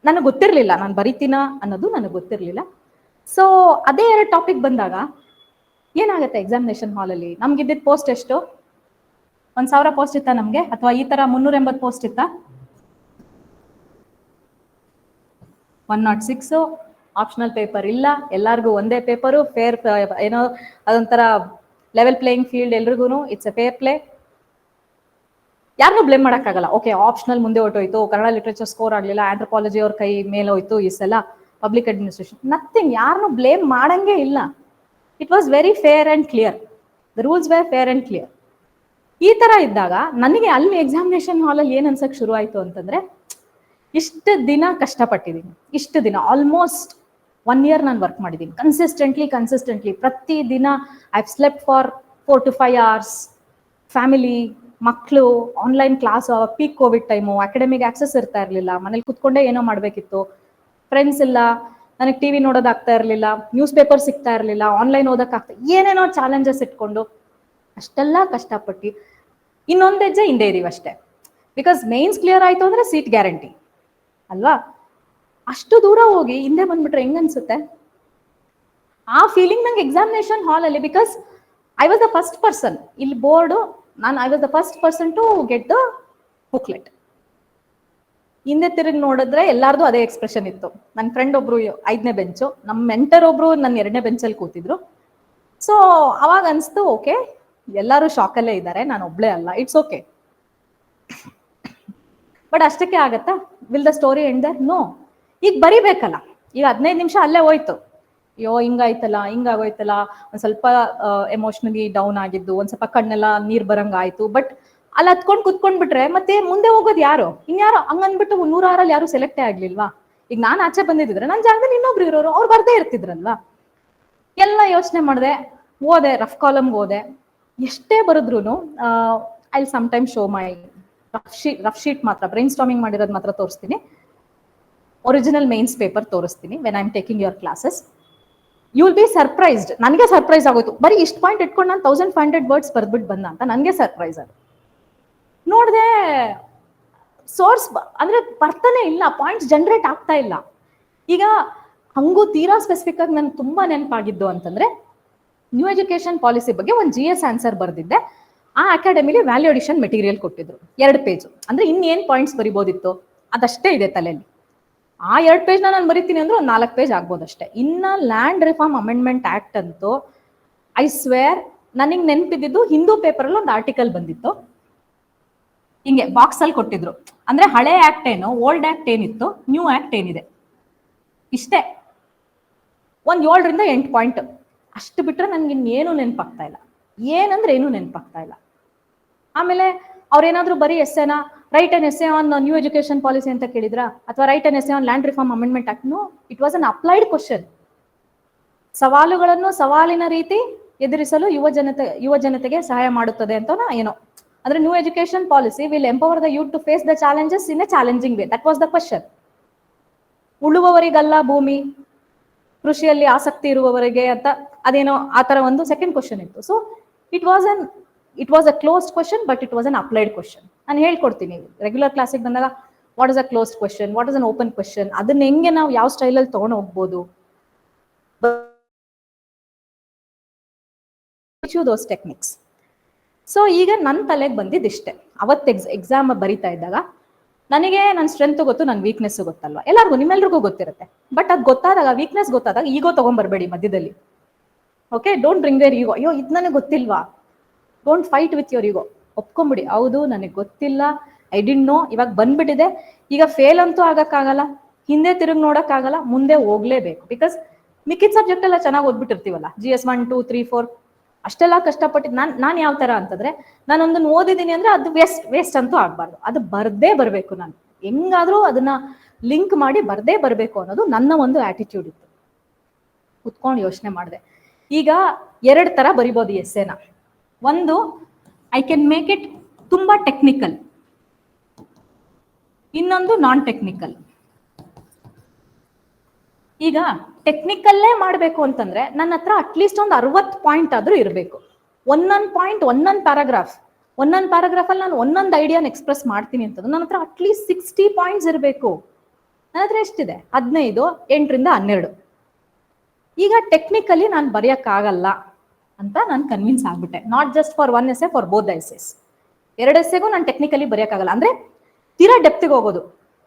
ನನಗೆ ಗೊತ್ತಿರಲಿಲ್ಲ, ನಾನು ಬರಿತೀನ ಅನ್ನೋದು ನನಗೆ ಗೊತ್ತಿರಲಿಲ್ಲ. ಸೊ ಅದೇ 2 ಟಾಪಿಕ್ ಬಂದಾಗ ಏನಾಗುತ್ತೆ ಎಕ್ಸಾಮಿನೇಷನ್ ಹಾಲಲ್ಲಿ? ನಮ್ಗಿದ್ದಿದ್ದ ಪೋಸ್ಟ್ ಎಷ್ಟು? 1000 ಪೋಸ್ಟ್ ಇತ್ತಾ ನಮಗೆ, ಅಥವಾ ಈ ತರ 380 ಪೋಸ್ಟ್ ಇತ್ತಾ? 106. ಆಪ್ಷನಲ್ ಪೇಪರ್ ಇಲ್ಲ, ಎಲ್ಲರಿಗೂ ಒಂದೇ ಪೇಪರು. ಫೇರ್, ಏನೋ ಅದೊಂಥರ ಲೆವೆಲ್ ಪ್ಲೇಯಿಂಗ್ ಫೀಲ್ಡ್, ಎಲ್ರಿಗೂ ಇಟ್ಸ್ ಎ ಫೇರ್ ಪ್ಲೇ. ಯಾರನ್ನೂ ಬ್ಲೇಮ್ ಮಾಡೋಕ್ಕಾಗಲ್ಲ. ಓಕೆ, ಆಪ್ಷನಲ್ ಮುಂದೆ ಹೊಟ್ಟೋಯ್ತು, ಕನ್ನಡ ಲಿಟ್ರೇಚರ್ ಸ್ಕೋರ್ ಆಗಲಿಲ್ಲ, ಆಂಥ್ರೋಪಾಲಜಿ ಅವ್ರ ಕೈ ಮೇಲೆ ಹೋಯ್ತು, ಈ ಸಲ ಪಬ್ಲಿಕ್ ಅಡ್ಮಿನಿಸ್ಟ್ರೇಷನ್, ನಥಿಂಗ್. ಯಾರನ್ನೂ ಬ್ಲೇಮ್ ಮಾಡಂಗೆ ಇಲ್ಲ. It was very fair and clear. The rules were fair and clear. ಈ ತರ ಇದ್ದಾಗ ನನಗೆ ಅಲ್ಲಿ ಎಕ್ಸಾಮಿನೇಷನ್ ಹಾಲಲ್ಲಿ ಏನ್ ಅನ್ಸಕ್ ಶುರು ಆಯ್ತು ಅಂತಂದ್ರೆ, ಇಷ್ಟು ದಿನ ಕಷ್ಟಪಟ್ಟಿದ್ದೀನಿ, ಇಷ್ಟು ದಿನ ಆಲ್ಮೋಸ್ಟ್ 1 year ನಾನು ವರ್ಕ್ ಮಾಡಿದ್ದೀನಿ ಕನ್ಸಿಸ್ಟೆಂಟ್ಲಿ. ಪ್ರತಿ ದಿನ I slept for 4 to 5 hours. Family, ಮಕ್ಕಳು, online class, peak Covid time, academic access ಇರ್ತಾ ಇರಲಿಲ್ಲ, ಮನೇಲಿ ಕುತ್ಕೊಂಡೇ ಏನೋ ಮಾಡಬೇಕಿತ್ತು, ಫ್ರೆಂಡ್ಸ್ ಇಲ್ಲ, ನನಗೆ ಟಿವಿ ನೋಡೋದಾಗ್ತಾ ಇರಲಿಲ್ಲ, ನ್ಯೂಸ್ ಪೇಪರ್ ಸಿಗ್ತಾ ಇರಲಿಲ್ಲ, ಆನ್ಲೈನ್ ಓದೋಕ್ಕಾಗ್ತಾ, ಏನೇನೋ ಚಾಲೆಂಜಸ್ ಇಟ್ಕೊಂಡು ಅಷ್ಟೆಲ್ಲ ಕಷ್ಟಪಟ್ಟು ಇನ್ನೊಂದು ಹೆಜ್ಜೆ ಹಿಂದೆ ಇದೀವಿ ಅಷ್ಟೇ. ಬಿಕಾಸ್ ಮೇನ್ಸ್ ಕ್ಲಿಯರ್ ಆಯ್ತು ಅಂದ್ರೆ ಸೀಟ್ ಗ್ಯಾರಂಟಿ ಅಲ್ವಾ? ಅಷ್ಟು ದೂರ ಹೋಗಿ ಹಿಂದೆ ಬಂದ್ಬಿಟ್ರೆ ಹೆಂಗ್ ಅನ್ಸುತ್ತೆ? ಆ ಫೀಲಿಂಗ್ ನಂಗೆ ಎಕ್ಸಾಮಿನೇಷನ್ ಹಾಲ್ ಅಲ್ಲಿ, because I was the first person ಇಲ್ಲಿ board, I was the first person to get the booklet. ಹಿಂದೆ ತಿರುಗಿ ನೋಡಿದ್ರೆ ಎಲ್ಲಾರ್ದು ಅದೇ ಎಕ್ಸ್ಪ್ರೆಷನ್ ಇತ್ತು. ನನ್ನ ಫ್ರೆಂಡ್ ಒಬ್ರು 5ನೇ ಬೆಂಚು, ನಮ್ಮ ಮೆಂಟರ್ ಒಬ್ರು ನನ್ನ 2ನೇ ಬೆಂಚಲ್ಲಿ ಕೂತಿದ್ರು. ಸೊ ಅವಾಗ ಅನ್ಸ್ತು, ಓಕೆ ಎಲ್ಲರೂ ಶಾಕಲ್ಲೇ ಇದ್ದಾರೆ, ನಾನು ಒಬ್ಳೇ ಅಲ್ಲ, ಇಟ್ಸ್ ಓಕೆ. ಬಟ್ ಅಷ್ಟಕ್ಕೆ ಆಗತ್ತಾ? Will the story end there? No. ಈಗ ಬರಿಬೇಕಲ್ಲ, ಈಗ 15 ನಿಮಿಷ ಅಲ್ಲೇ ಹೋಯ್ತು. ಅಯ್ಯೋ ಹಿಂಗಾಗೋಯ್ತಲ್ಲ, ಒಂದ್ ಸ್ವಲ್ಪ ಎಮೋಷನಲಿ ಡೌನ್ ಆಗಿದ್ದು, ಒಂದ್ ಸ್ವಲ್ಪ ಕಣ್ಣೆಲ್ಲ ನೀರ್ ಬರಂಗ ಆಯ್ತು. ಬಟ್ ಅಲ್ಲಿ ಹತ್ಕೊಂಡ್ ಕುತ್ಕೊಂಡ್ಬಿಟ್ರೆ ಮತ್ತೆ ಮುಂದೆ ಹೋಗೋದು ಯಾರು? ಇನ್ಯಾರೋ ಹಂಗನ್ಬಿಟ್ಟು 106 ಯಾರು ಸೆಲೆಕ್ಟೇ ಆಗ್ಲಿಲ್ವಾ? ಈಗ ನಾನು ಆಚೆ ಬಂದಿದ್ರೆ ನನ್ನ ಜಾಗದಲ್ಲಿ ಇನ್ನೊಬ್ರು ಇರೋರು, ಅವ್ರು ಬರ್ದೇ ಇರ್ತಿದ್ರಲ್ವಾ? ಎಲ್ಲ ಯೋಚನೆ ಮಾಡಿದೆ, ಓದೆ, ರಫ್ ಕಾಲಮ್ಗೆ ಓದೆ. ಎಷ್ಟೇ ಬರೆದ್ರು I some time show my rough sheet ಮಾತ್ರ, ಬ್ರೈನ್ ಸ್ಟಾರ್ಮಿಂಗ್ ಮಾಡಿರೋದು ಮಾತ್ರ ತೋರಿಸ್ತೀನಿ. ಒರಿಜಿನಲ್ ಮೇನ್ಸ್ ಪೇಪರ್ ತೋರಿಸ್ತೀನಿ when I am taking your classes. You will be surprised. ನನಗೆ ಸರ್ಪ್ರೈಸ್ ಆಗೋಯ್ತು, ಬರೀ ಇಷ್ಟು ಪಾಯಿಂಟ್ ಇಟ್ಕೊಂಡು ನಾನು 1500 ವರ್ಡ್ಸ್ ಬರ್ದ್ಬಿಟ್ಟು ಬಂದ ಅಂತ ನನಗೆ ಸರ್ಪ್ರೈಸ್ ಅದು. ನೋಡಿದೆ ಸೋರ್ಸ್ ಅಂದ್ರೆ ಬರ್ತಾನೆ ಇಲ್ಲ, ಪಾಯಿಂಟ್ಸ್ ಜನರೇಟ್ ಆಗ್ತಾ ಇಲ್ಲ. ಈಗ ಹಂಗೂ ತೀರಾ ಸ್ಪೆಸಿಫಿಕ್ ಆಗಿ ನನ್ಗೆ ತುಂಬಾ ನೆನಪಾಗಿದ್ದು ಅಂತಂದ್ರೆ, ನ್ಯೂ ಎಜುಕೇಶನ್ ಪಾಲಿಸಿ ಬಗ್ಗೆ ಒಂದು GS ಆನ್ಸರ್ ಬರ್ದಿದ್ದೆ. ಆ ಅಕಾಡೆಮಿಲಿ ವ್ಯಾಲ್ಯೂ ಅಡಿಷನ್ ಮೆಟೀರಿಯಲ್ ಕೊಟ್ಟಿದ್ರು, 2 ಪೇಜ್. ಅಂದ್ರೆ ಇನ್ನೇನ್ ಪಾಯಿಂಟ್ಸ್ ಬರಿಬೋದಿತ್ತು ಅದಷ್ಟೇ ಇದೆ ತಲೆಯಲ್ಲಿ. ಆ 2 ಪೇಜ್ನ ನಾನು ಬರಿತೀನಿ ಅಂದ್ರೆ ಒಂದು 4 ಪೇಜ್ ಆಗ್ಬೋದಷ್ಟೇ. ಇನ್ನ ಲ್ಯಾಂಡ್ ರಿಫಾರ್ಮ್ ಅಮೆಂಡ್ಮೆಂಟ್ ಆಕ್ಟ್ ಅಂತೂ ಐ ಸ್ವೇರ್ ನನಗೆ ನೆನಪಿದ್ದು, ಹಿಂದೂ ಪೇಪರ್ ಅಲ್ಲಿ ಒಂದು ಆರ್ಟಿಕಲ್ ಬಂದಿತ್ತು, ಹಿಂಗೆ ಬಾಕ್ಸ್ ಅಲ್ಲಿ ಕೊಟ್ಟಿದ್ರು. ಅಂದ್ರೆ ಹಳೆ ಆಕ್ಟ್ ಏನು, ಓಲ್ಡ್ ಆಕ್ಟ್ ಏನಿತ್ತು, ನ್ಯೂ ಆಕ್ಟ್ ಏನಿದೆ, ಇಷ್ಟೇ. ಒಂದ್ 7 ರಿಂದ 8 ಪಾಯಿಂಟ್ ಅಷ್ಟು ಬಿಟ್ರೆ ನನ್ಗೆ ಇನ್ನೇನು ನೆನಪಾಗ್ತಾ ಇಲ್ಲ. ಏನಂದ್ರೆ ಏನು ನೆನಪಾಗ್ತಾ ಇಲ್ಲ. ಆಮೇಲೆ ಅವ್ರೇನಾದ್ರು ಬರೀ ಎಸ್ಸೆನ write an essay on new education policy ಅಂತ ಕೇಳಿದ್ರ, ಅಥವಾ write an essay on land reform amendment act? No, it was an applied question. ಸವಾಲುಗಳನ್ನು ಸವಾಲಿನ ರೀತಿ ಎದುರಿಸಲು ಯುವ ಜನತೆಗೆ ಸಹಾಯ ಮಾಡುತ್ತದೆ ಅಂತ ಏನೋ. ಅಂದ್ರೆ new education policy will empower the youth to face the challenges in a challenging way. That was the question. ಉಳುವವರಿಗಲ್ಲ ಭೂಮಿ, ಕೃಷಿಯಲ್ಲಿ ಆಸಕ್ತಿ ಇರುವವರಿಗೆ ಅಂತ ಅದೇನೋ ಆ ತರ ಒಂದು ಸೆಕೆಂಡ್ ಕ್ವಶನ್ ಇತ್ತು. So it was a closed question, but it was an applied question. ನಾನು ಹೇಳ್ಕೊಡ್ತೀನಿ ರೆಗ್ಯುಲರ್ ಕ್ಲಾಸಿಗೆ ಬಂದಾಗ, what is a closed question, what is an open question, ಅದನ್ನ ಹೆಂಗೆ ನಾವು ಯಾವ ಸ್ಟೈಲಲ್ಲಿ ತಗೊಂಡು ಹೋಗ್ಬೋದು, ದೋಸ್ ಟೆಕ್ನಿಕ್ಸ್. ಸೊ ಈಗ ನನ್ನ ತಲೆಗೆ ಬಂದಿದ್ದು ಇಷ್ಟೇ. ಅವತ್ತು ಎಕ್ಸಾಮ್ ಬರಿತಾ ಇದ್ದಾಗ ನನಗೆ ನನ್ನ ಸ್ಟ್ರೆಂತ್ ಗೊತ್ತು, ನನ್ನ ವೀಕ್ನೆಸ್ ಗೊತ್ತಲ್ವಾ, ಎಲ್ಲರಿಗೂ, ನಿಮ್ಮೆಲ್ರಿಗೂ ಗೊತ್ತಿರುತ್ತೆ. ಬಟ್ ಅದು ಗೊತ್ತಾದಾಗ, ವೀಕ್ನೆಸ್ ಗೊತ್ತಾದಾಗ ಈಗೋ ತಗೊಂಡ್ಬರ್ಬೇಡಿ ಮಧ್ಯದಲ್ಲಿ. ಓಕೆ, ಡೋಂಟ್ ಬ್ರಿಂಗ್ ದೇರ್ ಈಗೋ. ಅಯ್ಯೋ ಇದು ನನಗೆ ಗೊತ್ತಿಲ್ವಾ, ಡೋಂಟ್ ಫೈಟ್ ವಿತ್ ಯೋರ್ ಈಗೋ. ಒಪ್ಕೊಂಬಿಡಿ, ಹೌದು ನನಗೆ ಗೊತ್ತಿಲ್ಲ, ಐ ಡಿಂಟ್ ನೋ, ಇವಾಗ ಬಂದ್ಬಿಟ್ಟಿದೆ. ಈಗ ಫೇಲ್ ಅಂತೂ ಆಗಕ್ಕಾಗಲ್ಲ, ಹಿಂದೆ ತಿರುಗಿ ನೋಡಕ್ಕಾಗಲ್ಲ, ಮುಂದೆ ಹೋಗ್ಲೇಬೇಕು. ಬಿಕಾಸ್ ಮಿಕ್ಕಿದ ಸಬ್ಜೆಕ್ಟ್ ಎಲ್ಲ ಚೆನ್ನಾಗಿ ಓದ್ಬಿಟ್ಟಿರ್ತೀವಲ್ಲ, GS 1, 2, 3, 4 ಅಷ್ಟೆಲ್ಲ ಕಷ್ಟಪಟ್ಟಿದ್ದು. ನಾನು ಯಾವ ತರ ಅಂತಂದ್ರೆ, ನಾನೊಂದನ್ನು ಓದಿದ್ದೀನಿ ಅಂದ್ರೆ ಅದು ವೇಸ್ಟ್ ಅಂತೂ ಆಗ್ಬಾರ್ದು, ಅದು ಬರ್ದೇ ಬರ್ಬೇಕು. ನಾನು ಹೆಂಗಾದ್ರೂ ಅದನ್ನ ಲಿಂಕ್ ಮಾಡಿ ಬರ್ದೇ ಬರ್ಬೇಕು ಅನ್ನೋದು ನನ್ನ ಒಂದು ಆಟಿಟ್ಯೂಡ್ ಇತ್ತು. ಕುತ್ಕೊಂಡು ಯೋಚನೆ ಮಾಡಿದೆ. ಈಗ 2 ತರ ಬರಿಬೋದು ಎಸ್ಸೆನ. ಒಂದು, ಐ ಕ್ಯಾನ್ ಮೇಕ್ ಇಟ್ ತುಂಬಾ ಟೆಕ್ನಿಕಲ್, ಇನ್ನೊಂದು ನಾನ್ ಟೆಕ್ನಿಕಲ್. ಈಗ ಟೆಕ್ನಿಕಲ್ಲೇ ಮಾಡಬೇಕು ಅಂತಂದ್ರೆ ನನ್ನ ಹತ್ರ ಅಟ್ಲೀಸ್ಟ್ ಒಂದು 60 ಪಾಯಿಂಟ್ ಆದ್ರೂ ಇರಬೇಕು. ಒಂದೊಂದು ಪಾಯಿಂಟ್, ಒಂದೊಂದು ಪ್ಯಾರಾಗ್ರಾಫ್ ಅಲ್ಲಿ ನಾನು ಒಂದೊಂದು ಐಡಿಯಾನ ಎಕ್ಸ್ಪ್ರೆಸ್ ಮಾಡ್ತೀನಿ ಅಂತಂದ್ರೆ ನನ್ನ ಹತ್ರ ಅಟ್ಲೀಸ್ಟ್ 60 ಪಾಯಿಂಟ್ಸ್ ಇರಬೇಕು. ನನ್ನ ಹತ್ರ ಎಷ್ಟಿದೆ? 15, 8 ರಿಂದ 12. ಈಗ ಟೆಕ್ನಿಕಲಿ ನಾನು ಬರೆಯಕ್ಕಾಗಲ್ಲ ಅಂತ ನಾನು ಕನ್ವಿನ್ಸ್ ಆಗ್ಬಿಟ್ಟೆ. Not just for 1 essay, for both the essays. 2 essayಗೂ ನಾನು ಟೆಕ್ನಿಕಲಿ ಬರೆಯಕ್ಕಾಗಲ್ಲ. ಅಂದ್ರೆ ತೀರಾ ಡೆಪ್ತಿಗೆ ಹೋಗೋದು.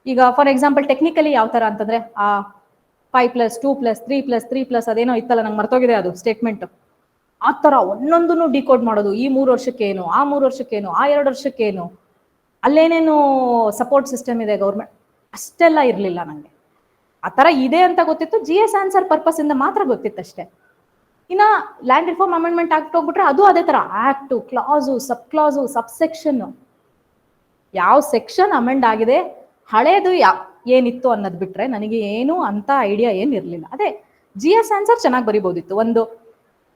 ಈಗ ಫಾರ್ ಎಕ್ಸಾಂಪಲ್ ಟೆಕ್ನಿಕಲಿ ಯಾವ ತರ ಅಂತಂದ್ರೆ, 5+2+3+3+ ಅದೇನೋ ಇತ್ತಲ್ಲ, ನಂಗೆ ಮರ್ತೋಗಿದೆ ಅದು ಸ್ಟೇಟ್ಮೆಂಟ್. ಆ ತರ ಒಂದೊಂದನ್ನು ಡಿಕೋಡ್ ಮಾಡೋದು. ಈ 3 ವರ್ಷಕ್ಕೇನು, ಆ 3 ವರ್ಷಕ್ಕೇನು, ಆ 2 ವರ್ಷಕ್ಕೇನು, ಅಲ್ಲೇನೇನು ಸಪೋರ್ಟ್ ಸಿಸ್ಟಮ್ ಇದೆ ಗೌರ್ಮೆಂಟ್, ಅಷ್ಟೆಲ್ಲ ಇರಲಿಲ್ಲ ನನಗೆ. ಆ ಥರ ಇದೆ ಅಂತ ಗೊತ್ತಿತ್ತು, GS ಆನ್ಸರ್ ಪರ್ಪಸ್ ಇಂದ ಮಾತ್ರ ಗೊತ್ತಿತ್ತಷ್ಟೇ. ಇನ್ನ ಲ್ಯಾಂಡ್ ರಿಫಾರ್ಮ್ ಅಮೆಂಡ್ಮೆಂಟ್ ಆಕ್ಟ್ ಹೋಗ್ಬಿಟ್ರೆ ಅದು ಅದೇ ತರ, ಆಕ್ಟ್, ಕ್ಲಾಸು, ಸಬ್ ಕ್ಲಾಸು, ಸಬ್ ಸೆಕ್ಷನ್, ಯಾವ ಸೆಕ್ಷನ್ ಅಮೆಂಡ್ ಆಗಿದೆ, ಹಳೇದು ಏನಿತ್ತು ಅನ್ನೋದು ಬಿಟ್ರೆ ನನಗೆ ಏನು ಅಂತ ಐಡಿಯಾ ಏನಿರ್ಲಿಲ್ಲ. ಅದೇ GS ಆನ್ಸರ್ ಚೆನ್ನಾಗಿ ಬರಿಬೋದಿತ್ತು, ಒಂದು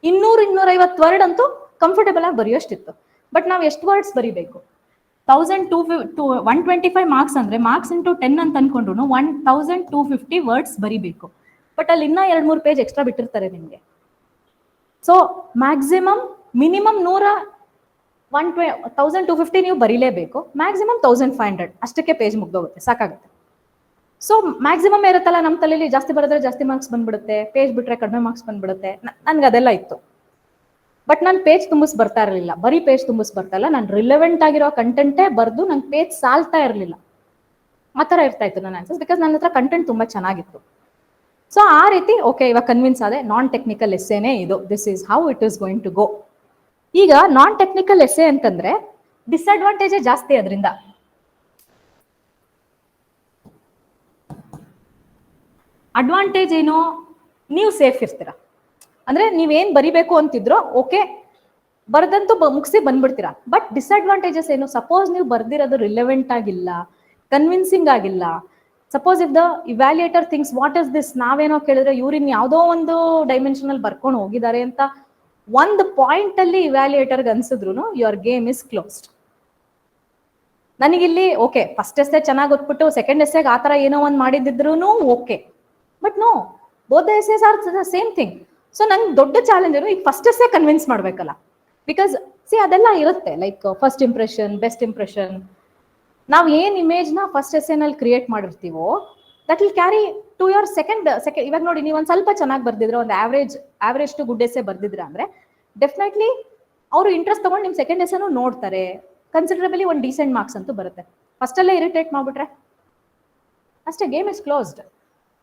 200-250 ವರ್ಡ್ ಅಂತೂ ಕಂಫರ್ಟೇಬಲ್ ಆಗಿ ಬರೆಯೋಷ್ಟಿತ್ತು. ಬಟ್ ನಾವು ಎಷ್ಟು ವರ್ಡ್ಸ್ ಬರಿಬೇಕು? 125 ಮಾರ್ಕ್ಸ್ ಅಂದ್ರೆ ಮಾರ್ಕ್ಸ್ ಇಂಟು 10 ಅಂತ ಅನ್ಕೊಂಡ್ರು 1250 ವರ್ಡ್ಸ್ ಬರಿಬೇಕು. ಬಟ್ ಅಲ್ಲಿ ಇನ್ನ 2-3 ಪೇಜ್ ಎಕ್ಸ್ಟ್ರಾ ಬಿಟ್ಟಿರ್ತಾರೆ ನಿಮ್ಗೆ. ಸೊ ಮ್ಯಾಕ್ಸಿಮಮ್ ಮಿನಿಮಮ್ 1250 ನೀವು ಬರೀಲೇಬೇಕು, ಮ್ಯಾಕ್ಸಿಮಮ್ 1500 ಅಷ್ಟಕ್ಕೆ ಪೇಜ್ ಮುಗ್ದೋಗುತ್ತೆ, ಸಾಕಾಗುತ್ತೆ. ಸೊ ಮ್ಯಾಕ್ಸಿಮಮ್ ಇರುತ್ತಲ್ಲ ನಮ್ಮ ತಲೆಯಲ್ಲಿ, ಜಾಸ್ತಿ ಬರೆದ್ರೆ ಜಾಸ್ತಿ ಮಾರ್ಕ್ಸ್ ಬಂದ್ಬಿಡುತ್ತೆ, ಪೇಜ್ ಬಿಟ್ರೆ ಕಡಿಮೆ ಮಾರ್ಕ್ಸ್ ಬಂದ್ಬಿಡುತ್ತೆ, ನನ್ಗೆ ಅದೆಲ್ಲ ಇತ್ತು. ಬಟ್ ನಾನು ಪೇಜ್ ತುಂಬಿಸ್ ಬರ್ತಾ ಇರಲಿಲ್ಲ, ಬರೀ ಪೇಜ್ ತುಂಬಿಸ್ ಬರ್ತಾ ಇಲ್ಲ, ನಾನು ರಿಲೆವೆಂಟ್ ಆಗಿರೋ ಕಂಟೆಂಟೇ ಬರ್ದು ನಂಗೆ ಪೇಜ್ ಸಾಲ್ತಾ ಇರಲಿಲ್ಲ. ಆ ಥರ ಇರ್ತಾ ಇತ್ತು ನನ್ನ ಆನ್ಸರ್ಸ್, ಬಿಕಾಸ್ ನನ್ನ ಹತ್ರ ಕಂಟೆಂಟ್ ತುಂಬಾ ಚೆನ್ನಾಗಿತ್ತು. ಸೊ ಆ ರೀತಿ ಓಕೆ, ಇವಾಗ ಕನ್ವಿನ್ಸ್ ಆದೆ, ನಾನ್ ಟೆಕ್ನಿಕಲ್ ಎಸ್ಸೇನೇ ಇದು, this is how it is going to go. ಈಗ ನಾನ್ ಟೆಕ್ನಿಕಲ್ ಎಸ್ಸೇ ಅಂತಂದ್ರೆ ಡಿಸ್ಅಡ್ವಾಂಟೇಜೇ ಜಾಸ್ತಿ. ಅದರಿಂದ ಅಡ್ವಾಂಟೇಜ್ ಏನು? ನೀವು ಸೇಫ್ ಇರ್ತೀರಾ. ಅಂದ್ರೆ ನೀವೇನ್ ಬರಿಬೇಕು ಅಂತಿದ್ರೋ ಓಕೆ ಬರ್ದಂತೂ ಮುಗಿಸಿ ಬಂದ್ಬಿಡ್ತೀರಾ. ಬಟ್ ಡಿಸ್ಅಡ್ವಾಂಟೇಜಸ್ ಏನು? ಸಪೋಸ್ ನೀವು ಬರ್ದಿರೋದು ರಿಲೆವೆಂಟ್ ಆಗಿಲ್ಲ, ಕನ್ವಿನ್ಸಿಂಗ್ ಆಗಿಲ್ಲ, suppose if the evaluator thinks what is this, ನಾವೇನೋ ಕೇಳಿದ್ರೆ ಇವ್ರಿನ್ ಯಾವುದೋ ಒಂದು ಡೈಮೆನ್ಷನ್ ಅಲ್ಲಿ ಬರ್ಕೊಂಡು ಹೋಗಿದ್ದಾರೆ ಅಂತ ಒಂದು ಪಾಯಿಂಟ್ ಅಲ್ಲಿ ಇವ್ಯಾಲ್ಯೂಯೇಟರ್ಗೆ ಅನ್ಸಿದ್ರು ಯುವರ್ ಗೇಮ್ ಇಸ್ ಕ್ಲೋಸ್ಡ್. ನನಗಿಲ್ಲಿ ಓಕೆ ಫಸ್ಟ್ ಎಸ್ಸೆ ಚೆನ್ನಾಗಿ ಗೊತ್ಬಿಟ್ಟು ಸೆಕೆಂಡ್ ಎಸ್ಸೆಗೆ ಆ ಥರ ಏನೋ ಒಂದು ಮಾಡಿದ್ರು okay, but no, both the essays are the same thing. So ನಂಗೆ ದೊಡ್ಡ ಚಾಲೆಂಜ್ ಏನು, ಈಗ ಫಸ್ಟ್ ಎಸ್ಸೆ ಕನ್ವಿನ್ಸ್ ಮಾಡ್ಬೇಕಲ್ಲ. ಬಿಕಾಸ್ ಅದೆಲ್ಲ ಇರುತ್ತೆ, like first impression, best impression. ನಾವು ಏನ್ ಇಮೇಜ್ ನ ಫಸ್ಟ್ ಎಸ್ಸೆನಲ್ಲಿ ಕ್ರಿಯೇಟ್ ಮಾಡಿರ್ತೀವೋ that will carry to your second. ಇವಾಗ ನೋಡಿ, ನೀವು ಒಂದು ಸ್ವಲ್ಪ ಚೆನ್ನಾಗಿ ಬರ್ದಿದ್ರೆ, ಒಂದು ಆವ್ರೇಜ್ ಟು ಗುಡ್ ಎಸ್ಸೆ ಬರ್ದಿದ್ರ ಅಂದ್ರೆ ಡೆಫಿನೆಟ್ಲಿ ಅವರು ಇಂಟ್ರೆಸ್ಟ್ ತಗೊಂಡು ನಿಮ್ ಸೆಕೆಂಡ್ ಎಸ್ಸೆನೂ ನೋಡ್ತಾರೆ, ಕನ್ಸಿಡರಬಲಿ ಒಂದು ಡೀಸೆಂಟ್ ಮಾರ್ಕ್ಸ್ ಅಂತೂ ಬರುತ್ತೆ. ಫಸ್ಟ್ ಅಲ್ಲೇ ಇರಿಟೇಟ್ ಮಾಡ್ಬಿಟ್ರೆ ಅಷ್ಟೇ, ಗೇಮ್ ಇಸ್ ಕ್ಲೋಸ್ಡ್.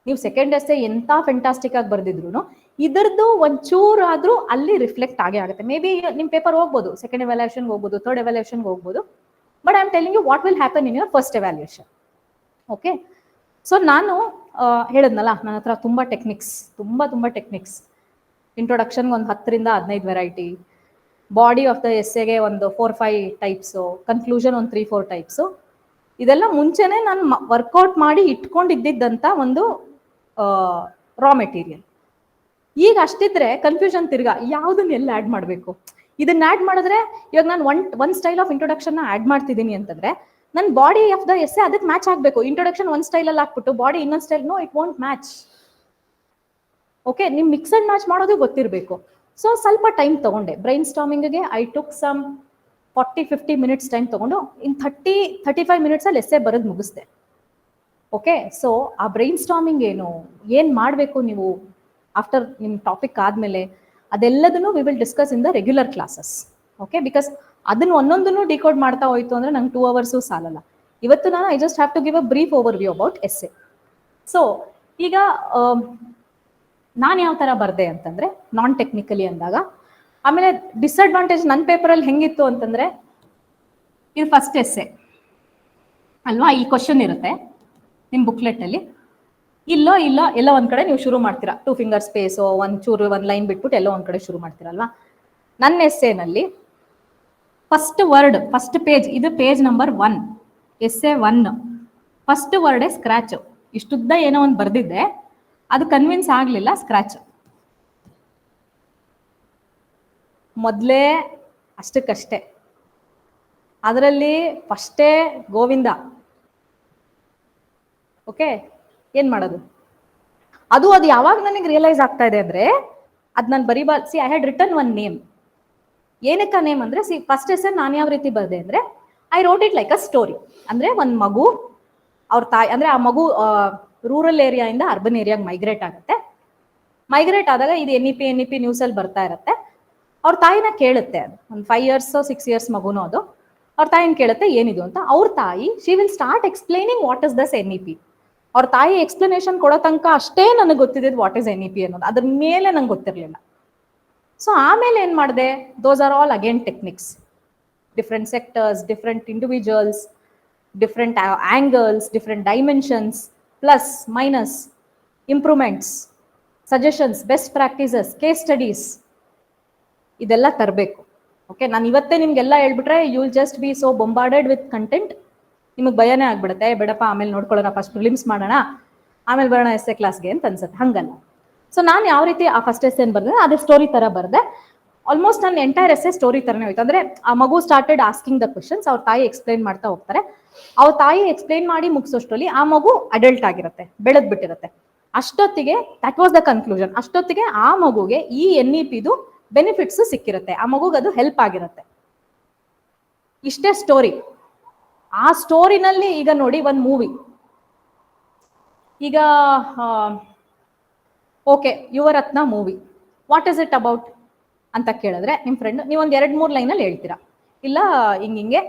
ನೀವು ಸೆಕೆಂಡ್ ಎಸ್ಸೆ ಎಂತ ಫೆಂಟಾಸ್ಟಿಕ್ ಆಗಿ ಬರ್ದಿದ್ರು ಇದರದ್ದು ಒಂಚೂರು ಆದ್ರೂ ಅಲ್ಲಿ ರಿಫ್ಲೆಕ್ಟ್ ಆಗೇ ಆಗುತ್ತೆ. ಮೇ ಬಿ ನಿಮ್ ಪೇಪರ್ ಹೋಗ್ಬೋದು, ಸೆಕೆಂಡ್ ಎವ್ಯಾಲ್ಯೂಯೇಷನ್ ಹೋಗ್ಬೋದು, ಥರ್ಡ್ ಎವ್ಯಾಲ್ಯೂಯೇಷನ್ ಹೋಗ್ಬೋದು, but I am telling you what will happen in your first evaluation. Okay, so ನಾನು ಹೇಳಿದ್ನಲ್ಲ, ನನ್ನ ಹತ್ರ ತುಂಬಾ ಟೆಕ್ನಿಕ್ಸ್. ಇಂಟ್ರೊಡಕ್ಷನ್ಗೆ ಒಂದು 10-15 ವೆರೈಟಿ, ಬಾಡಿ ಆಫ್ ದ ಎಸ್ಸೆಗೆ ಒಂದು 4-5 ಟೈಪ್ಸು, ಕನ್ಕ್ಲೂಷನ್ ಒಂದು 3-4 ಟೈಪ್ಸು. ಇದೆಲ್ಲ ಮುಂಚೆನೆ ನಾನು ವರ್ಕೌಟ್ ಮಾಡಿ ಇಟ್ಕೊಂಡಿದ್ದಂತ ಒಂದು ರಾ ಮೆಟೀರಿಯಲ್. ಈಗ ಅಷ್ಟಿದ್ರೆ ಕನ್ಫ್ಯೂಷನ್ ತಿರ್ಗಾ ಯಾವ್ದನ್ನ ಎಲ್ಲ ಆಡ್ ಮಾಡಬೇಕು. ಇದನ್ನ ಆಡ್ ಮಾಡಿದ್ರೆ ಇವಾಗ ನಾನು one style of introduction add ಮಾಡ್ತಿದ್ದೀನಿ ಅಂತಂದ್ರೆ ನನ್ನ ಬಾಡಿ ಆಫ್ ದ ಎಸ್ಸೆ ಅದಕ್ಕೆ ಮ್ಯಾಚ್ ಆಗಬೇಕು. ಇಂಟ್ರೊಡಕ್ಷನ್ ಒಂದು ಸ್ಟೈಲ್ ಅಲ್ಲಿ ಹಾಕ್ಬಿಟ್ಟು ಬಾಡಿ ಇನ್ನೊಂದು style, no, it want match. Okay, ನಿಮ್ ಮಿಕ್ಸ್ ಅಂಡ್ ಮ್ಯಾಚ್ ಮಾಡೋದು ಗೊತ್ತಿರಬೇಕು. ಸೊ ಸ್ವಲ್ಪ ಟೈಮ್ ತಗೊಂಡೆ ಬ್ರೈನ್ ಸ್ಟಾರ್ಮಿಂಗ್ಗೆ. I took some 40-50 minutes time ತಗೊಂಡು ಇನ್ 30-35 ಮಿನಿಟ್ಸ್ ಅಲ್ಲಿ ಎಸ್ಸೆ ಬರೆದು ಮುಗಿಸ್ದೆ. ಓಕೆ, ಸೊ ಆ ಬ್ರೈನ್ ಸ್ಟಾರ್ಮಿಂಗ್ ಏನ್ ಮಾಡಬೇಕು ನೀವು ಆಫ್ಟರ್ ನಿಮ್ ಟಾಪಿಕ್ ಆದ್ಮೇಲೆ, ಅದೆಲ್ಲದನ್ನು we will discuss in the regular classes. Okay, because ಅದನ್ನ ಒಂದೊಂದನ್ನು ಡಿಕೋಡ್ ಮಾಡ್ತಾ ಹೋಯ್ತು ಅಂದ್ರೆ ನಂಗೆ 2 hours ಸಾಲಲ್ಲ. ಇವತ್ತು ನಾನು I just have to give a brief overview about essay. So ಈಗ ನಾನು ಯಾವ ತರ ಬರ್ದೆ ಅಂತಂದ್ರೆ ನಾನ್ ಟೆಕ್ನಿಕಲಿ ಅಂದಾಗ, ಆಮೇಲೆ ಡಿಸ್ಅಡ್ವಾಂಟೇಜ್ ನನ್ನ ಪೇಪರಲ್ಲಿ ಹೆಂಗಿತ್ತು ಅಂತಂದ್ರೆ, ಇದು ಫಸ್ಟ್ ಎಸ್ಸೆ ಅಲ್ವಾ, ಈ ಕ್ವಶನ್ ಇರುತ್ತೆ ನಿಮ್ ಬುಕ್ಲೆಟ್ ಅಲ್ಲಿ, ಇಲ್ಲ ಒಂದ್ ಕಡೆ ನೀವು ಶುರು ಮಾಡ್ತೀರಾ, 2 ಫಿಂಗರ್ ಸ್ಪೇಸ್, ಒಂದ್ ಲೈನ್ ಬಿಟ್ಬಿಟ್ಟು ಎಲ್ಲೋ ಒಂದ್ ಕಡೆ ಶುರು ಮಾಡ್ತೀರಲ್ವಾ. ನನ್ನ ಎಸ್ಸೆನಲ್ಲಿ ಫಸ್ಟ್ ವರ್ಡ್, ಫಸ್ಟ್ ಪೇಜ್, ಇದು ಪೇಜ್ ನಂಬರ್ 1, ಎಸ್ಸೆ 1, ಫಸ್ಟ್ ವರ್ಡೇ ಸ್ಕ್ರಾಚ್. ಇಷ್ಟುದ್ದ ಏನೋ ಒಂದು ಬರ್ದಿದ್ದೆ, ಅದು ಕನ್ವಿನ್ಸ್ ಆಗ್ಲಿಲ್ಲ, ಸ್ಕ್ರಾಚ್. ಮೊದಲೇ ಅಷ್ಟಕ್ಕಷ್ಟೇ, ಅದರಲ್ಲಿ ಫಸ್ಟೇ ಗೋವಿಂದ. ಓಕೆ, ಏನ್ ಮಾಡೋದು? ಅದು ಯಾವಾಗ ನನಗೆ ರಿಯಲೈಸ್ ಆಗ್ತಾ ಇದೆ ಅಂದ್ರೆ, ಅದ್ ನಾನು ಬರೀಬಾರ್ದು. I had written one name. ಏನಕ್ಕ ನೇಮ್ ಅಂದ್ರೆ, ಫಸ್ಟ್ ಎಸ್ಸೆ ನಾನು ಯಾವ ರೀತಿ ಬರ್ದೆ ಅಂದ್ರೆ, I wrote it like a story. ಅಂದ್ರೆ ಒಂದ್ ಮಗು, ಅವ್ರ ತಾಯಿ, ಅಂದ್ರೆ ಆ ಮಗು ರೂರಲ್ ಏರಿಯಾ ಇಂದ ಅರ್ಬನ್ ಏರಿಯಾಗೆ ಮೈಗ್ರೇಟ್ ಆಗುತ್ತೆ. ಮೈಗ್ರೇಟ್ ಆದಾಗ ಇದು NEP ನ್ಯೂಸ್ ಅಲ್ಲಿ ಬರ್ತಾ ಇರುತ್ತೆ. ಅವ್ರ ತಾಯಿನ ಕೇಳುತ್ತೆ, ಒಂದು 5 years 6 years ಮಗುನೋ ಅದು, ಅವ್ರ ತಾಯಿನ ಕೇಳುತ್ತೆ ಏನಿದು ಅಂತ. ಅವ್ರ ತಾಯಿ she will start explaining what is this NEP. ಅವ್ರ ತಾಯಿ ಎಕ್ಸ್ಪ್ಲನೇಷನ್ ಕೊಡೋ ತನಕ ಅಷ್ಟೇ ನನಗೆ ಗೊತ್ತಿದ್ದು ವಾಟ್ ಇಸ್ NEP ಅನ್ನೋದು, ಅದ್ರ ಮೇಲೆ ನಂಗೆ ಗೊತ್ತಿರಲಿಲ್ಲ. ಸೊ ಆಮೇಲೆ ಏನ್ ಮಾಡಿದೆ, those are all again techniques, different sectors, different individuals, different angles, different dimensions, plus minus, improvements, suggestions, best practices, case studies ಇದೆಲ್ಲ ತರಬೇಕು. ಓಕೆ, ನಾನು ಇವತ್ತೇ ನಿಮ್ಗೆಲ್ಲ ಹೇಳ್ಬಿಟ್ರೆ you will just be so bombarded with content, ನಿಮಗೆ ಭಯನೇ ಆಗ್ಬಿಡುತ್ತೆ, ಬೇಡಪ್ಪ ಆಮೇಲೆ ನೋಡ್ಕೊಳ್ಳೋಣ, ಫಸ್ಟ್ ಪ್ರಿಲಿಮ್ಸ್ ಮಾಡೋಣ ಆಮೇಲೆ ಬರೋಣ ಎಸ್ಸೆ ಕ್ಲಾಸ್ಗೆ ಅಂತ ಅನ್ಸುತ್ತೆ. ಹಂಗಲ್ಲ. ಸೊ ನಾನು ಯಾವ ರೀತಿ ಆ ಫಸ್ಟ್ ಎಸ್ಸೆ ಬರ್ದೆ ಅದೇ ಸ್ಟೋರಿ ತರ ಬರ್ದೆ. ಆಲ್ಮೋಸ್ಟ್ ನನ್ನ ಎಂಟೈರ್ ಎಸ್ಸೆ ಸ್ಟೋರಿ ತರನೇ ಹೋಯ್ತು. ಅಂದ್ರೆ ಆ ಮಗು ಸ್ಟಾರ್ಟೆಡ್ ಆಸ್ಕಿಂಗ್ ದ ಕ್ವಶನ್ಸ್, ಅವ್ರ ತಾಯಿ ಎಕ್ಸ್ಪ್ಲೈನ್ ಮಾಡ್ತಾ ಹೋಗ್ತಾರೆ. ಅವ್ರ ತಾಯಿ ಎಕ್ಸ್ಪ್ಲೈನ್ ಮಾಡಿ ಮುಗಿಸೋಷ್ಟ್ರಲ್ಲಿ ಆ ಮಗು ಅಡಲ್ಟ್ ಆಗಿರುತ್ತೆ, ಬೆಳೆದ್ ಬಿಟ್ಟಿರುತ್ತೆ. ಅಷ್ಟೊತ್ತಿಗೆ ದಟ್ ವಾಸ್ ದ ಕನ್ಕ್ಲೂಷನ್. ಅಷ್ಟೊತ್ತಿಗೆ ಆ ಮಗುಗೆ ಈ NEPದು ಬೆನಿಫಿಟ್ಸ್ ಸಿಕ್ಕಿರುತ್ತೆ, ಆ ಮಗುಗೆ ಅದು ಹೆಲ್ಪ್ ಆಗಿರುತ್ತೆ. ಇಷ್ಟೇ ಸ್ಟೋರಿ. ಆ ಸ್ಟೋರಿನಲ್ಲಿ ಈಗ ನೋಡಿ ಒಂದು ಮೂವಿ, ಈಗ okay Yuvarathna movie, what is it about ಅಂತ ಕೇಳಿದ್ರೆ ನಿಮ್ಮ ಫ್ರೆಂಡ್ ನೀವೊಂದು 2-3 ಲೈನಲ್ಲಿ ಹೇಳ್ತೀರಾ. ಇಲ್ಲ ಹಿಂಗೆ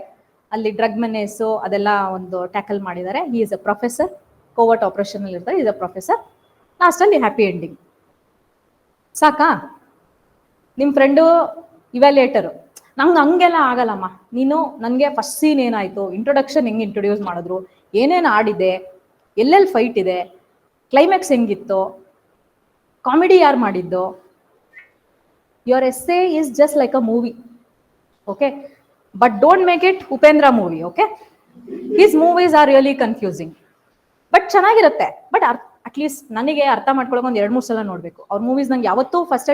ಅಲ್ಲಿ ಡ್ರಗ್ ಮೆನೇಸು ಅದೆಲ್ಲ ಒಂದು ಟ್ಯಾಕಲ್ ಮಾಡಿದ್ದಾರೆ, he is a professor, covert operation ಅಲ್ಲಿ ಇರ್ತಾರೆ, ಈಸ್ ಅ ಪ್ರೊಫೆಸರ್, ಲಾಸ್ಟಲ್ಲಿ ಹ್ಯಾಪಿ ಎಂಡಿಂಗ್. ಸಾಕಾ? ನಿಮ್ಮ ಫ್ರೆಂಡು ಇವ್ಯಾಲ್ಯೂಯೇಟರು, ನಂಗೆ ಹಂಗೆಲ್ಲ ಆಗಲ್ಲಮ್ಮ, ನೀನು ನನಗೆ ಫಸ್ಟ್ ಸೀನ್ ಏನಾಯ್ತು, ಇಂಟ್ರೊಡಕ್ಷನ್ ಹೆಂಗೆ ಇಂಟ್ರೊಡ್ಯೂಸ್ ಮಾಡಿದ್ರು, ಏನೇನು ಆಡಿದೆ, ಎಲ್ಲೆಲ್ಲಿ ಫೈಟ್ ಇದೆ, ಕ್ಲೈಮ್ಯಾಕ್ಸ್ ಹೆಂಗಿತ್ತು, ಕಾಮಿಡಿ ಯಾರು ಮಾಡಿದ್ದು. Your essay is just like a movie. Okay, but don't make it Upendra movie. Okay, his movies are really confusing, but ಚೆನ್ನಾಗಿರುತ್ತೆ. ಬಟ್ ಅಟ್ಲೀಸ್ಟ್ ನನಗೆ ಅರ್ಥ ಮಾಡ್ಕೊಳ್ಳೋಕೆ ಒಂದು 2-3 ಸಲ ನೋಡಬೇಕು ಅವ್ರ ಮೂವೀಸ್. ನಂಗೆ ಯಾವತ್ತೂ ಫಸ್ಟ್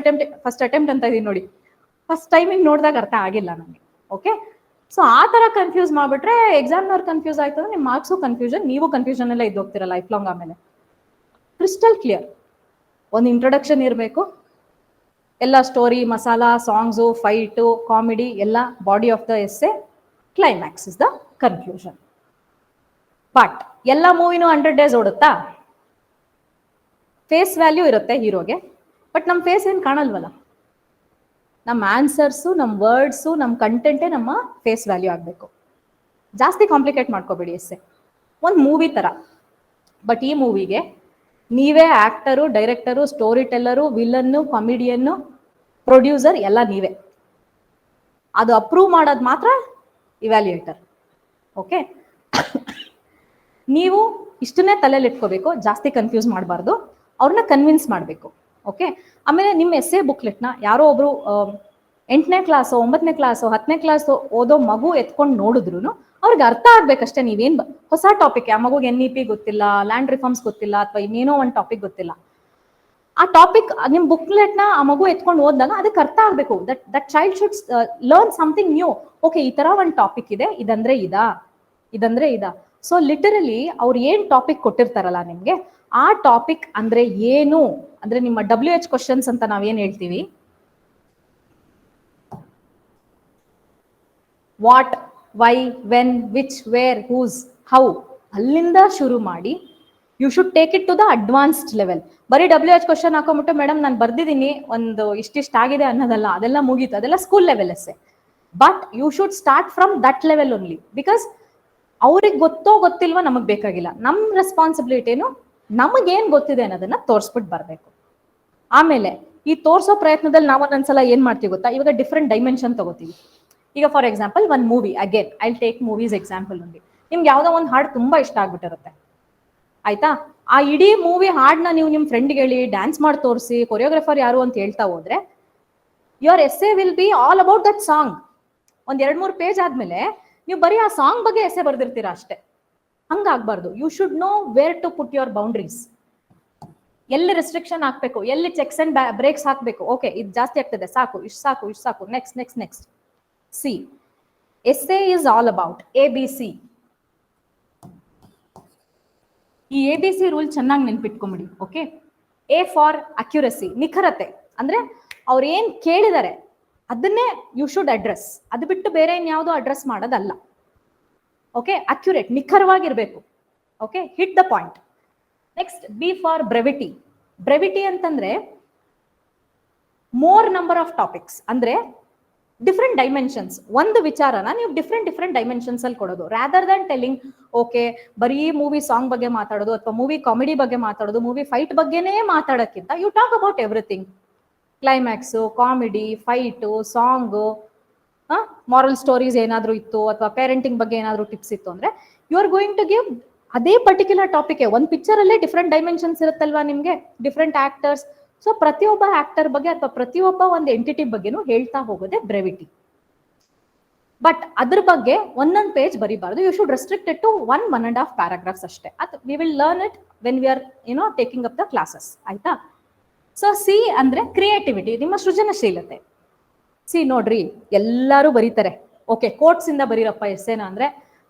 ಅಟೆಂಪ್ಟ್ ಅಂತ ಇದೀನಿ ನೋಡಿ, ಫಸ್ಟ್ ಟೈಮಿಂಗ್ ನೋಡಿದಾಗ ಅರ್ಥ ಆಗಿಲ್ಲ ನನಗೆ. ಓಕೆ, ಸೊ ಆ ಥರ ಕನ್ಫ್ಯೂಸ್ ಮಾಡಿಬಿಟ್ರೆ ಎಕ್ಸಾಮ್ನವ್ರು ಕನ್ಫ್ಯೂಸ್ ಆಯ್ತು ಅಂದ್ರೆ ನಿಮ್ಮ ಮಾರ್ಕ್ಸು ಕನ್ಫ್ಯೂಷನ್, ನೀವು ಕನ್ಫ್ಯೂಷನ್ ಎಲ್ಲ ಇದ್ದು ಹೋಗ್ತೀರಾ ಲೈಫ್ ಲಾಂಗ್. ಆಮೇಲೆ ಕ್ರಿಸ್ಟಲ್ ಕ್ಲಿಯರ್ ಒಂದು ಇಂಟ್ರೊಡಕ್ಷನ್ ಇರಬೇಕು, ಎಲ್ಲ story, masala, songs, fight, comedy ಎಲ್ಲ body of the essay, climax is the conclusion. But ಎಲ್ಲ ಮೂವಿನೂ 100 days ಓಡುತ್ತಾ? ಫೇಸ್ ವ್ಯಾಲ್ಯೂ ಇರುತ್ತೆ ಹೀರೋಗೆ, ಬಟ್ ನಮ್ಮ ಫೇಸ್ ಏನು ಕಾಣಲ್ವಲ್ಲ. ನಮ್ಮ ಆನ್ಸರ್ಸು, ನಮ್ಮ ವರ್ಡ್ಸು, ನಮ್ಮ ಕಂಟೆಂಟೇ ನಮ್ಮ ಫೇಸ್ ವ್ಯಾಲ್ಯೂ ಆಗಬೇಕು. ಜಾಸ್ತಿ ಕಾಂಪ್ಲಿಕೇಟ್ ಮಾಡ್ಕೋಬೇಡಿ ಎಸ್ಸೆ, ಒಂದು ಮೂವಿ ಥರ. ಬಟ್ ಈ ಮೂವಿಗೆ ನೀವೇ actor, director, storyteller, villain, comedian, producer ಎಲ್ಲ ನೀವೇ. ಅದು ಅಪ್ರೂವ್ ಮಾಡೋದು ಮಾತ್ರ ಇವ್ಯಾಲ್ಯೂಯೇಟರ್. ಓಕೆ, ನೀವು ಇಷ್ಟನ್ನೇ ತಲೆಯಲ್ಲಿ ಇಟ್ಕೋಬೇಕು, ಜಾಸ್ತಿ ಕನ್ಫ್ಯೂಸ್ ಮಾಡಬಾರ್ದು, ಅವ್ರನ್ನ ಕನ್ವಿನ್ಸ್ ಮಾಡಬೇಕು. ಓಕೆ, ಆಮೇಲೆ ನಿಮ್ಮ ಎಸ್ಸೆ ಬುಕ್ಲೆಟ್ನ ಯಾರೋ ಒಬ್ರು 8ನೇ ಕ್ಲಾಸು, 9ನೇ ಕ್ಲಾಸು, 10ನೇ ಕ್ಲಾಸು ಓದೋ ಮಗು ಎತ್ಕೊಂಡು ನೋಡಿದ್ರು ಅವ್ರಿಗೆ ಅರ್ಥ ಆಗ್ಬೇಕಷ್ಟೇ. ನೀವೇನು ಹೊಸ ಟಾಪಿಕ್, ಆ ಮಗುಗೆ NEP ಗೊತ್ತಿಲ್ಲ, ಲ್ಯಾಂಡ್ ರಿಫಾರ್ಮ್ಸ್ ಗೊತ್ತಿಲ್ಲ, ಅಥವಾ ಇನ್ನೇನೋ ಒಂದು ಟಾಪಿಕ್ ಗೊತ್ತಿಲ್ಲ, ಆ ಟಾಪಿಕ್ ನಿಮ್ಮ ಬುಕ್ಲೆಟ್ನ ಆ ಮಗು ಎತ್ಕೊಂಡು ಓದಿದಾಗ ಅದಕ್ಕೆ ಅರ್ಥ ಆಗಬೇಕು. That child should learn something new. Okay, ಈ ತರ ಒಂದು ಟಾಪಿಕ್ ಇದೆ, ಇದಂದ್ರೆ ಇದಾ. ಸೊ ಲಿಟರಲಿ ಅವ್ರು ಏನ್ ಟಾಪಿಕ್ ಕೊಟ್ಟಿರ್ತಾರಲ್ಲ ನಿಮ್ಗೆ, ಆ ಟಾಪಿಕ್ ಅಂದ್ರೆ ಏನು ಅಂದ್ರೆ ನಿಮ್ಮ WH ಕ್ವಶನ್ಸ್ ಅಂತ ನಾವೇನ್ ಹೇಳ್ತೀವಿ, what, why, when, which, where, whose, how, ಅಲ್ಲಿಂದ ಶುರು ಮಾಡಿ you should take it to the advanced level. ಬರೀ WH ಕ್ವಶನ್ ಹಾಕೊಂಡ್ಬಿಟ್ಟು ಮೇಡಮ್ ನಾನು ಬರ್ದಿದ್ದೀನಿ ಒಂದು ಇಷ್ಟಿಷ್ಟ ಆಗಿದೆ ಅನ್ನೋದಲ್ಲ, ಅದೆಲ್ಲ ಮುಗೀತು, ಅದೆಲ್ಲ school level essay. But you should start from that level only, because ಅವ್ರಿಗೆ ಗೊತ್ತೋ ಗೊತ್ತಿಲ್ವೋ ನಮಗ್ ಬೇಕಾಗಿಲ್ಲ. ನಮ್ಮ ರೆಸ್ಪಾನ್ಸಿಬಿಲಿಟಿ ಏನು, ನಮಗೇನ್ ಗೊತ್ತಿದೆ ಅನ್ನೋದನ್ನ ತೋರಿಸ್ಬಿಟ್ಟು ಬರ್ಬೇಕು. ಆಮೇಲೆ ಈ ತೋರ್ಸೋ ಪ್ರಯತ್ನದಲ್ಲಿ ನಾವು ಒಂದೊಂದ್ಸಲ ಏನ್ ಮಾಡ್ತೀವಿ ಗೊತ್ತಾ, ಇವಾಗ ಡಿಫ್ರೆಂಟ್ ಡೈಮೆನ್ಷನ್ ತಗೋತೀವಿ. ಈಗ ಫಾರ್ ಎಕ್ಸಾಂಪಲ್ ಒಂದು movie, again I take movies example ನೋಡಿ. ನಿಮ್ಗೆ ಯಾವ್ದೋ ಒಂದು ಹಾಡು ತುಂಬಾ ಇಷ್ಟ ಆಗ್ಬಿಟ್ಟಿರುತ್ತೆ, ಆಯ್ತಾ? ಆ ಇಡೀ ಮೂವಿ ಹಾಡ್ನ ನೀವು ನಿಮ್ ಫ್ರೆಂಡ್ಗೆ ಹೇಳಿ ಡ್ಯಾನ್ಸ್ ಮಾಡಿ ತೋರಿಸಿ ಕೊರಿಯೋಗ್ರಾಫರ್ ಯಾರು ಅಂತ ಹೇಳ್ತಾ ಹೋದ್ರೆ your essay will be all about that song. ಒಂದ್ 2-3 ಪೇಜ್ ಆದ್ಮೇಲೆ ನೀವು ಬರೀ ಆ ಸಾಂಗ್ ಬಗ್ಗೆ ಎಸ್ಸೆ ಬರ್ದಿರ್ತೀರಾ ಅಷ್ಟೇ. ಹಂಗಾಗ್ಬಾರ್ದು. You should know where to put your boundaries. ಎಲ್ಲಿ ರೆಸ್ಟ್ರಿಕ್ಷನ್ ಹಾಕ್ಬೇಕು, ಎಲ್ಲಿ ಚೆಕ್ಸ್ ಅಂಡ್ ಬ್ರೇಕ್ಸ್ ಹಾಕ್ಬೇಕು. ಓಕೆ, ಇದು ಜಾಸ್ತಿ ಆಗ್ತದೆ, ಸಾಕು, ಇಷ್ಟು ಸಾಕು, ಇಷ್ಟು ಸಾಕು, next. See, essay is all about ABC. ಈ ABC ರೂಲ್ ಚೆನ್ನಾಗಿ ನೆನ್ಪಿಟ್ಕೊಂಬಿಡಿ. ಓಕೆ, A ಫಾರ್ ಅಕ್ಯುರಸಿ, ನಿಖರತೆ. ಅಂದ್ರೆ ಅವ್ರು ಏನ್ ಕೇಳಿದಾರೆ ಅದನ್ನೇ ಯು ಶುಡ್ ಅಡ್ರೆಸ್, ಅದು ಬಿಟ್ಟು ಬೇರೆ ಇನ್ಯಾವುದೋ ಅಡ್ರೆಸ್ ಮಾಡೋದಲ್ಲ. ಓಕೆ, ಅಕ್ಯುರೇಟ್, ನಿಖರವಾಗಿರ್ಬೇಕು. Okay, hit the point. Next B for brevity. Brevity ಅಂತಂದ್ರೆ ಮೋರ್ ನಂಬರ್ ಆಫ್ ಟಾಪಿಕ್ಸ್, ಅಂದ್ರೆ ಡಿಫ್ರೆಂಟ್ ಡೈಮೆನ್ಷನ್ಸ್. ಒಂದು ವಿಚಾರನ ನೀವು ಡಿಫ್ರೆಂಟ್ ಡೈಮೆನ್ಷನ್ಸ್ ಅಲ್ಲಿ ಕೊಡೋದು, ರಾದರ್ ದನ್ ಟೆಲ್ಲಿಂಗ್ ಓಕೆ ಬರೀ ಮೂವಿ ಸಾಂಗ್ ಬಗ್ಗೆ ಮಾತಾಡೋದು, ಅಥವಾ ಮೂವಿ ಕಾಮಿಡಿ ಬಗ್ಗೆ ಮಾತಾಡೋದು, ಮೂವಿ ಫೈಟ್ ಬಗ್ಗೆನೇ ಮಾತಾಡೋಕ್ಕಿಂತ you talk about everything. Climax, comedy, fight, song, moral stories ಏನಾದ್ರು ಇತ್ತು, ಅಥವಾ ಪೇರೆಂಟಿಂಗ್ ಬಗ್ಗೆ ಏನಾದ್ರು ಟಿಪ್ಸ್ ಇತ್ತು ಅಂದ್ರೆ you are going to give ಅದೇ ಪರ್ಟಿಕ್ಯುಲರ್ ಟಾಪಿಕ್ ಒಂದು ಪಿಕ್ಚರ್ ಅಲ್ಲೇ ಡಿಫ್ರೆಂಟ್ ಡೈಮೆನ್ಷನ್ಸ್ ಇರುತ್ತಲ್ವಾ ನಿಮ್ಗೆ, ಡಿಫ್ರೆಂಟ್ ಆಕ್ಟರ್ಸ್. ಸೊ ಪ್ರತಿಯೊಬ್ಬ ಆಕ್ಟರ್ ಬಗ್ಗೆ ಅಥವಾ ಪ್ರತಿಯೊಬ್ಬ ಒಂದು ಎಂಟಿಟಿ ಬಗ್ಗೆನೂ ಹೇಳ್ತಾ ಹೋಗೋದೇ ಬ್ರೆವಿಟಿ. ಬಟ್ ಅದ್ರ ಬಗ್ಗೆ ಒಂದೊಂದು ಪೇಜ್ ಬರೀಬಾರ್ದು. You should restrict it to 1.5 paragraphs ಅಷ್ಟೇ. We will learn it when we are taking up the classes, ಆಯ್ತಾ? ಸೊ ಸಿ ಅಂದ್ರೆ ಕ್ರಿಯೇಟಿವಿಟಿ, ನಿಮ್ಮ ಸೃಜನಶೀಲತೆ. ಸಿ ನೋಡ್ರಿ, ಎಲ್ಲರೂ ಬರೀತಾರೆ, ಓಕೆ ಕೋಟ್ಸ್ ಇಂದ ಬರೀರಪ್ಪ ಎಸ್ಸೇನ ಅಂದ್ರೆ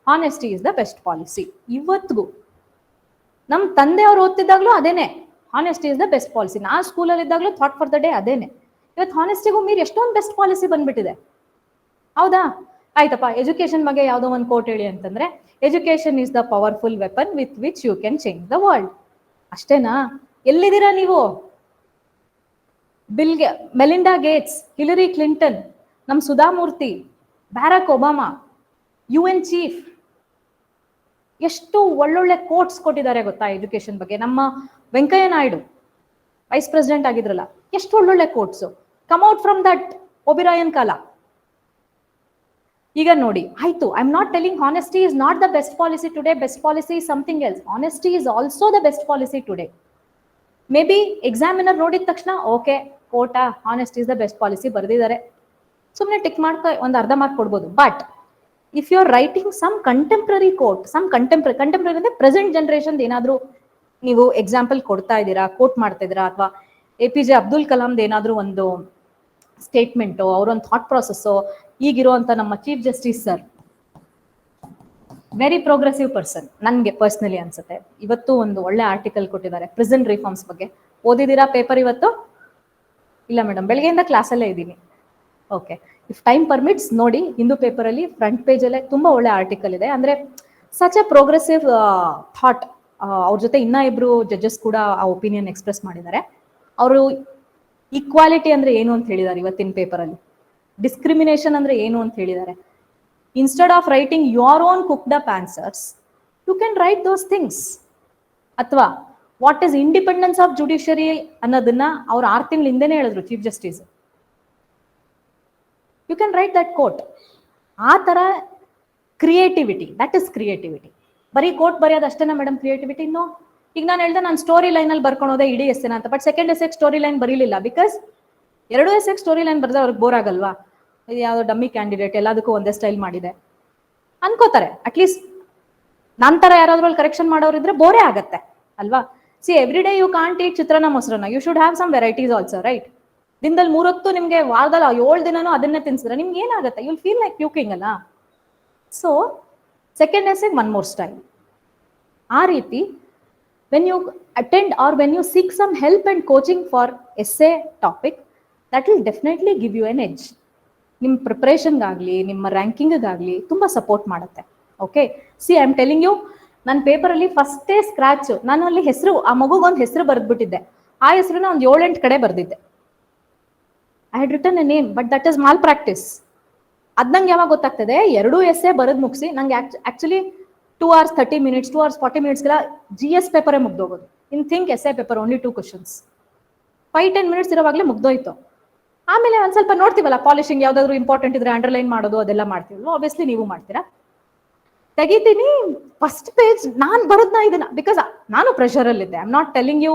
honesty is the best policy. ಇವತ್ತಿಗೂ ನಮ್ಮ ತಂದೆಯವರು ಓದ್ತಿದ್ದಾಗ್ಲೂ ಅದೇನೆ, honesty is the best policy. ನಾ ಸ್ಕೂಲಲ್ಲಿ ಇದ್ದಾಗಲೂ ಥಾಟ್ ಫಾರ್ ದ ಡೇ ಅದೇನೆ. ಇವತ್ತು ಹಾನೆಸ್ಟಿಗೂ ಮೀರಿ ಎಷ್ಟೊಂದು ಬೆಸ್ಟ್ ಪಾಲಿಸಿ ಬಂದ್ಬಿಟ್ಟಿದೆ, ಹೌದಾ? ಆಯ್ತಪ್ಪ, ಎಜುಕೇಶನ್ ಬಗ್ಗೆ ಯಾವುದೋ ಒಂದು ಕೋಟ್ ಹೇಳಿ ಅಂತಂದ್ರೆ, education is the powerful weapon with which you can change the world. ಅಷ್ಟೇನಾ? ಎಲ್ಲಿದ್ದೀರಾ ನೀವು? ಮೆಲಿಂಡಾ ಗೇಟ್ಸ್, ಹಿಲರಿ ಕ್ಲಿಂಟನ್, ನಮ್ Sudha Murthy, Barack Obama, UN chief, ಎಷ್ಟು ಒಳ್ಳೊಳ್ಳೆ ಕೋಟ್ಸ್ ಕೊಟ್ಟಿದ್ದಾರೆ ಗೊತ್ತಾ ಎಜುಕೇಶನ್ ಬಗ್ಗೆ. ನಮ್ಮ ವೆಂಕಯ್ಯ ನಾಯ್ಡು ವೈಸ್ ಪ್ರೆಸಿಡೆಂಟ್ ಆಗಿದ್ರಲ್ಲ, ಎಷ್ಟು ಒಳ್ಳೊಳ್ಳೆ quotes come out from that ಒಬಿರಾಯನ್ ಕಾಲ. ಈಗ ನೋಡಿ, ಆಯ್ತು, I am not telling honesty is not the best policy today, best policy is something else. Honesty is also the best policy today. Maybe examiner ನೋಡಿದ ತಕ್ಷಣ okay quote honesty is the best policy ಬರೆದಿದ್ದಾರೆ, ಸುಮ್ಮನೆ tick ಮಾಡ್ಕೊ ಒಂದು ಅರ್ಧ mark ಕೊಡ್ಬೋದು. But if you are writing some contemporary quote, some contemporary ಅಂದ್ರೆ present generation ಏನಾದ್ರು ನೀವು ಎಕ್ಸಾಂಪಲ್ ಕೊಡ್ತಾ ಇದ್ದೀರಾ, ಕೋಟ್ ಮಾಡ್ತಾ ಇದ್ದೀರಾ, ಅಥವಾ APJ ಅಬ್ದುಲ್ ಕಲಾಂದ್ ಏನಾದ್ರು ಒಂದು ಸ್ಟೇಟ್ಮೆಂಟು, ಅವರೊಂದು ಥಾಟ್ ಪ್ರಾಸೆಸ್ಸು, ಈಗಿರುವಂತ ನಮ್ಮ chief justice sir very progressive person ನನ್ಗೆ ಪರ್ಸನಲಿ ಅನ್ಸುತ್ತೆ. ಇವತ್ತು ಒಂದು ಒಳ್ಳೆ ಆರ್ಟಿಕಲ್ ಕೊಟ್ಟಿದ್ದಾರೆ ಪ್ರಿಸನ್ ರಿಫಾರ್ಮ್ಸ್ ಬಗ್ಗೆ. ಓದಿದ್ದೀರಾ ಪೇಪರ್ ಇವತ್ತು? ಇಲ್ಲ ಮೇಡಮ್, ಬೆಳಗ್ಗೆಯಿಂದ ಕ್ಲಾಸಲ್ಲೇ ಇದ್ದೀನಿ. ಓಕೆ, ಇಫ್ ಟೈಮ್ ಪರ್ಮಿಟ್ಸ್ ನೋಡಿ, ಹಿಂದೂ ಪೇಪರ್ ಅಲ್ಲಿ ಫ್ರಂಟ್ ಪೇಜ್ ಅಲ್ಲೇ ತುಂಬಾ ಒಳ್ಳೆ ಆರ್ಟಿಕಲ್ ಇದೆ. ಅಂದ್ರೆ ಸಚ್ ಎ ಪ್ರೋಗ್ರೆಸಿವ್ ಥಾಟ್. ಅವ್ರ ಜೊತೆ ಇನ್ನ ಇಬ್ರು ಜಡ್ಜಸ್ ಕೂಡ ಆ ಒಪಿನಿಯನ್ ಎಕ್ಸ್ಪ್ರೆಸ್ ಮಾಡಿದ್ದಾರೆ. ಅವರು ಈಕ್ವಾಲಿಟಿ ಅಂದ್ರೆ ಏನು ಅಂತ ಹೇಳಿದ್ದಾರೆ ಇವತ್ತಿನ ಪೇಪರ್ ಅಲ್ಲಿ. ಡಿಸ್ಕ್ರಿಮಿನೇಷನ್ ಅಂದ್ರೆ ಏನು ಅಂತ ಹೇಳಿದ್ದಾರೆ. Instead of writing your own cooked up answers, you can write those things. ಅಥವಾ what is independence of judiciary ಅನ್ನೋದನ್ನ ಅವ್ರು 6 ತಿಂಗಳ ಹಿಂದೆನೆ ಹೇಳಿದ್ರು chief justice. You can write that quote. ಆ ತರ ಕ್ರಿಯೇಟಿವಿಟಿ, ದಟ್ ಇಸ್ ಕ್ರಿಯೇಟಿವಿಟಿ. ಬರೀ ಕೋಟ್ ಬರೆಯೋದು ಅಷ್ಟೇನಾ ಮೇಡಮ್ ಕ್ರಿಯೇಟಿವಿಟಿ? ಇನ್ನು ಈಗ ನಾನು ಹೇಳ್ದೆ ನಾನು ಸ್ಟೋರಿ ಲೈನ್ ಅಲ್ಲಿ ಬರ್ಕೊಳೋದೆ ಇಡೀ ಎಸ್ಸೆನ ಅಂತ. ಬಟ್ ಸೆಕೆಂಡ್ ಎಸ್ಸೆಗೆ ಸ್ಟೋರಿ ಲೈನ್ ಬರೀಲಿಲ್ಲ, ಬಿಕಾಸ್ 2 ಎಸ್ಸೆಗೆ ಸ್ಟೋರಿ ಲೈನ್ ಬರೆದ್ರೆ ಅವ್ರಿಗೆ ಬೋರ್ ಆಗಲ್ವಾ? ಇದು ಯಾವ್ದೋ ಡಮ್ಮಿ ಕ್ಯಾಂಡಿಡೇಟ್, ಎಲ್ಲದಕ್ಕೂ ಒಂದೇ ಸ್ಟೈಲ್ ಮಾಡಿದೆ ಅನ್ಕೋತಾರೆ. ಅಟ್ಲೀಸ್ಟ್ ನಂತರ ಯಾರಾದ್ರೂ ಕರೆಕ್ಷನ್ ಮಾಡೋರು ಇದ್ರೆ ಬೋರೇ ಆಗತ್ತೆ ಅಲ್ವಾ? See every day you can't eat chitranna mosaranna, you should have some varieties also, right? ದಿನದಲ್ಲಿ 3 ಹೊತ್ತು ನಿಮ್ಗೆ ವಾರದಲ್ಲಿ 7 ದಿನನೂ ಅದನ್ನೇ ತಿನ್ಸಿದ್ರೆ ನಿಮ್ಗೆ ಏನಾಗುತ್ತೆ? ಯುಲ್ ಫೀಲ್ ಲೈಕ್ ಪ್ಯೂಕಿಂಗ್ ಅಲ್ಲ. ಸೊ ಸೆಕೆಂಡ್ ಎಸ್ಸೆಗೆ 1 more ಸ್ಟೈಲ್. ಆ ರೀತಿ when you attend or when you seek some help and coaching for essay topic, that will definitely give you an edge. ನಿಮ್ಮ ಪ್ರಿಪ್ರೇಷನ್ಗಾಗಲಿ ನಿಮ್ಮ ರ್ಯಾಂಕಿಂಗ್ಗಾಗಲಿ ತುಂಬ ಸಪೋರ್ಟ್ ಮಾಡುತ್ತೆ. Okay, see I am telling you, ನನ್ನ ಪೇಪರಲ್ಲಿ ಫಸ್ಟೇ ಸ್ಕ್ರಾಚ್, ನಾನು ಅಲ್ಲಿ ಹೆಸರು, ಆ ಮಗುಗೊಂದು ಹೆಸರು ಬರೆದ್ಬಿಟ್ಟಿದ್ದೆ. ಆ ಹೆಸರನ್ನ ಒಂದು 7-8 ಕಡೆ ಬರೆದಿದ್ದೆ. I had written a name, but that is malpractice. ಅದ್ ನಂಗೆ ಯಾವಾಗ ಗೊತ್ತಾಗ್ತದೆ? 2 ಎಸ್ಸೆ ಬರೆದು ಮುಗಿಸಿ ನಂಗೆ actually 2 hours 30 minutes 2 hours 40 minutes GS ಪೇಪರೇ ಮುಗ್ದೋಗೋದು. In think essay paper only 2 questions, 5-10 minutes ಇರೋವಾಗಲೇ ಮುಗ್ದೋಯ್ತು. ಆಮೇಲೆ ಒಂದ್ ಸ್ವಲ್ಪ ನೋಡ್ತೀವಲ್ಲ, ಪಾಲಿಶಿಂಗ್ ಯಾವ್ದಾದ್ರು ಇಂಪಾರ್ಟೆಂಟ್ ಇದ್ರೆ ಅಂಡರ್ಲೈನ್ ಮಾಡೋದು ಅದೆಲ್ಲ ಮಾಡ್ತೀವಲ್ವ, ಆಬ್ವಿಯಸ್ಲಿ ನೀವು ಮಾಡ್ತೀರಾ. ತೆಗಿತೀನಿ ಫಸ್ಟ್ ಪೇಜ್, ನಾನ್ ಬರೋದ್ನ ಇದನ್ನ, ಬಿಕಾಸ್ ನಾನು ಪ್ರೆಷರ್ ಅಲ್ಲಿ ಇದ್ದೆ. I am not telling you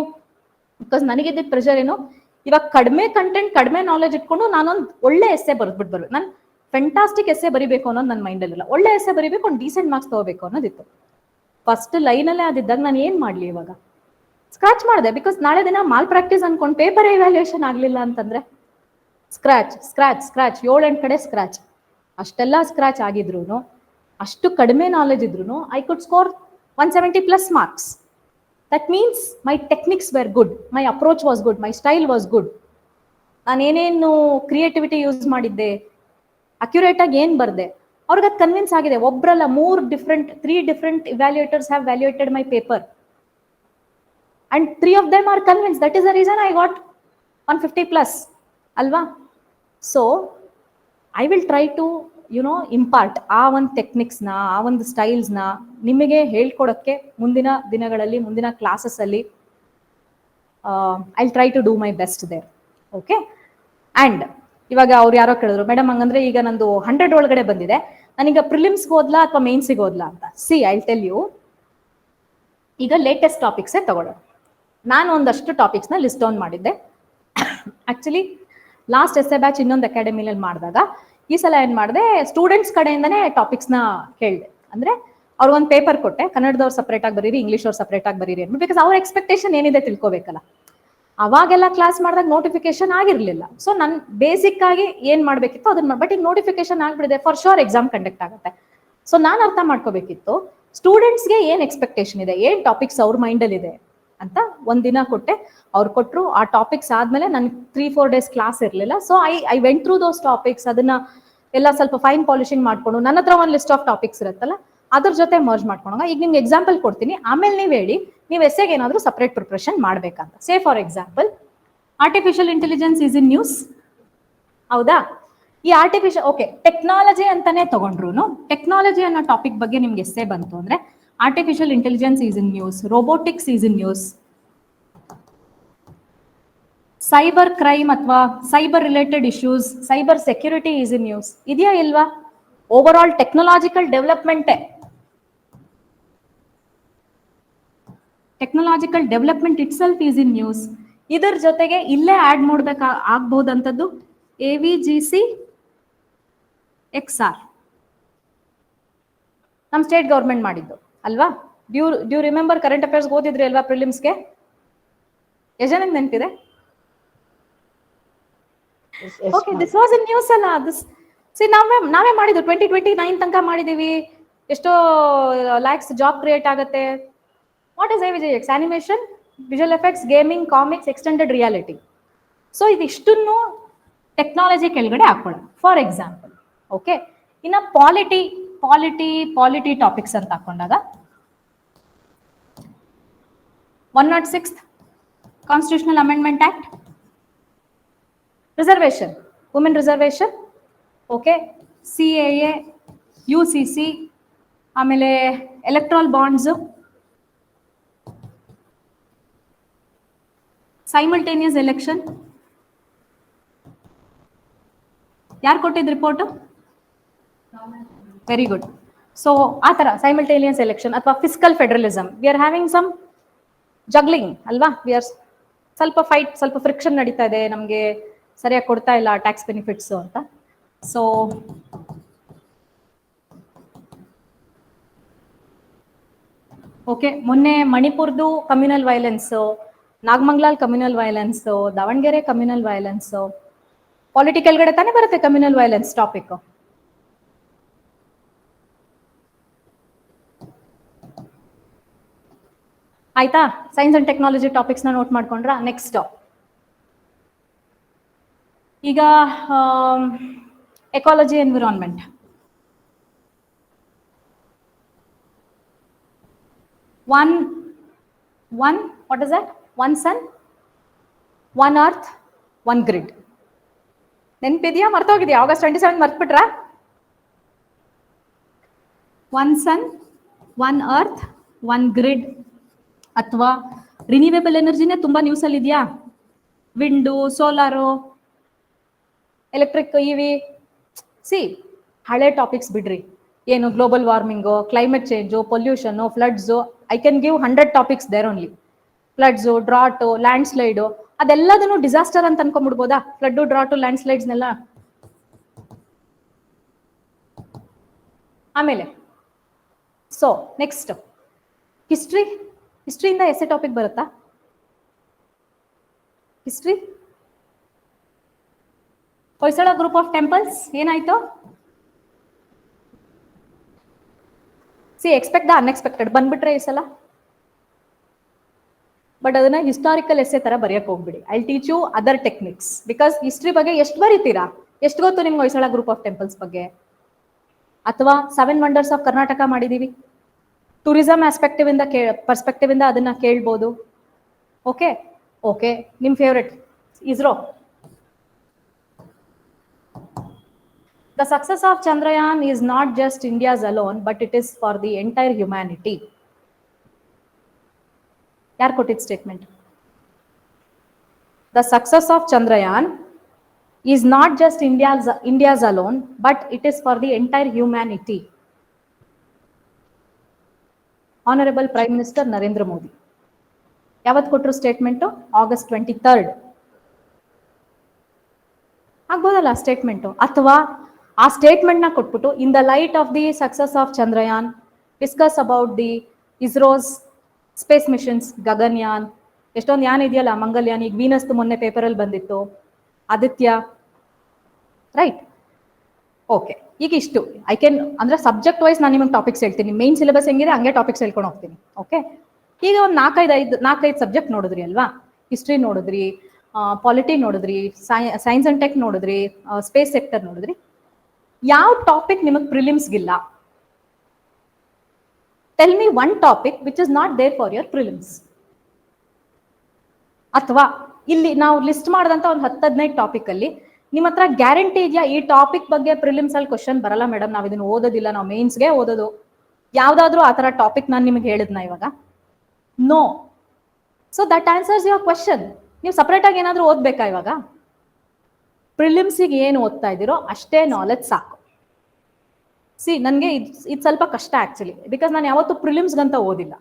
because ನನಗಿದ್ದ ಪ್ರೆಷರ್ ಏನು, ಇವಾಗ ಕಡಿಮೆ ಕಂಟೆಂಟ್ ಕಡಿಮೆ ನಾಲೆಜ್ ಇಟ್ಕೊಂಡು ನಾನೊಂದು ಒಳ್ಳೆ ಎಸ್ಸೆ ಬರೆದ್ಬಿಟ್ಟು ಬರ್ಬೇಕು. ನಾನು ಫೆಂಟಾಸ್ಟಿಕ್ ಎಸ್ಸೆ ಬರಿಬೇಕು ಅನ್ನೋದು ನನ್ನ ಮೈಂಡಲ್ಲಿಲ್ಲ. ಒಳ್ಳೆ ಎಸ್ಸೆ ಬರಿಬೇಕು, ಒಂದು ಡೀಸೆಂಟ್ ಮಾರ್ಕ್ಸ್ ತಗೋಬೇಕು ಅನ್ನೋದಿತ್ತು. ಫಸ್ಟ್ ಲೈನಲ್ಲೇ ಅದಿದ್ದಾಗ ನಾನು ಏನ್ ಮಾಡ್ಲಿ? ಇವಾಗ ಸ್ಕ್ರಾಚ್ ಮಾಡಿದೆ, ಬಿಕಾಸ್ ನಾಳೆ ದಿನ ಮಾಲ್ ಪ್ರಾಕ್ಟೀಸ್ ಅನ್ಕೊಂಡು ಪೇಪರ್ ಇವ್ಯಾಲ್ಯೂಯೇಷನ್ ಆಗ್ಲಿಲ್ಲ ಅಂತಂದ್ರೆ ಸ್ಕ್ರಾಚ್ ಸ್ಕ್ರಾಚ್ ಸ್ಕ್ರಾಚ್ 7-8 ಕಡೆ ಸ್ಕ್ರಾಚ್. ಅಷ್ಟೆಲ್ಲ ಸ್ಕ್ರಾಚ್ ಆಗಿದ್ರು, ಅಷ್ಟು ಕಡಿಮೆ ನಾಲೆಜ್ ಇದ್ರು, I could score 170+ marks. That means my techniques were good, my approach was good, my style was good. ನಾನೇನೇನು ಕ್ರಿಯೇಟಿವಿಟಿ ಯೂಸ್ ಮಾಡಿದ್ದೆ, ಅಕ್ಯುರೇಟ್ ಆಗಿ ಏನ್ ಬರ್ದೆ, ಅವ್ರಿಗೆ ಅದು ಕನ್ವಿನ್ಸ್ ಆಗಿದೆ. ಒಬ್ರಲ್ಲ 3 different evaluators have evaluated my paper and 3 of them are convinced. That is the reason I got 150+ ಅಲ್ವಾ? So I will try to impart ಆ ಒಂದು ಟೆಕ್ನಿಕ್ಸ್ನ, ಆ ಒಂದು ಸ್ಟೈಲ್ಸ್ನ ನಿಮಗೆ ಹೇಳ್ಕೊಡಕ್ಕೆ ಮುಂದಿನ ದಿನಗಳಲ್ಲಿ, ಮುಂದಿನ ಕ್ಲಾಸಸ್ ಅಲ್ಲಿ I try to do my best there. Okay, and ಇವಾಗ ಅವ್ರು ಯಾರೋ ಕೇಳಿದ್ರು, ಮೇಡಮ್ ಹಂಗಂದ್ರೆ ಈಗ ನಂದು 100 ಒಳಗಡೆ ಬಂದಿದೆ, ನಾನೀಗ ಪ್ರಿಲಿಮ್ಸ್ಗೆ ಹೋದ್ಲಾ ಅಥವಾ ಮೇನ್ಸಿಗೆ ಹೋದ್ಲಾ ಅಂತ. ಸಿ ಐ ಟೆಲ್ ಯು, ಈಗ ಲೇಟೆಸ್ಟ್ ಟಾಪಿಕ್ಸೇ ತಗೊಳ್ಳೋಣ. ನಾನು ಒಂದಷ್ಟು ಟಾಪಿಕ್ಸ್ನ ಲಿಸ್ಟ್ ಡೌನ್ ಮಾಡಿದ್ದೆ. ಆಕ್ಚುಲಿ ಲಾಸ್ಟ್ ಎಸ್ಸೆ ಬ್ಯಾಚ್ ಇನ್ನೊಂದು ಅಕಾಡೆಮಿನಲ್ಲಿ ಮಾಡಿದಾಗ ಈ ಸಲ ಏನು ಮಾಡಿದೆ, ಸ್ಟೂಡೆಂಟ್ಸ್ ಕಡೆಯಿಂದನೇ ಟಾಪಿಕ್ಸ್ನ ಕೇಳಿದೆ. ಅಂದರೆ ಅವ್ರಿಗೊಂದು ಪೇಪರ್ ಕೊಟ್ಟೆ, ಕನ್ನಡದವ್ರು ಸಪ್ರೇಟ್ ಆಗಿ ಬರೀರಿ, ಇಂಗ್ಲೀಷ್ ಅವ್ರು ಸಪ್ರೇಟ್ ಆಗಿ ಬರೀರಿ ಅಂತ. ಬಿಕಾಸ್ ಅವ್ರ ಎಕ್ಸ್ಪೆಕ್ಟೇಷನ್ ಏನಿದೆ ತಿಳ್ಕೊಬೇಕಲ್ಲ. ಅವಾಗೆಲ್ಲ ಕ್ಲಾಸ್ ಮಾಡಿದಾಗ ನೋಟಿಫಿಕೇಶನ್ ಆಗಿರಲಿಲ್ಲ. ಸೊ ನಾನು ಬೇಸಿಕ್ ಆಗಿ ಏನು ಮಾಡಬೇಕಿತ್ತು ಅದನ್ನ, ಬಟ್ ಈಗ ನೋಟಿಫಿಕೇಶನ್ ಆಗಿಬಿಡಿದೆ, ಫಾರ್ ಶೋರ್ ಎಕ್ಸಾಮ್ ಕಂಡಕ್ಟ್ ಆಗುತ್ತೆ. ಸೊ ನಾನು ಅರ್ಥ ಮಾಡ್ಕೋಬೇಕಿತ್ತು ಸ್ಟೂಡೆಂಟ್ಸ್ಗೆ ಏನು ಎಕ್ಸ್ಪೆಕ್ಟೇಷನ್ ಇದೆ, ಏನು ಟಾಪಿಕ್ಸ್ ಅವ್ರ ಮೈಂಡಲ್ಲಿ ಇದೆ ಅಂತ. ಒಂದಿನ ಕೊಟ್ಟೆ, ಅವ್ರು ಕೊಟ್ಟರು. ಆ ಟಾಪಿಕ್ಸ್ ಆದಮೇಲೆ ನನಗೆ 3-4 ಡೇಸ್ ಕ್ಲಾಸ್ ಇರಲಿಲ್ಲ. So I went through those topics. ಅದನ್ನ ಎಲ್ಲ ಸ್ವಲ್ಪ ಫೈನ್ ಪಾಲಿಶಿಂಗ್ ಮಾಡ್ಕೊಂಡು, ನನ್ನ ಹತ್ರ ಒಂದು ಲಿಸ್ಟ್ ಆಫ್ ಟಾಪಿಕ್ಸ್ ಇರುತ್ತಲ್ಲ ಅದ್ರ ಜೊತೆ ಮರ್ಜ್ ಮಾಡ್ಕೊಂಡಾಗ ಈಗ ನಿಮ್ಗೆ ಎಕ್ಸಾಂಪಲ್ ಕೊಡ್ತೀನಿ, ಆಮೇಲೆ ನೀವು ಹೇಳಿ ನೀವು ಎಸ್ಸೆಗೆ ಏನಾದರೂ ಸಪ್ರೇಟ್ ಪ್ರಿಪ್ರೇಷನ್ ಮಾಡಬೇಕಂತ. Say for example, artificial intelligence is in news. ಹೌದಾ? ಈ ಆರ್ಟಿಫಿಷಿಯಲ್, ಓಕೆ, ಟೆಕ್ನಾಲಜಿ ಅಂತಾನೆ ತಗೊಂಡ್ರು, ಟೆಕ್ನಾಲಜಿ ಅನ್ನೋ ಟಾಪಿಕ್ ಬಗ್ಗೆ ನಿಮ್ಗೆ ಎಸ್ಸೆ ಬಂತು ಅಂದ್ರೆ artificial intelligence is in news, robotics is in news, cyber crime ಅಥವಾ cyber related issues, cyber security is in news. ಇದೆಯಾ ಇಲ್ವಾ? ಓವರ್ ಆಲ್ ಟೆಕ್ನಾಲಜಿಕಲ್ ಡೆವಲಪ್ಮೆಂಟೇ, technological development itself is in news. ಇದರ ಜೊತೆಗೆ ಇಲ್ಲೇ ಆಡ್ ಆಗ್ಬಹುದಂಥದ್ದು AVGC XR, ನಮ್ಮ state government ಮಾಡಿದ್ದು ಅಲ್ವಾ? Do remember? ಕರೆಂಟ್ ಅಫೇರ್ಸ್ ಓದಿದ್ರಿ ಅಲ್ವಾ ಪ್ರಿಲಿಮ್ಸ್ಗೆ? ಎಷ್ಟು ಜನಕ್ಕೆ ನೆನಪಿದೆ? Okay, this was in news ಅಲ್ಲ. ನಾವೇ ಮಾಡಿದ್ದು 2029 ತನಕ ಮಾಡಿದೀವಿ. ಎಷ್ಟೋ ಲ್ಯಾಕ್ಸ್ ಜಾಬ್ ಕ್ರಿಯೇಟ್ ಆಗುತ್ತೆ. What is AVGX? Animation, visual effects, gaming, comics, extended reality. So ಇದಿಷ್ಟನ್ನು ಟೆಕ್ನಾಲಜಿ ಕೆಳಗಡೆ ಹಾಕೊಳ್ಳೋಣ ಫಾರ್ ಎಕ್ಸಾಂಪಲ್. ಓಕೆ, ಇನ್ನು ಪಾಲಿಟಿ ಟಾಪಿಕ್ಸ್ ಅಂತ ಹಾಕೊಂಡಾಗ 106th constitutional amendment act, reservation, women reservation, okay, CAA, UCC, ಆಮೇಲೆ ಎಲೆಕ್ಟ್ರಲ್ ಬಾಂಡ್ಸ್, ಸೈಮಲ್ಟೇನಿಯಸ್ ಎಲೆಕ್ಷನ್. ಯಾರು ಕೊಟ್ಟಿದ್ದು report? Very good. So ಆ ಥರ ಸೈಮಲ್ಟೇನಿಯಸ್ ಎಲೆಕ್ಷನ್ ಅಥವಾ fiscal federalism, we are having some juggling ಅಲ್ವಾ? ವಿ ಆರ್ ಸ್ವಲ್ಪ ಫ್ರಿಕ್ಷನ್ ನಡೀತಾ ಇದೆ, ನಮಗೆ ಸರಿಯಾಗಿ ಕೊಡ್ತಾ ಇಲ್ಲ ಟ್ಯಾಕ್ಸ್ ಬೆನಿಫಿಟ್ಸ್ ಅಂತ. ಸೊ ಓಕೆ, ಮೊನ್ನೆ ಮಣಿಪುರ್ದು ಕಮ್ಯುನಲ್ ವೈಲೆನ್ಸು, ನಾಗಮಂಗಲಾಲ್ communal violence, Davanagere communal violence, political ಗಡೆ ತಾನೇ ಬರುತ್ತೆ ಕಮ್ಯುನಲ್ ವೈಲೆನ್ಸ್ ಟಾಪಿಕ್. ಆಯ್ತಾ? ಸೈನ್ಸ್ ಅಂಡ್ ಟೆಕ್ನಾಲಜಿ ಟಾಪಿಕ್ಸ್ನ ನೋಟ್ ಮಾಡ್ಕೊಂಡ್ರಾ? ನೆಕ್ಸ್ಟ್ ಈಗ ecology environment. One, what is that? One sun, one earth, one grid. ನೆನಪಿದೆಯಾ? ಮರ್ತೋಗಿದೆಯಾ? August 27 ಮರ್ತ್ಬಿಟ್ರಾ? One sun, one earth, one grid. ಅಥವಾ ರಿನ್ಯೂವೇಬಲ್ ಎನರ್ಜಿನೇ ತುಂಬಾ ನ್ಯೂಸ್ ಅಲ್ಲಿ ಇದೆಯಾ? Wind, solar, electric, EV. ಹಳೆ ಟಾಪಿಕ್ಸ್ ಬಿಡ್ರಿ. ಏನು global warming, climate change, pollution, floods. I can give 100 topics there only. Floods, drought, landslide, ಅದೆಲ್ಲದನ್ನು ಡಿಸಾಸ್ಟರ್ ಅಂತ ಅನ್ಕೊಂಡ್ಬಿಡ್ಬೋದಾ? ಫ್ಲಡ್ಡು, ಡ್ರಾಟು, ಲ್ಯಾಂಡ್ ಸ್ಲೈಡ್ಸ್ನೆಲ್ಲ. ಆಮೇಲೆ ಸೊ ನೆಕ್ಸ್ಟ್ ಹಿಸ್ಟ್ರಿಯಿಂದ ಎಸ್ಸೆ ಟಾಪಿಕ್ ಬರುತ್ತಾ? History, Hoysala group of temples ಏನಾಯ್ತು? ಎಕ್ಸ್ಪೆಕ್ಟ್ ದ ಅನ್ಎಕ್ಸ್ಪೆಕ್ಟೆಡ್ ಬಂದ್ಬಿಟ್ರೆ ಈ ಸಲ. ಬಟ್ ಅದನ್ನ ಹಿಸ್ಟಾರಿಕಲ್ ಎಸ್ಸೆ ತರ ಬರೆಯಕ್ ಹೋಗ್ಬಿಡಿ. I teach you other techniques. Because history ಬಗ್ಗೆ ಎಷ್ಟು ಬರೀತೀರಾ? ಎಷ್ಟು ಗೊತ್ತು ನಿಮ್ಗೆ ಹೊಯ್ಸಳ ಗ್ರೂಪ್ ಆಫ್ ಟೆಂಪಲ್ಸ್ ಬಗ್ಗೆ? ಅಥವಾ 7 ವಂಡರ್ಸ್ ಆಫ್ ಕರ್ನಾಟಕ ಮಾಡಿದೀವಿ. ಟೂರಿಸಂ ಪರ್ಸ್ಪೆಕ್ಟಿವ್ ಇಂದ ಅದನ್ನ ಕೇಳ್ಬೋದು. ಓಕೆ, ನಿಮ್ favourite ISRO. The success of Chandrayaan is not just India's alone, but it is for the entire humanity. ಯಾರು ಕೊಟ್ಟಿದ್ದ statement? The success of Chandrayaan is not just India's alone, but it is for the entire humanity. Honourable prime minister Narendra Modi. ಯಾವತ್ತು ಕೊಟ್ಟರು statement? August 23rd. ಆಗ್ಬೋದಲ್ಲ statement? ಅಥವಾ ಆ ಸ್ಟೇಟ್ಮೆಂಟ್ನ ಕೊಟ್ಬಿಟ್ಟು in the light of the success of Chandrayaan discuss about the ISRO's space missions Gaganyaan, ಎಷ್ಟೊಂದು ಯಾನ್ ಇದೆಯಲ್ಲ, ಮಂಗಲ್ಯಾನ್, ಈಗ ವೀನಸ್ ಮೊನ್ನೆ ಪೇಪರಲ್ಲಿ ಬಂದಿತ್ತು, ಆದಿತ್ಯ, ರೈಟ್? ಓಕೆ, ಈಗ ಇಷ್ಟು ಐ ಕ್ಯಾನ್ ಅಂದ್ರೆ ಸಬ್ಜೆಕ್ಟ್ ವೈಸ್ ನಾನು ನಿಮಗೆ ಟಾಪಿಕ್ಸ್ ಹೇಳ್ತೀನಿ. ಮೇನ್ ಸಿಲೆಬಸ್ ಹೆಂಗಿದೆ ಹಂಗೆ ಟಾಪಿಕ್ಸ್ ಹೇಳ್ಕೊಂಡು ಹೋಗ್ತೀನಿ. ಓಕೆ, ಈಗ ಒಂದು ನಾಲ್ಕೈದು ಸಬ್ಜೆಕ್ಟ್ ನೋಡಿದ್ರಿ ಅಲ್ವಾ? ಹಿಸ್ಟ್ರಿ ನೋಡಿದ್ರಿ, ಪಾಲಿಟಿ ನೋಡಿದ್ರಿ, ಸೈನ್ಸ್ ಅಂಡ್ ಟೆಕ್ ನೋಡಿದ್ರಿ, ಸ್ಪೇಸ್ ಸೆಕ್ಟರ್ ನೋಡಿದ್ರಿ. ಯಾವ ಟಾಪಿಕ್ ನಿಮಗೆ ಪ್ರಿಲಿಮ್ಸ್ಗಿಲ್ಲ? Tell me one topic which is not there for your prelims. ಅಥವಾ ಇಲ್ಲಿ ನಾವು ಲಿಸ್ಟ್ ಮಾಡಿದಂತ ಒಂದು 10-15 ಟಾಪಿಕ್ ಅಲ್ಲಿ ನಿಮ್ಮ ಹತ್ರ ಗ್ಯಾರಂಟಿ ಇದೆಯಾ ಈ ಟಾಪಿಕ್ ಬಗ್ಗೆ ಪ್ರಿಲಿಮ್ಸ್ ಅಲ್ಲಿ ಕ್ವಶನ್ ಬರಲ್ಲ ಮೇಡಮ್, ನಾವು ಇದನ್ನ ಓದೋದಿಲ್ಲ, ನಾವು ಮೇನ್ಸ್ಗೆ ಓದೋದು? ಯಾವ್ದಾದ್ರು ಆ ತರ ಟಾಪಿಕ್ ನಾನು ನಿಮಗೆ ಹೇಳಿದ್ನ ಇವಾಗ? No. So that answers your question. ನೀವು ಸಪರೇಟ್ ಆಗಿ ಏನಾದ್ರೂ ಓದ್ಬೇಕಾ ಇವಾಗ? ಪ್ರಿಲಿಮ್ಸಿಗೆ ಏನು ಓದ್ತಾ ಇದ್ದೀರೋ ಅಷ್ಟೇ ನಾಲೆಜ್ ಸಾಕು. ಸಿ, ನನಗೆ ಇದು ಸ್ವಲ್ಪ ಕಷ್ಟ ಆಕ್ಚುಲಿ, ಬಿಕಾಸ್ ನಾನು ಯಾವತ್ತೂ ಪ್ರಿಲಿಮ್ಸ್ಗಂತ ಓದಿಲ್ಲ.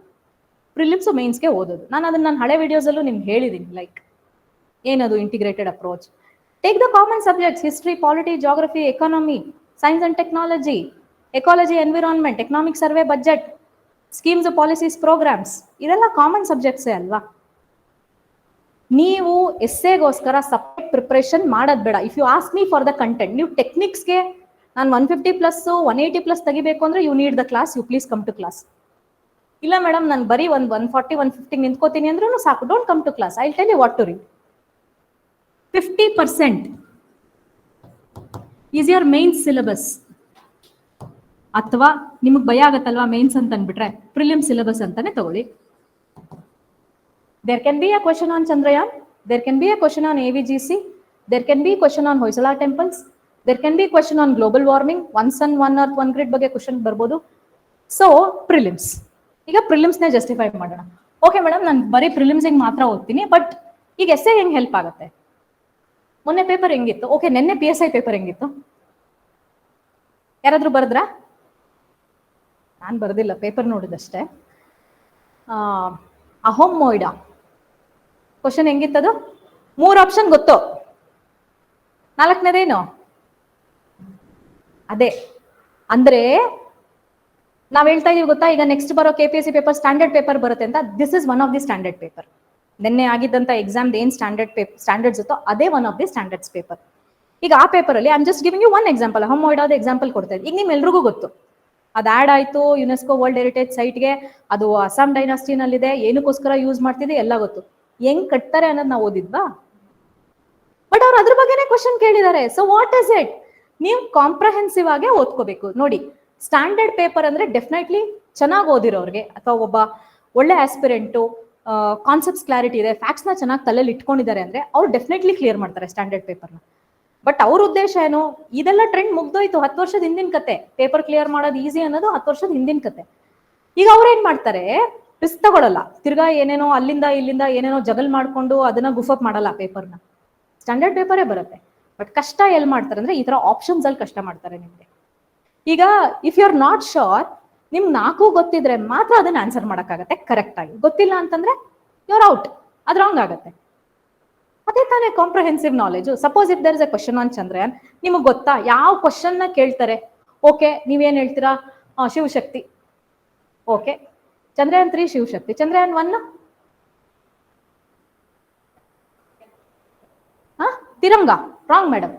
ಪ್ರಿಲಿಮ್ಸ್ ಮೇನ್ಸ್ಗೆ ಓದೋದು. ನಾನು ಅದನ್ನ ನನ್ನ ಹಳೆ ವಿಡಿಯೋಸಲ್ಲೂ ನಿಮ್ಗೆ ಹೇಳಿದ್ದೀನಿ, ಲೈಕ್ ಏನದು integrated approach. Take the common subjects: history, polity, geography, economy, science and technology, ecology, environment, economic survey, budget, schemes, policies, programmes. ಇದೆಲ್ಲ ಕಾಮನ್ ಸಬ್ಜೆಕ್ಟ್ಸೇ ಅಲ್ವಾ? ನೀವು ಎಸ್ಸೆಗೋಸ್ಕರ ಸಪ್ರೇಟ್ ಪ್ರಿಪ್ರೇಷನ್ ಮಾಡೋದು ಬೇಡ. If you ask me for the content, ನೀವು ಟೆಕ್ನಿಕ್ಸ್ಗೆ ನಾನು 150+ 180+ ತೆಗಿಬೇಕು ಅಂದ್ರೆ you need the class, you please come to class. ಇಲ್ಲ ಮೇಡಮ್, ನಾನು ಬರೀ 140 150 ನಿಂತ್ಕೋತೀನಿ ಅಂದ್ರೂ ಸಾಕು, don't come to class. I tell you what to read. 50% is your main syllabus. ಅಥವಾ ನಿಮಗೆ ಭಯ ಆಗತ್ತಲ್ವಾ ಮೇನ್ಸ್ ಅಂತ ಅಂದ್ಬಿಟ್ರೆ, ಪ್ರಿಲಿಮ್ ಸಿಲೆಬಸ್ ಅಂತಾನೆ ತಗೊಳ್ಳಿ. There can be a question on Chandrayaan, there can be a question on AVGC, there can be a question on Hoysala temples, there can be a question on global warming, one sun, one earth, one grid ಬಗ್ಗೆ question ಬರ್ಬೋದು. So prelims, ಈಗ ಪ್ರಿಲಿಮ್ಸ್ನೇ justify ಮಾಡೋಣ. Okay madam, ನಾನು ಬರೀ ಪ್ರಿಲಿಮ್ಸಿಗೆ ಮಾತ್ರ ಓದ್ತೀನಿ, but ಈಗ essay ಹೆಂಗೆ ಹೆಲ್ಪ್ ಆಗುತ್ತೆ? ಮೊನ್ನೆ ಪೇಪರ್ ಹೆಂಗಿತ್ತು? ಓಕೆ, ನಿನ್ನೆ PSI ಪೇಪರ್ ಹೆಂಗಿತ್ತು? ಯಾರಾದ್ರೂ ಬರೆದ್ರಾ? ನಾನು ಬರೆದಿಲ್ಲ, ಪೇಪರ್ ನೋಡಿದಷ್ಟೇ. ಅಹೋಮ್ ಮೊಯ್ಡಾ ಕ್ವಶನ್ ಹೆಂಗಿತ್ತದು? 3 ಆಪ್ಷನ್ ಗೊತ್ತು, 4ನೇದೇನು? ಅದೇ ಅಂದ್ರೆ ನಾವ್ ಹೇಳ್ತಾ ಇದೀವಿ ಗೊತ್ತಾ, ಈಗ ನೆಕ್ಸ್ಟ್ ಬರೋ KPSC ಪೇಪರ್ ಸ್ಟ್ಯಾಂಡರ್ಡ್ ಪೇಪರ್ ಬರುತ್ತೆ ಅಂತ. This is one of the standard paper. ನಿನ್ನೆ ಆಗಿದ್ದಂತ ಎಕ್ಸಾಮ್ ಏನ್ ಸ್ಟ್ಯಾಂಡರ್ಡ್ಸ್ ಇತ್ತೋ ಅದೇ one of the standards paper. ಈಗ ಆ ಪೇಪರ್ ಅಲ್ಲಿ I am just giving you one example, Ahom ಮೊಯ್ಡಾದ ಎಕ್ಸಾಂಪಲ್ ಕೊಡ್ತಾ ಇದ್ದೀನಿ. ಈಗ ನಿಮ್ಮೆಲ್ರಿಗೂ ಗೊತ್ತು, ಅದು ಆಡ್ ಆಯ್ತು ಯುನೆಸ್ಕೋ ವರ್ಲ್ಡ್ ಹೆರಿಟೇಜ್ ಸೈಟ್ಗೆ, ಅದು ಅಸ್ಸಾಂ ಡೈನಾಸ್ಟಿನಲ್ಲಿದೆ, ಏನಕ್ಕೋಸ್ಕರ ಯೂಸ್ ಮಾಡ್ತಿದೆ ಎಲ್ಲ ಗೊತ್ತು. ಹೆಂಗ್ ಕಟ್ತಾರೆ ಅನ್ನೋದು ನಾವು ಓದಿದ್ವಾ? ಬಟ್ ಅವ್ರು ಅದ್ರ ಬಗ್ಗೆನೇ ಕ್ವಶನ್ ಕೇಳಿದ್ದಾರೆ. So what is it? ನೀವು ಕಾಂಪ್ರಹೆನ್ಸಿವ್ ಆಗಿ ಓದ್ಕೋಬೇಕು. ನೋಡಿ, ಸ್ಟ್ಯಾಂಡರ್ಡ್ ಪೇಪರ್ ಅಂದ್ರೆ ಡೆಫಿನೆಟ್ಲಿ ಚೆನ್ನಾಗಿ ಓದಿರೋರಿಗೆ ಅಥವಾ ಒಬ್ಬ ಒಳ್ಳೆ ಆಸ್ಪಿರೆಂಟು, ಕಾನ್ಸೆಪ್ಟ್ಸ್ ಕ್ಲಾರಿಟಿ ಇದೆ, ಫ್ಯಾಕ್ಟ್ಸ್ ನ ಚೆನ್ನಾಗಿ ತಲೆಯಲ್ಲಿ ಇಟ್ಕೊಂಡಿದ್ದಾರೆ ಅಂದ್ರೆ ಅವ್ರು ಡೆಫಿನೆಟ್ಲಿ ಕ್ಲಿಯರ್ ಮಾಡ್ತಾರೆ ಸ್ಟ್ಯಾಂಡರ್ಡ್ ಪೇಪರ್ನ. ಬಟ್ ಅವ್ರ ಉದ್ದೇಶ ಏನು? ಇದೆಲ್ಲ ಟ್ರೆಂಡ್ ಮುಗ್ದೋಯ್ತು, 10 ವರ್ಷದ ಹಿಂದಿನ ಕತೆ. ಪೇಪರ್ ಕ್ಲಿಯರ್ ಮಾಡೋದು ಈಸಿ ಅನ್ನೋದು 10 ವರ್ಷದ ಹಿಂದಿನ ಕತೆ. ಈಗ ಅವ್ರೇನ್ ಮಾಡ್ತಾರೆ, ರಿಸ್ಕ್ ತಗೊಳಲ್ಲ, ತಿರ್ಗಾ ಏನೇನೋ ಅಲ್ಲಿಂದ ಇಲ್ಲಿಂದ ಏನೇನೋ ಜಗಲ್ ಮಾಡ್ಕೊಂಡು ಅದನ್ನ ಗುಫಪ್ ಮಾಡಲ್ಲ ಪೇಪರ್ನ. ಸ್ಟ್ಯಾಂಡರ್ಡ್ ಪೇಪರೇ ಬರುತ್ತೆ. ಬಟ್ ಕಷ್ಟ ಎಲ್ಲಿ ಮಾಡ್ತಾರೆ ಅಂದ್ರೆ ಈ ತರ ಆಪ್ಷನ್ಸ್ ಅಲ್ಲಿ ಕಷ್ಟ ಮಾಡ್ತಾರೆ ನಿಮ್ಗೆ. ಈಗ if you are not sure, ನಿಮ್ 4 ಗೊತ್ತಿದ್ರೆ ಮಾತ್ರ ಅದನ್ನ ಆನ್ಸರ್ ಮಾಡಕ್ಕಾಗತ್ತೆ ಕರೆಕ್ಟ್ ಆಗಿ. ಗೊತ್ತಿಲ್ಲ ಅಂತಂದ್ರೆ ಯು ಆರ್ ಔಟ್, ಅದು ರಾಂಗ್ ಆಗತ್ತೆ. ಅದೇ ತಾನೇ comprehensive knowledge. Suppose if there is a question on Chandrayaan, ನಿಮಗೆ ಗೊತ್ತಾ ಯಾವ ಕ್ವಶನ್ ನ ಕೇಳ್ತಾರೆ? ಓಕೆ, ನೀವೇನ್ ಹೇಳ್ತೀರಾ? Shivashakti. Okay, Chandrayaan 3 Shivashakti, Chandrayaan 1 Tiranga. Wrong madam.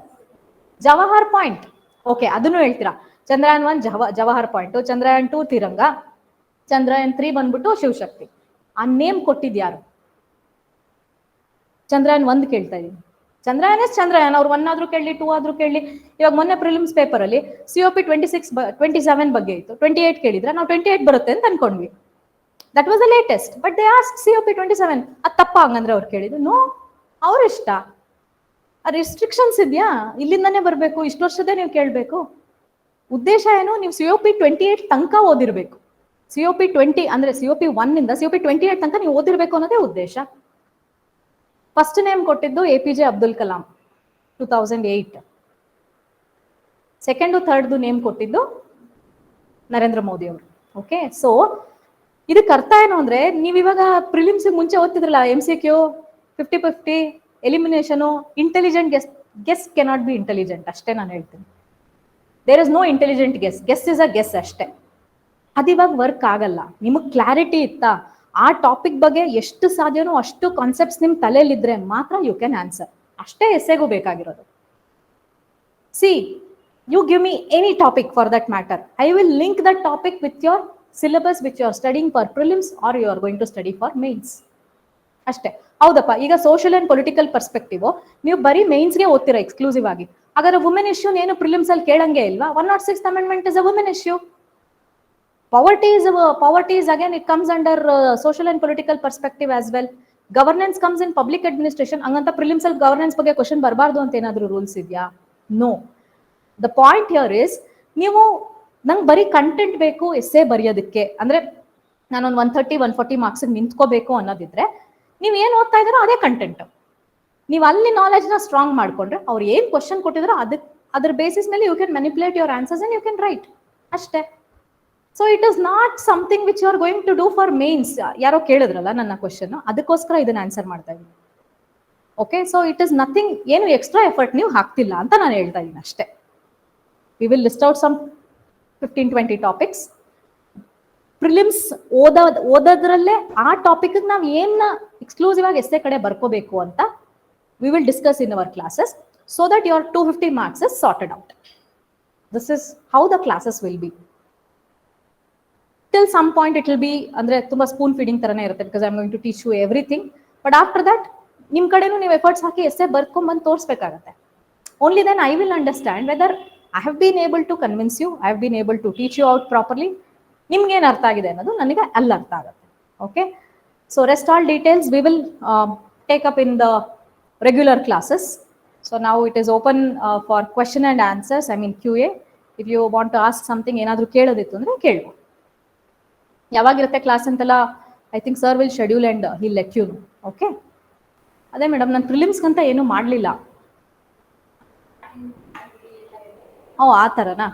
Jawahar point. Okay, ಅದನ್ನು ಹೇಳ್ತೀರಾ. ಚಂದ್ರಯಾನ್ 1 ಜವಾಹರ್ ಪಾಯಿಂಟ್, ಚಂದ್ರಯಾನ್ 2 ತಿರಂಗ, ಚಂದ್ರಯಾನ್ 3 ಬಂದ್ಬಿಟ್ಟು ಶಿವಶಕ್ತಿ. ಆ ನೇಮ್ ಕೊಟ್ಟಿದ್ಯಾರು? ಚಂದ್ರಯಾನ್ 1 ಕೇಳ್ತಾ ಇದೀನಿ. ಚಂದ್ರಯಾನ್ ಎಸ್ ಚಂದ್ರಯಾನ್, ಅವ್ರು 1 ಆದ್ರೂ ಕೇಳಿ 2 ಆದ್ರೂ ಕೇಳಿ. ಇವಾಗ ಮೊನ್ನೆ ಪ್ರಿಲಿಮ್ಸ್ ಪೇಪರ್ ಅಲ್ಲಿ COP 27 ಬಗ್ಗೆ ಇತ್ತು, 28 ಕೇಳಿದ್ರೆ ನಾವು 28 ಬರುತ್ತೆ ಅಂತ ಅನ್ಕೊಂಡ್ವಿ. That was the latest. But they ask COP 27. ಅದು ತಪ್ಪ ಹಂಗಂದ್ರೆ ಅವ್ರು ಕೇಳಿದ್ರು? ನೋ, ಅವ್ರ ಇಷ್ಟ. ಆ ರಿಸ್ಟ್ರಿಕ್ಷನ್ಸ್ ಇದೆಯಾ? ಇಲ್ಲಿಂದಾನೇ ಬರ್ಬೇಕು, ಇಷ್ಟು ವರ್ಷದೇ ನೀವು ಕೇಳಬೇಕು. ಉದ್ದೇಶ ಏನು? ನೀವು COP 28 ತನಕ ಓದಿರ್ಬೇಕು. COP 20 ಅಂದ್ರೆ COP 1 ಇಂದ COP 28 ತನಕ ನೀವು ಓದಿರ್ಬೇಕು ಅನ್ನೋದೇ ಉದ್ದೇಶ. ಫಸ್ಟ್ ನೇಮ್ ಕೊಟ್ಟಿದ್ದು APJ Abdul Kalam 2008. Second third name ಕೊಟ್ಟಿದ್ದು ನರೇಂದ್ರ ಮೋದಿ ಅವರು. ಓಕೆ, ಸೊ ಇದಕ್ಕೆ ಅರ್ಥ ಏನು ಅಂದ್ರೆ, ನೀವು ಇವಾಗ ಪ್ರಿಲಿಮ್ಸ್ ಮುಂಚೆ ಓದ್ತಿದ್ರಲ್ಲ MCQ 50-50 elimination, intelligent guess cannot be intelligent ಅಷ್ಟೇ ನಾನು ಹೇಳ್ತೀನಿ. There is no intelligent guess is a guess ಅಷ್ಟೇ. ಅದಿವಾಗ ವರ್ಕ್ ಆಗಲ್ಲ. ನಿಮಗೆ ಕ್ಲಾರಿಟಿ ಇತ್ತಾ, ಆ ಟಾಪಿಕ್ ಬಗ್ಗೆ ಎಷ್ಟು ಸಾಧ್ಯನೋ ಅಷ್ಟು ಕಾನ್ಸೆಪ್ಟ್ಸ್ ನಿಮ್ ತಲೆಯಲ್ಲಿದ್ರೆ ಮಾತ್ರ ಯು ಕ್ಯಾನ್ ಆನ್ಸರ್. ಅಷ್ಟೇ ಎಸ್ಸೆಗೂ ಬೇಕಾಗಿರೋದು. C, you give me any topic for that matter, I will link that topic with your syllabus which you are studying for prelims or you are going to study for mains ಅಷ್ಟೇ. ಹೌದಪ್ಪ, ಈಗ social and political perspective ನೀವು ಬರೀ ಮೇನ್ಸ್ಗೆ ಓದ್ತೀರಾ exclusive ಆಗಿ. ಹಾಗಾದ್ರೆ women issue ಏನು prelims ಅಲ್ಲಿ ಕೇಳಂಗೆ ಇಲ್ವಾ? 106th amendment is a women issue. Poverty is again, it comes under social and political perspective as well. Governance comes in public administration. ಹಂಗಂತ prelims ಅಲ್ಲಿ ಗವರ್ನೆನ್ಸ್ ಬಗ್ಗೆ ಕ್ವಶನ್ ಬರಬಾರ್ದು ಅಂತ ಏನಾದ್ರು ರೂಲ್ಸ್ ಇದೆಯಾ? No. The point here is, ನೀವು ನಂಗೆ ಬರೀ ಕಂಟೆಂಟ್ ಬೇಕು ಎಸ್ಸೆ ಬರೆಯೋದಕ್ಕೆ ಅಂದ್ರೆ ನಾನೊಂದು 130-140 ಮಾರ್ಕ್ಸ್ ನಿಂತ್ಕೋಬೇಕು ಅನ್ನೋದಿದ್ರೆ ನೀವು ಏನು ಓದ್ತಾ ಇದ್ದೀರೋ ಅದೇ ಕಂಟೆಂಟ್. ನೀವು ಅಲ್ಲಿ ನಾಲೆಜ್ ನ ಸ್ಟ್ರಾಂಗ್ ಮಾಡ್ಕೊಂಡ್ರೆ ಅವ್ರು ಏನ್ ಕ್ವಶನ್ ಕೊಟ್ಟಿದ್ರು ಅದ್ರ ಬೇಸಿಸ್ ಮೇಲೆ you can manipulate your answers and you can write ಅಷ್ಟೇ. So it is not something which you are going to do for mains. ಯಾರೋ ಕೇಳಿದ್ರಲ್ಲ ನನ್ನ ಕ್ವಶನ್, ಅದಕ್ಕೋಸ್ಕರ ಇದನ್ನ ಆನ್ಸರ್ ಮಾಡ್ತಾ ಇದ್ದೀನಿ. Okay, so it is nothing, ಏನು ಎಕ್ಸ್ಟ್ರಾ ಎಫರ್ಟ್ ನೀವು ಹಾಕ್ತಿಲ್ಲ ಅಂತ ನಾನು ಹೇಳ್ತಾ ಇದ್ದೀನಿ ಅಷ್ಟೇ. We will list out some 15-20 topics. Prelims ಓದೋದ್ರಲ್ಲೇ ಆ ಟಾಪಿಕ್ ನಾವು ಏನ್ ಎಕ್ಸ್ಕ್ಲೂಸಿವ್ ಆಗಿ ಎಸ್ಸೆ ಕಡೆ ಬರ್ಕೋಬೇಕು ಅಂತ we will discuss in our classes so that your 250 marks is sorted out. This is how the classes will be. Till some point it will be ಅಂದ್ರೆ ತುಂಬಾ spoon feeding ತರನೇ ಇರುತ್ತೆ, because I am going to teach you everything. But after that ನಿಮ್ ಕಡೆನೂ ನೀವು efforts ಹಾಕಿ essay ಬರ್ಕೊಂಡ್ ಬಂದು ತೋರಿಸ್ಬೇಕಾಗತ್ತೆ. Only then I will understand whether I have been able to convince you, I have been able to teach you out properly. ನಿಮ್ಗೆ ಏನು ಅರ್ಥ ಆಗಿದೆ ಅನ್ನೋದು ನನಗೆ ಅಲ್ಲಿ ಅರ್ಥ ಆಗುತ್ತೆ. Okay, so rest all details we will take up in the regular classes. So now it is open for question and answers, I mean QA. If you want to ask something, ಏನಾದರೂ ಕೇಳೋದಿತ್ತು ಅಂದ್ರೆ ಕೇಳು. ಯಾವಾಗಿರುತ್ತೆ class ಅಂತೆಲ್ಲ I think sir will schedule and he'll let you know. Okay, ಅದೇ madam ನಾನು ಪ್ರಿಲಿಮ್ಸ್ಗಂತ ಏನೂ ಮಾಡಲಿಲ್ಲ. ಆ ಥರನಾ?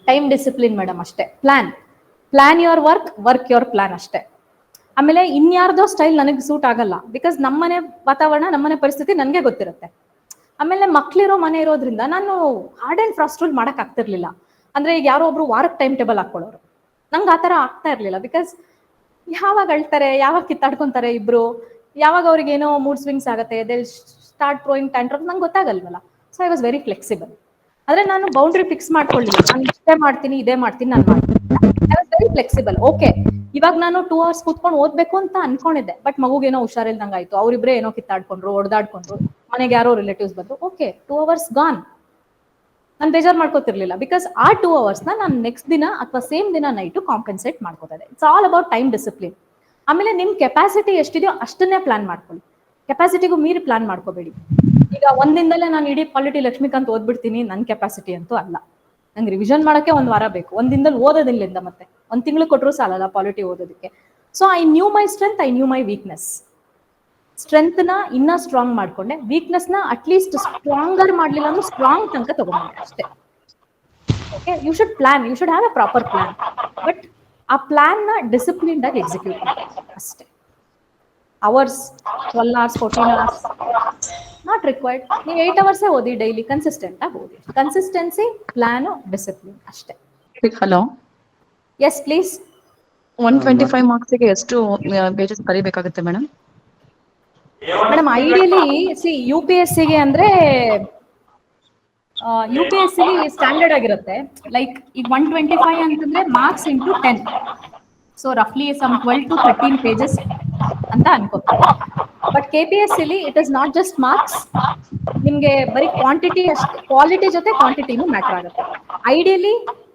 Time discipline madam ಅಷ್ಟೇ. Plan your work your plan ಅಷ್ಟೇ. ಆಮೇಲೆ ಇನ್ಯಾರ್ದೋ ಸ್ಟೈಲ್ ನನಗೆ ಸೂಟ್ ಆಗಲ್ಲ, ಬಿಕಾಸ್ ನಮ್ಮನೆ ವಾತಾವರಣ, ನಮ್ಮನೆ ಪರಿಸ್ಥಿತಿ ನನಗೆ ಗೊತ್ತಿರುತ್ತೆ. ಆಮೇಲೆ ಮಕ್ಳಿರೋ ಮನೆ ಇರೋದ್ರಿಂದ ನಾನು ಹಾರ್ಡ್ ಆ್ಯಂಡ್ ಫಾಸ್ಟ್ ರೂಲ್ ಮಾಡಕ್ ಆಗ್ತಿರ್ಲಿಲ್ಲ. ಅಂದ್ರೆ ಈಗ ಯಾರೋ ಒಬ್ರು ವಾರಕ್ಕೆ ಟೈಮ್ ಟೇಬಲ್ ಹಾಕೊಳ್ಳೋರು, ನಂಗೆ ಆ ಥರ ಆಗ್ತಾ ಇರ್ಲಿಲ್ಲ. ಬಿಕಾಸ್ ಯಾವಾಗ ಅಳ್ತಾರೆ, ಯಾವಾಗ ಕಿತ್ತಾಡ್ಕೊಂತಾರೆ ಇಬ್ರು, ಯಾವಾಗ ಅವ್ರಿಗೆ ಏನೋ ಮೂಡ್ ಸ್ವಿಂಗ್ಸ್ ಆಗುತ್ತೆ, ದೇ ಸ್ಟಾರ್ಟ್ ಥ್ರೋಯಿಂಗ್ ಟ್ಯಾಂಟ್ರಮ್ಸ್, ನಂಗೆ ಗೊತ್ತಾಗಲ್ವಲ್ಲ. So I was very flexible. ಆದ್ರೆ ನಾನು ಬೌಂಡ್ರಿ ಫಿಕ್ಸ್ ಮಾಡ್ಕೊಳ್ಳಿಲ್ಲ, ನಾನು ಇಷ್ಟೇ ಮಾಡ್ತೀನಿ, ಇದೇ ಮಾಡ್ತೀನಿ, ನಾನು ಮಾಡ್ತೀನಿ. I was very flexible. Okay, ಇವಾಗ ನಾನು 2 hours ಕೂತ್ಕೊಂಡು ಓದ್ಬೇಕು ಅಂತ ಅನ್ಕೊಂಡಿದ್ದೆ, ಬಟ್ ಮಗುಗೇನೋ ಹುಷಾರಿಲ್ದಂಗೆ ಆಯ್ತು, ಅವ್ರಿಬ್ರೆ ಏನೋ ಕಿತ್ತಾಡ್ಕೊಂಡ್ರು, ಹೊಡೆದಾಡ್ಕೊಂಡ್ರು, ಮನೆಗೆ ಯಾರೋ ರಿಲೇಟಿವ್ಸ್ ಬಂದ್ರು. Okay, 2 hours gone. ನಾನು ಬೇಜಾರು ಮಾಡ್ಕೋತಿರ್ಲಿಲ್ಲ, ಬಿಕಾಸ್ ಆ 2 hours ನಾನು ನೆಕ್ಸ್ಟ್ ದಿನ ಅಥವಾ ಸೇಮ್ ದಿನ ನೈಟು ಕಾಂಪೆನ್ಸೇಟ್ ಮಾಡ್ಕೋತಾ ಇದ್ದೆ. It's all about time discipline. ಆಮೇಲೆ ನಿಮ್ ಕೆಪಾಸಿಟಿ ಎಷ್ಟಿದೆಯೋ ಅಷ್ಟನ್ನೇ ಪ್ಲಾನ್ ಮಾಡ್ಕೊಳ್ಳಿ, ಕೆಪಾಸಿಟಿಗೂ ಮೀರಿ ಪ್ಲಾನ್ ಮಾಡ್ಕೋಬೇಡಿ. ಈಗ ಒಂದಿಂದಲೇ ನಾನು ಇಡೀ ಪಾಲಿಟಿ ಲಕ್ಷ್ಮೀಕಾಂತ್ ಓದ್ಬಿಡ್ತೀನಿ, ನನ್ನ ಕೆಪಾಸಿಟಿ ಅಂತೂ ಅಲ್ಲ. ನಂಗೆ ರಿವಿಷನ್ ಮಾಡಕ್ಕೆ 1 ವಾರ ಬೇಕು, ಒಂದಿಂದಲ್ಲಿ ಓದೋದಿಲ್ಲಿಂದ ಮತ್ತೆ 1 ತಿಂಗಳು ಕೊಟ್ಟರು ಸಾಲಲ್ಲ ಪಾಲಿಟಿ ಓದೋದಕ್ಕೆ. So I knew my strength, I knew my weakness. Strength ನ ಇನ್ನ ಸ್ಟ್ರಾಂಗ್ ಮಾಡ್ಕೊಂಡೆ, ವೀಕ್ನೆಸ್ ನ ಅಟ್ಲೀಸ್ಟ್ ಸ್ಟ್ರಾಂಗರ್ ಮಾಡ್ಲಿಲ್ಲ ಅಂದ್ರೆ ಸ್ಟ್ರಾಂಗ್ ತನಕ ತಗೊಂಡೆ ಅಷ್ಟೇ. Okay, you should plan, you should have a proper plan, but ಆ ಪ್ಲಾನ್ ನ ಡಿಸಿಪ್ಲಿನ್ಡ್ ಆಗಿ ಎಕ್ಸಿಕ್ಯೂಟ್ ಮಾಡಿ ಅಷ್ಟೇ. Hours 12 hours 14 hours not required. ನೀವು 8 hours ಓದಿ ಡೈಲಿ, ಕನ್ಸಿಸ್ಟೆಂಟ್ ಆಗಿ ಓದಿ. ಕನ್ಸಿಸ್ಟೆನ್ಸಿ, ಪ್ಲಾನು, ಡಿಸಿಪ್ಲಿನ್ ಅಷ್ಟೇ. Hello, yes please. 125 ಮಾರ್ಕ್ಸ್ಗೆ ಎಷ್ಟು ಪೇಜಸ್ ಬರೀಬೇಕಾಗುತ್ತೆ ಮೇಡಮ್? ಮೇಡಮ್ ಐಡಿಯಲಿ UPSCಗೆ ಅಂದ್ರೆ UPSCಗೆ ಸ್ಟ್ಯಾಂಡರ್ಡ್ ಆಗಿರುತ್ತೆ. ಲೈಕ್ ಈಗ 125 ಅಂತಂದ್ರೆ ಮಾರ್ಕ್ಸ್ ಇಂಟು 10, ಸೊ ರಫ್ಲಿ ಸಮ್ 12 to 13 pages ಅಂತ ಅನ್ಕೋತೀವಿ. ಬಟ್ KPSCಲಿ it is not just marks, ನಿಮ್ಗೆ ಬರೀ ಕ್ವಾಂಟಿಟಿ ಅಷ್ಟೇ, ಕ್ವಾಲಿಟಿ ಜೊತೆ ಕ್ವಾಂಟಿಟಿನೂ ಮ್ಯಾಟರ್ ಆಗುತ್ತೆ. ಐಡಿಯಲಿ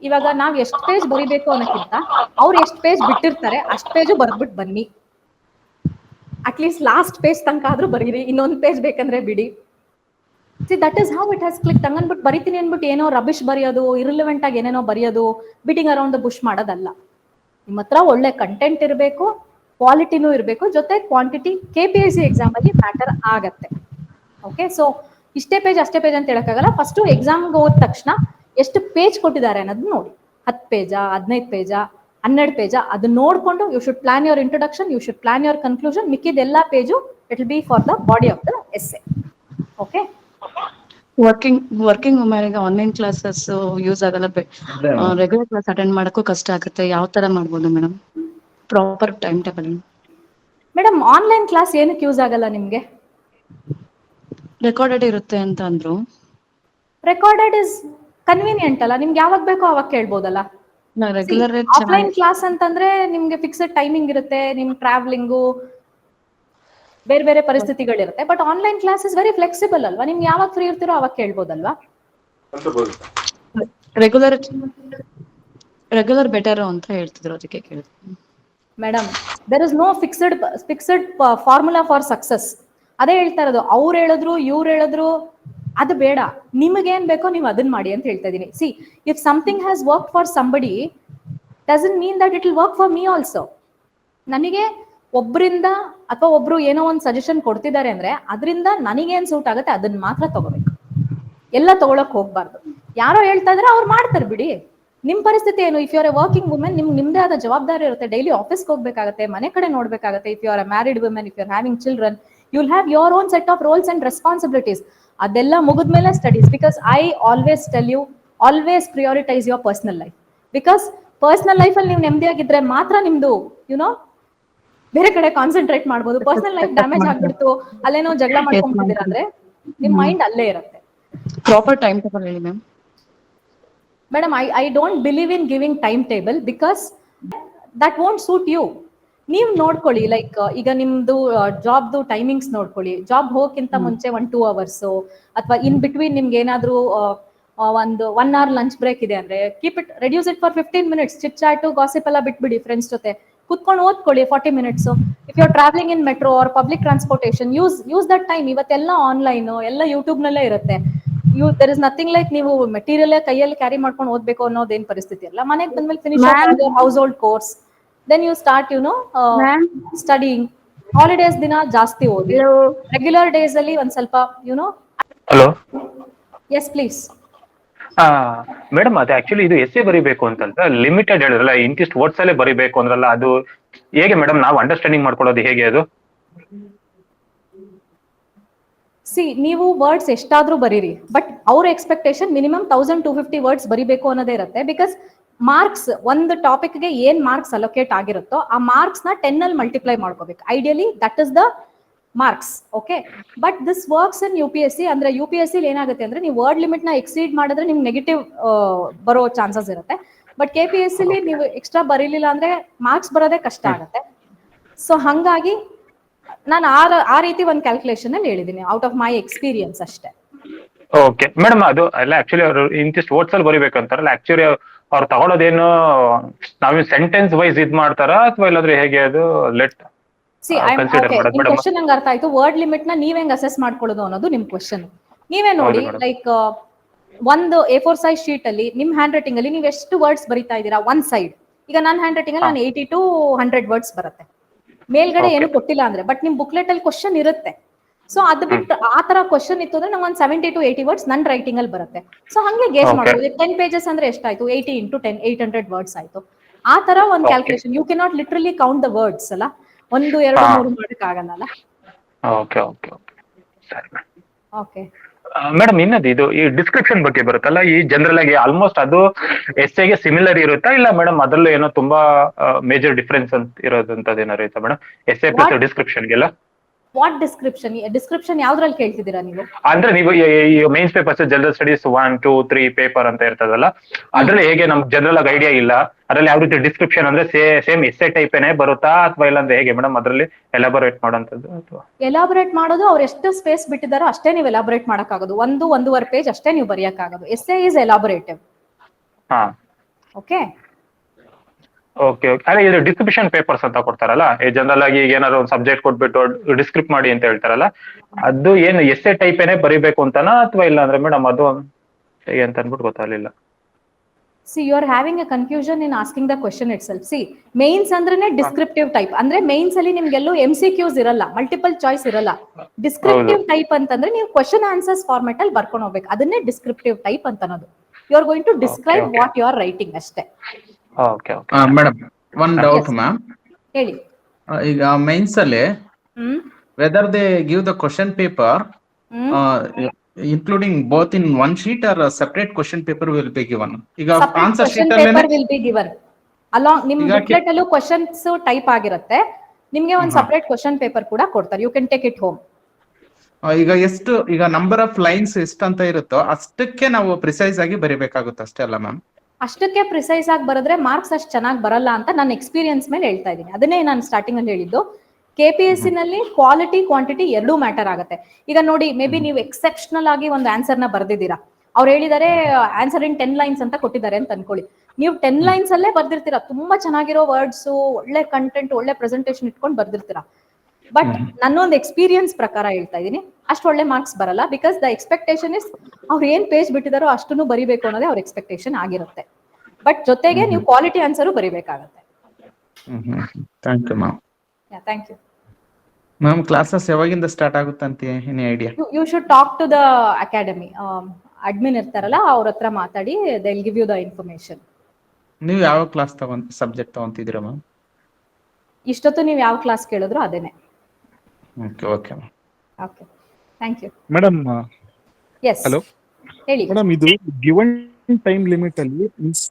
ಇವಾಗ ನಾವ್ ಎಷ್ಟು ಪೇಜ್ ಬರಿಬೇಕು ಅನ್ನೋಕ್ಕಿಂತ ಅವ್ರು ಎಷ್ಟು ಪೇಜ್ ಬಿಟ್ಟಿರ್ತಾರೆ ಅಷ್ಟು ಪೇಜು ಬರ್ದ್ಬಿಟ್ಟು ಬನ್ನಿ. ಅಟ್ಲೀಸ್ಟ್ ಲಾಸ್ಟ್ ಪೇಜ್ ತನಕ ಆದ್ರೂ ಬರೀರಿ, ಇನ್ನೊಂದು ಪೇಜ್ ಬೇಕಂದ್ರೆ ಬಿಡಿ. See that is how it has click. ಹಂಗನ್ಬಿಟ್ಟು ಬರಿತೀನಿ ಅನ್ಬಿಟ್ಟು ಏನೋ ರಬಿಶ್ ಬರೆಯೋದು, ಇರ್ರಿಲೆವೆಂಟ್ ಆಗಿ ಏನೇನೋ ಬರೆಯೋದು, ಬೀಟಿಂಗ್ ಅರೌಂಡ್ ದ ಬುಷ್ ಮಾಡೋದಲ್ಲ. ನಿಮ್ಮ ಹತ್ರ ಒಳ್ಳೆ ಕಂಟೆಂಟ್ ಇರಬೇಕು, ಕ್ವಾಲಿಟಿನೂ ಇರಬೇಕು, ಜೊತೆ ಕ್ವಾಂಟಿಟಿ KPSC ಎಕ್ಸಾಮ್ ಅಲ್ಲಿ ಮ್ಯಾಟರ್ ಆಗತ್ತೆ. ಓಕೆ, ಸೊ ಇಷ್ಟೇ ಪೇಜ್ ಅಷ್ಟೇ ಪೇಜ್ ಅಂತ ಹೇಳಕ್ಕಾಗಲ್ಲ. ಫಸ್ಟ್ ಎಕ್ಸಾಮ್ಗೆ ಹೋದ ತಕ್ಷಣ ಎಷ್ಟು ಪೇಜ್ ಕೊಟ್ಟಿದ್ದಾರೆ ಅನ್ನೋದು ನೋಡಿ. 10 ಪೇಜ 15 ಪೇಜ 12 ಪೇಜ ಅದನ್ನ ನೋಡ್ಕೊಂಡು you should plan your introduction, you should plan your conclusion. ಮಿಕ್ಕಿದೆಲ್ಲ page it will be for the body of the essay. Okay, working ವುಮೆನ್ಗೆ ಆನ್ಲೈನ್ ಕ್ಲಾಸಸ್ ಯೂಸ್ ಆಗಲ್ಲ, ರೆಗ್ಯುಲರ್ ಕ್ಲಾಸ್ ಅಟೆಂಡ್ ಮಾಡಕ್ಕೂ ಕಷ್ಟ ಆಗುತ್ತೆ. ಯಾವ ತರ ಮಾಡ್ಬೋದು madam proper time table? Madam online class ಏನಕ್ಕೆ ಯೂಸ್ ಆಗಲ್ಲ ನಿಮ್ಗೆ? ರೆಕಾರ್ಡೆಡ್ ಇರುತ್ತೆ ಅಂತ ಅಂದ್ರು. ರೆಕಾರ್ಡೆಡ್ ಇಸ್ ಕನ್ವೀನಿಯಂಟ್ ಅಲ್ಲ, ನಿಮ್ಗೆ ಯಾವಾಗ ಬೇಕೋ ಅವಾಗ ಕೇಳ್ಬೋದಲ್ಲ. ರೆಗ್ಯುಲರ್ ಆಫ್ಲೈನ್ ಕ್ಲಾಸ್ ಅಂತಂದ್ರೆ ನಿಮ್ಗೆ ಫಿಕ್ಸ್ಡ್ ಟೈಮಿಂಗ್ ಇರುತ್ತೆ, ನಿಮ್ ಟ್ರಾವೆಲಿಂಗು ಬೇರೆ ಬೇರೆ ಪರಿಸ್ಥಿತಿಗಳಿರುತ್ತೆ. But online class is very flexible ಅಲ್ವಾ, ನಿಮ್ಗೆ ಯಾವಾಗ ಫ್ರೀ ಇರ್ತೀರೋ ಅವಾಗ ಕೇಳ್ಬೋದಲ್ವಾ. ರೆಗ್ಯುಲರ್ ಬೆಟರ್ ಅಂತ ಹೇಳ್ತಿದ್ರು, ಅದಕ್ಕೆ ಕೇಳಿದ್ರು. Madam there is no fixed formula for success. ಅದೇ ಹೇಳ್ತಾ ಇರೋದು, ಅವ್ರು ಹೇಳಿದ್ರು ಇವ್ರು ಹೇಳಿದ್ರು ಅದು ಬೇಡ, ನಿಮಗೇನ್ ಬೇಕೋ ನೀವು ಅದನ್ನ ಮಾಡಿ ಅಂತ ಹೇಳ್ತಾ ಇದೀನಿ. C, if something has work for somebody doesn't mean that it will work for me also. ನನಗೆ ಒಬ್ರಿಂದ ಅಥವಾ ಒಬ್ರು ಏನೋ ಒಂದು ಸಜೆಷನ್ ಕೊಡ್ತಿದ್ದಾರೆ ಅಂದ್ರೆ ಅದರಿಂದ ನನಗೇನ್ ಸೂಟ್ ಆಗುತ್ತೆ ಅದನ್ನ ಮಾತ್ರ ತಗೋಬೇಕು, ಎಲ್ಲ ತಗೊಳಕ್ ಹೋಗ್ಬಾರ್ದು. ಯಾರೋ ಹೇಳ್ತಾ ಇದ್ರೆ ಅವ್ರು ಮಾಡ್ತಾರೆ ಬಿಡಿ. ನಿಮ್ ಪರಿಸ್ಥಿತಿ ಏನು? If you are a working women, ನಿಮ್ದೇ ಆದ ಜವಾಬ್ದಾರಿ ಇರುತ್ತೆ, ಡೈಲಿ ಆಫೀಸ್ಗೆ ಹೋಗ್ಬೇಕಾಗತ್ತೆ, ಮನೆ ಕಡೆ ನೋಡ್ಬೇಕಾಗತ್ತೆ. If you are a married women, if you are having children, you will have your own set of roles and responsibilities. ಅದೆಲ್ಲ ಮುಗಿದ್ಮೇಲೆ studies. Because I always tell you, always prioritise your personal life. Because personal ಲೈಫಲ್ಲಿ ನೀವು ನೆಮ್ಮದಿಯಾಗಿದ್ರೆ ಮಾತ್ರ ನಿಮ್ದು YONO ಬೇರೆ ಕಡೆ concentrate ಮಾಡ್ಬೋದು. Personal life damage ಆಗ್ಬಿಡ್ತು, ಅಲ್ಲೇನೋ ಜಗಳ ಮಾಡ್ಕೊಂಡ್ಬಿಟ್ಟಿದ್ದೀರಾ ಅಂದ್ರೆ ನಿಮ್ ಮೈಂಡ್ ಅಲ್ಲೇ ಇರುತ್ತೆ. ಪ್ರಾಪರ್ ಟೈಮ್ ಟೇಬಲ್ ಹೇಳಿ ma'am. Madam, I don't believe in giving timetable because that won't suit you. ನೀವು ನೋಡ್ಕೊಳ್ಳಿ, ಲೈಕ್ ಈಗ ನಿಮ್ದು ಜಾಬ್ದು ಟೈಮಿಂಗ್ಸ್ ನೋಡ್ಕೊಳ್ಳಿ. ಜಾಬ್ ಹೋಗಕ್ಕಿಂತ ಮುಂಚೆ 1-2 hours ಅಥವಾ ಇನ್ ಬಿಟ್ವೀನ್ ನಿಮ್ಗೆ ಏನಾದ್ರು ಒಂದು 1 hour ಲಂಚ್ ಬ್ರೇಕ್ ಇದೆ ಅಂದ್ರೆ keep it, reduce it for 15 minutes. Chit chat gossip ಎಲ್ಲ ಬಿಟ್ಬಿಡಿ, ಫ್ರೆಂಡ್ಸ್ ಜೊತೆ ಕುತ್ಕೊಂಡು ಓದ್ಕೊಳ್ಳಿ 40 minutes. If you are travelling in metro or public transportation, use that time. ಇವತ್ತೆಲ್ಲ ಆನ್ಲೈನ್, ಎಲ್ಲ ಯೂಟ್ಯೂಬ್ ನಲ್ಲೇ ಇರುತ್ತೆ. ದರ್ ಇಸ್ ನಥಿಂಗ್ ಲೈಕ್ ನೀವು ಮೆಟೀರಿಯಲ್ ಕೈಯಲ್ಲಿ ಕ್ಯಾರಿ ಮಾಡ್ಕೊಂಡು ಓದ್ಬೇಕು ಅನ್ನೋದೇನ್ ಪರಿಸ್ಥಿತಿ ಅಲ್ಲ. ಮನೆಗೆ ಬಂದ್ಮೇಲೆ finish household chores, then you start studying. Holidays ದಿನ ಜಾಸ್ತಿ ಓದಿ, ರೆಗ್ಯುಲರ್ ಡೇಸ್ ಅಲ್ಲಿ ಒಂದ್ ಸ್ವಲ್ಪ ಹಲೋ. Yes please. ಮೇಡಮ್, ಅದು ಆಕ್ಚುಲಿ ಇದು ಎಸ್ಸೆ ಬರಿಬೇಕು ಅಂತಂದ್ರೆ ಲಿಮಿಟೆಡ್ ಹೇಳಿದ್ರಲ್ಲ, ಇಂತಿಷ್ಟು ವರ್ಡ್ಸ್ ಅಲ್ಲೇ ಬರಿಬೇಕು ಅಂದ್ರಲ್ಲ, ಅದು ಹೇಗೆ ಮೇಡಮ್? ನಾವು ಅಂಡರ್ಸ್ಟ್ಯಾಂಡಿಂಗ್ ಮಾಡ್ಕೊಳ್ಳೋದು ಹೇಗೆ ಅದು? ಸಿ, ನೀವು ವರ್ಡ್ಸ್ ಎಷ್ಟಾದ್ರೂ ಬರೀರಿ, ಬಟ್ ಅವ್ರ ಎಕ್ಸ್ಪೆಕ್ಟೇಷನ್ ಮಿನಿಮಮ್ 1250 ವರ್ಡ್ಸ್ ಬರಿಬೇಕು ಅನ್ನೋದೇ ಇರುತ್ತೆ. ಬಿಕಾಸ್ ಮಾರ್ಕ್ಸ್, ಒಂದು ಟಾಪಿಕ್ಗೆ ಏನ್ ಮಾರ್ಕ್ಸ್ ಅಲೋಕೇಟ್ ಆಗಿರುತ್ತೋ ಆ ಮಾರ್ಕ್ಸ್ ನ 10 ಅಲ್ಲಿ ಮಲ್ಟಿಪ್ಲೈ ಮಾಡ್ಕೋಬೇಕು. Ideally that is the marks. Okay, but this works in UPSC. ಅಂದ್ರೆ UPSC ಏನಾಗುತ್ತೆ ಅಂದ್ರೆ ನೀವು ವರ್ಡ್ ಲಿಮಿಟ್ ನ ಎಕ್ಸೀಡ್ ಮಾಡಿದ್ರೆ ನಿಮ್ಗೆ ನೆಗೆಟಿವ್ ಬರೋ ಚಾನ್ಸಸ್ ಇರುತ್ತೆ. ಬಟ್ KPSC ನೀವು ಎಕ್ಸ್ಟ್ರಾ ಬರೀಲಿಲ್ಲ ಅಂದ್ರೆ ಮಾರ್ಕ್ಸ್ ಬರೋದೇ ಕಷ್ಟ ಆಗುತ್ತೆ. ಸೊ ಹಂಗಾಗಿ ನಾನು ಆ ರೀತಿ ಒಂದು ಕ್ಯಾಲ್ಕುಲೇಷನ್ ಅಲ್ಲಿ ಹೇಳಿದ್ದೀನಿ, ಔಟ್ ಆಫ್ ಮೈ ಎಕ್ಸ್ಪೀರಿಯನ್ಸ್ ಅಷ್ಟೇ. ಓಕೆ ಮೇಡಮ್, ಅದು ಅಲ್ಲ ಆಕ್ಚುಲಿ ಅವರು ಇಂತಿಷ್ಟು ವರ್ಡ್ಸ್ ಅಲ್ಲಿ ಬರಿಬೇಕಂತಾರಲ್ಲ, ಆಕ್ಚುಲಿ ಅವ್ರು ತಗೊಳ್ಳೋದೇನು ನಾವು ಸೆಂಟೆನ್ಸ್ ವೈಸ್ ಇದ್ ಮಾಡ್ತಾರಾ ಅಥವಾ ಇಲ್ಲಾಂದ್ರೆ ಹೇಗೆ ಅದು ಲೆಟ್ ಕನ್ಸಿಡರ್ ಮಾಡೋದು? ಮೇಡಮ್, ಕ್ವಶನ್ ನಂಗೆ ಅರ್ಥ ಆಯ್ತು. ವರ್ಡ್ ಲಿಮಿಟ್ ನ ನೀವ್ ಹೆಂಗ್ ಅಸೆಸ್ ಮಾಡ್ಕೊಳ್ಳೋದು ಅನ್ನೋದು ನಿಮ್ ಕ್ವಶನ್. ನೀವೇ ನೋಡಿ, ಲೈಕ್ ಒಂದು A4 ಸೈಜ್ ಶೀಟ್ ಅಲ್ಲಿ ನಿಮ್ ಹ್ಯಾಂಡ್ ರೈಟಿಂಗ್ ಅಲ್ಲಿ ನೀವು ಎಷ್ಟು ವರ್ಡ್ಸ್ ಬರಿತಾ ಇದ್ದೀರಾ ಒನ್ ಸೈಡ್. ಈಗ ನನ್ನ ಹ್ಯಾಂಡ್ ರೈಟಿಂಗ್ ಅಲ್ಲಿ ನಾನು 80 to 100 ವರ್ಡ್ಸ್ ಬರುತ್ತೆ. ಮೇಲ್ಗಡೆ ಏನು ಕೊಟ್ಟಿಲ್ಲ ಅಂದ್ರೆ, ಬಟ್ ನಿಮ್ ಬುಕ್ಲೆಟ್ ಅಲ್ಲಿ ಕ್ವಶನ್ ಇರುತ್ತೆ. ಸೊ ಅದ್ ಬಿಟ್ಟು ಆ ತರ ಕ್ವಶನ್ ಇತ್ತು ಅಂದ್ರೆ ನಂಗೆ ಒಂದು 70 to 80 ವರ್ಡ್ಸ್ ನನ್ನ ರೈಟಿಂಗ್ ಅಲ್ಲಿ ಬರುತ್ತೆ. ಸೊ ಹಂಗೆ ಗೇಸ್ ಮಾಡ್ಬೋದು. 10 pages ಅಂದ್ರೆ ಎಷ್ಟಾಯ್ತು? 80 into 10, 800 ವರ್ಡ್ಸ್ ಆಯ್ತು. ಆ ತರ ಒಂದು calculation. You cannot literally count the words ಅಲ್ಲ, 1, 2, 3 ಮಾಡಕ್ ಆಗಲ್ಲ. ಓಕೆ ಓಕೆ ಓಕೆ, ಸರಿ ಓಕೆ ಮೇಡಮ್. ಇನ್ನದು ಇದು ಈ ಡಿಸ್ಕ್ರಿಪ್ಷನ್ ಬಗ್ಗೆ ಬರುತ್ತಲ್ಲ, ಈ ಜನರಲ್ ಆಗಿ ಆಲ್ಮೋಸ್ಟ್ ಅದು ಎಸ್ಸೆಗೆ ಸಿಮಿಲರ್ ಇರುತ್ತಾ ಇಲ್ಲ ಮೇಡಮ್? ಅದರಲ್ಲೂ ಏನೋ ತುಂಬಾ ಮೇಜರ್ ಡಿಫ್ರೆನ್ಸ್ ಅಂತ ಇರೋದಂತದ್ದು ಏನಾರು ಇರುತ್ತಾ ಮೇಡಮ್, ಎಸ್ಸೆ ಪ್ಲಸ್ ಡಿಸ್ಕ್ರಿಪ್ಷನ್ಗೆಲ್ಲ? ವಾಟ್ ಡಿಸ್ಕ್ರಿಪ್ಷನ್ ಯಾವ್ದ್ರಲ್ಲಿ ಕೇಳ್ತಿದ್ದೀರಾ ನೀವು? ಅಂದ್ರೆ ನೀವು mains papers, general studies 1, 2, 3 paper ಅಂತ ಇರ್ತದಲ್ಲ, ಅದ್ರಲ್ಲಿ ಹೇಗೆ ನಮ್ಗೆ ಜನರಲ್ ಆಗಿ ಐಡಿಯಾ ಇಲ್ಲ, ಅದ್ರಲ್ಲಿ ಯಾವ ರೀತಿ ಡಿಸ್ಕ್ರಿಪ್ಷನ್ ಅಂದ್ರೆ ಸೇಮ್ ಎಸ್ಸೆ ಟೈಪ್ ಏನೇ ಬರುತ್ತಾ ಅಥವಾ ಇಲ್ಲ ಅಂದ್ರೆ ಹೇಗೆ ಮೇಡಮ್ ಅದ್ರಲ್ಲಿ ಎಲಾಬೊರೇಟ್ ಮಾಡೋಂಥದ್ದು? ಅಥವಾ ಎಲಾಬೊರೇಟ್ ಮಾಡೋದು ಅವ್ರು ಎಷ್ಟು ಸ್ಪೇಸ್ ಬಿಟ್ಟಿದಾರೋ ಅಷ್ಟೇ ನೀವು ಎಲಾಬೊರೇಟ್ ಮಾಡಕ್ಕಾಗೋದು. 1-1.5 ಪೇಜ್ ಅಷ್ಟೇ ನೀವು ಬರೆಯಕ್ಕಾಗೋದು. Essay is ಎಲಾಬೊರೇಟಿವ್. ಹಾ, ಓಕೆ ಓಕೆ ಓಕೆ. ಅದೇ ಇದು ಡಿಸ್ಕ್ರಿಪ್ಷನ್ ಪೇಪರ್ಸ್ ಅಂತ ಕೊಡ್ತಾರಲ್ಲ, ಜನರಲ್ ಆಗಿ ಈಗ ಏನಾದ್ರು ಒಂದು ಸಬ್ಜೆಕ್ಟ್ ಕೊಟ್ಬಿಟ್ಟು ಡಿಸ್ಕ್ರಿಪ್ಟ್ ಮಾಡಿ ಅಂತ ಹೇಳ್ತಾರಲ್ಲ, ಅದು ಏನು ಎಸ್ಸೆ ಟೈಪ್ ಏನೇ ಬರಿಬೇಕು ಅಂತಾನ ಅಥವಾ ಇಲ್ಲ ಅಂದ್ರೆ ಮೇಡಮ್ ಅದು ಹೇಗೆ ಅಂತ ಅನ್ಬಿಟ್ಟು ಗೊತ್ತಾಗಲಿಲ್ಲ. See, you are having a confusion in asking the question itself. See, mains ಅಂದ್ರೆ ಡಿಸ್ಕ್ರಿಪ್ಟಿವ್ ಟೈಪ್. ಅಂದ್ರೆ ಮೇನ್ಸ್ ಅಲ್ಲಿ ನಿಮ್ಗೆಲ್ಲೂ MCQs ಇರಲ್ಲ, ಮಲ್ಟಿಪಲ್ ಚಾಯ್ಸ್ ಇರಲ್ಲ. ಡಿಸ್ಕ್ರಿಪ್ಟಿವ್ ಟೈಪ್ ಅಂತಂದ್ರೆ ನೀವು ಕ್ವಶನ್ ಆನ್ಸರ್ಸ್ ಫಾರ್ಮೆಟ್ ಅಲ್ಲಿ ಬರ್ಕೊಂಡು ಹೋಗ್ಬೇಕು. ಅದನ್ನೇ ಡಿಸ್ಕ್ರಿಪ್ಟಿವ್ ಟೈಪ್ ಅಂತ ಅನ್ನೋದು. You are going to describe okay. What you are writing ಅಷ್ಟೇ. Okay okay madam one doubt ma'am. ಹೇಳಿ. ಈಗ ಮೈನ್ಸ್ ಅಲ್ಲಿ whether they give the question paper including both in one sheet or a separate question paper will be given. ಈಗ answer sheet ಅಲ್ಲಿ will be given along ನಿಮ್ booklet ಅಲ್ಲೂ questions type ಆಗಿರುತ್ತೆ, ನಿಮ್ಗೆ ಒಂದು ಸಪರೇಟ್ ಕ್ವಶನ್ ಪೇಪರ್ ಕೂಡ ಕೊಡ್ತಾರೆ, you can take it home. ಈಗ ಎಷ್ಟು ಈಗ ನಂಬರ್ ಆಫ್ ಲೈನ್ಸ್ ಎಷ್ಟು ಅಂತ ಇರುತ್ತೋ ಅಷ್ಟಕ್ಕೆ ನಾವು ಪ್ರಿಸೈಸ್ ಆಗಿ ಬರೀಬೇಕಾಗುತ್ತೆ ಅಷ್ಟೇ ಅಲ್ಲ ಮ್ಯಾಮ್? ಅಷ್ಟಕ್ಕೆ ಪ್ರಿಸೈಸ್ ಆಗಿ ಬರೆದ್ರೆ ಮಾರ್ಕ್ಸ್ ಅಷ್ಟು ಚೆನ್ನಾಗಿ ಬರಲ್ಲ ಅಂತ ನನ್ನ ಎಕ್ಸ್ಪೀರಿಯನ್ಸ್ ಮೇಲೆ ಹೇಳ್ತಾ ಇದ್ದೀನಿ. ಅದನ್ನೇ ನಾನು ಸ್ಟಾರ್ಟಿಂಗ್ ಅಲ್ಲಿ ಹೇಳಿದ್ದು, KPSC ನಲ್ಲಿ ಕ್ವಾಲಿಟಿ ಕ್ವಾಂಟಿಟಿ ಎರಡೂ ಮ್ಯಾಟರ್ ಆಗುತ್ತೆ. ಈಗ ನೋಡಿ, ಮೇ ಬಿ ನೀವು ಎಕ್ಸೆಪ್ಷನಲ್ ಆಗಿ ಒಂದು ಆನ್ಸರ್ ನ ಬರ್ದಿದ್ದೀರಾ, ಅವ್ರು ಹೇಳಿದಾರೆ ಆನ್ಸರ್ ಇನ್ 10 ಲೈನ್ಸ್ ಅಂತ ಕೊಟ್ಟಿದ್ದಾರೆ ಅಂತ ಅನ್ಕೊಳ್ಳಿ, ನೀವು 10 ಲೈನ್ಸ್ ಅಲ್ಲೇ ಬರ್ದಿರ್ತೀರಾ, ತುಂಬಾ ಚೆನ್ನಾಗಿರೋ ವರ್ಡ್ಸ್, ಒಳ್ಳೆ ಕಂಟೆಂಟ್, ಒಳ್ಳೆ ಪ್ರೆಸೆಂಟೇಶನ್ ಇಟ್ಕೊಂಡು ಬರ್ದಿರ್ತೀರಾ. ಬಟ್ ನನ್ನೊಂದು ಎಕ್ಸ್ಪೀರಿಯನ್ಸ್ ಪ್ರಕಾರ ಹೇಳ್ತಾ ಇದೀನಿ, ಅಷ್ಟು ಒಳ್ಳೆ ಮಾರ್ಕ್ಸ್ ಬರಲ್ಲ. ಬಿಕಾಸ್ ದ ಎಕ್ಸ್ಪೆಕ್ಟೇಷನ್ ಇಸ್ ಅವ್ರು ಏನ್ ಪೇಜ್ ಬಿಟ್ಟಿದಾರೋ ಅಷ್ಟನ್ನು ಬರಿಬೇಕು ಅನ್ನೋದೇ ಅವ್ರ ಎಕ್ಸ್ಪೆಕ್ಟೇಷನ್ ಆಗಿರುತ್ತೆ. ಬಟ್ ಜೊತೆಗೆ ನೀವು ಕ್ವಾಲಿಟಿ ಆನ್ಸರು ಬರಿಬೇಕಾಗತ್ತೆ. Thank you ma'am. Thank you ma'am. Classes ಯಾವಾಗಿಂದ ಸ್ಟಾರ್ಟ್ ಆಗುತ್ತೆ ಅಂತ any idea? You should talk to the academy, admin ಇರ್ತಾರಲ್ಲ ಅವ್ರ ಹತ್ರ ಮಾತಾಡಿ, they will give you the information. ನೀವು ಯಾವ ಕ್ಲಾಸ್ ಸಬ್ಜೆಕ್ಟ್ ತಗೊಂತಿದ್ದೀರಾ ಮ್ಯಾಮ್? ಇಷ್ಟೊತ್ತು ನೀವು ಯಾವ ಕ್ಲಾಸ್ ಕೇಳಿದ್ರು ಅದೇನೆ. Okay okay ma'am. Okay, thank you madam. Yes, hello ಹೇಳಿ. ಮೇಡಮ್, ಇದು ಗಿವನ್ ಟೈಮ್ ಲಿಮಿಟ್ ಅಲ್ಲಿ ಮೀನ್ಸ್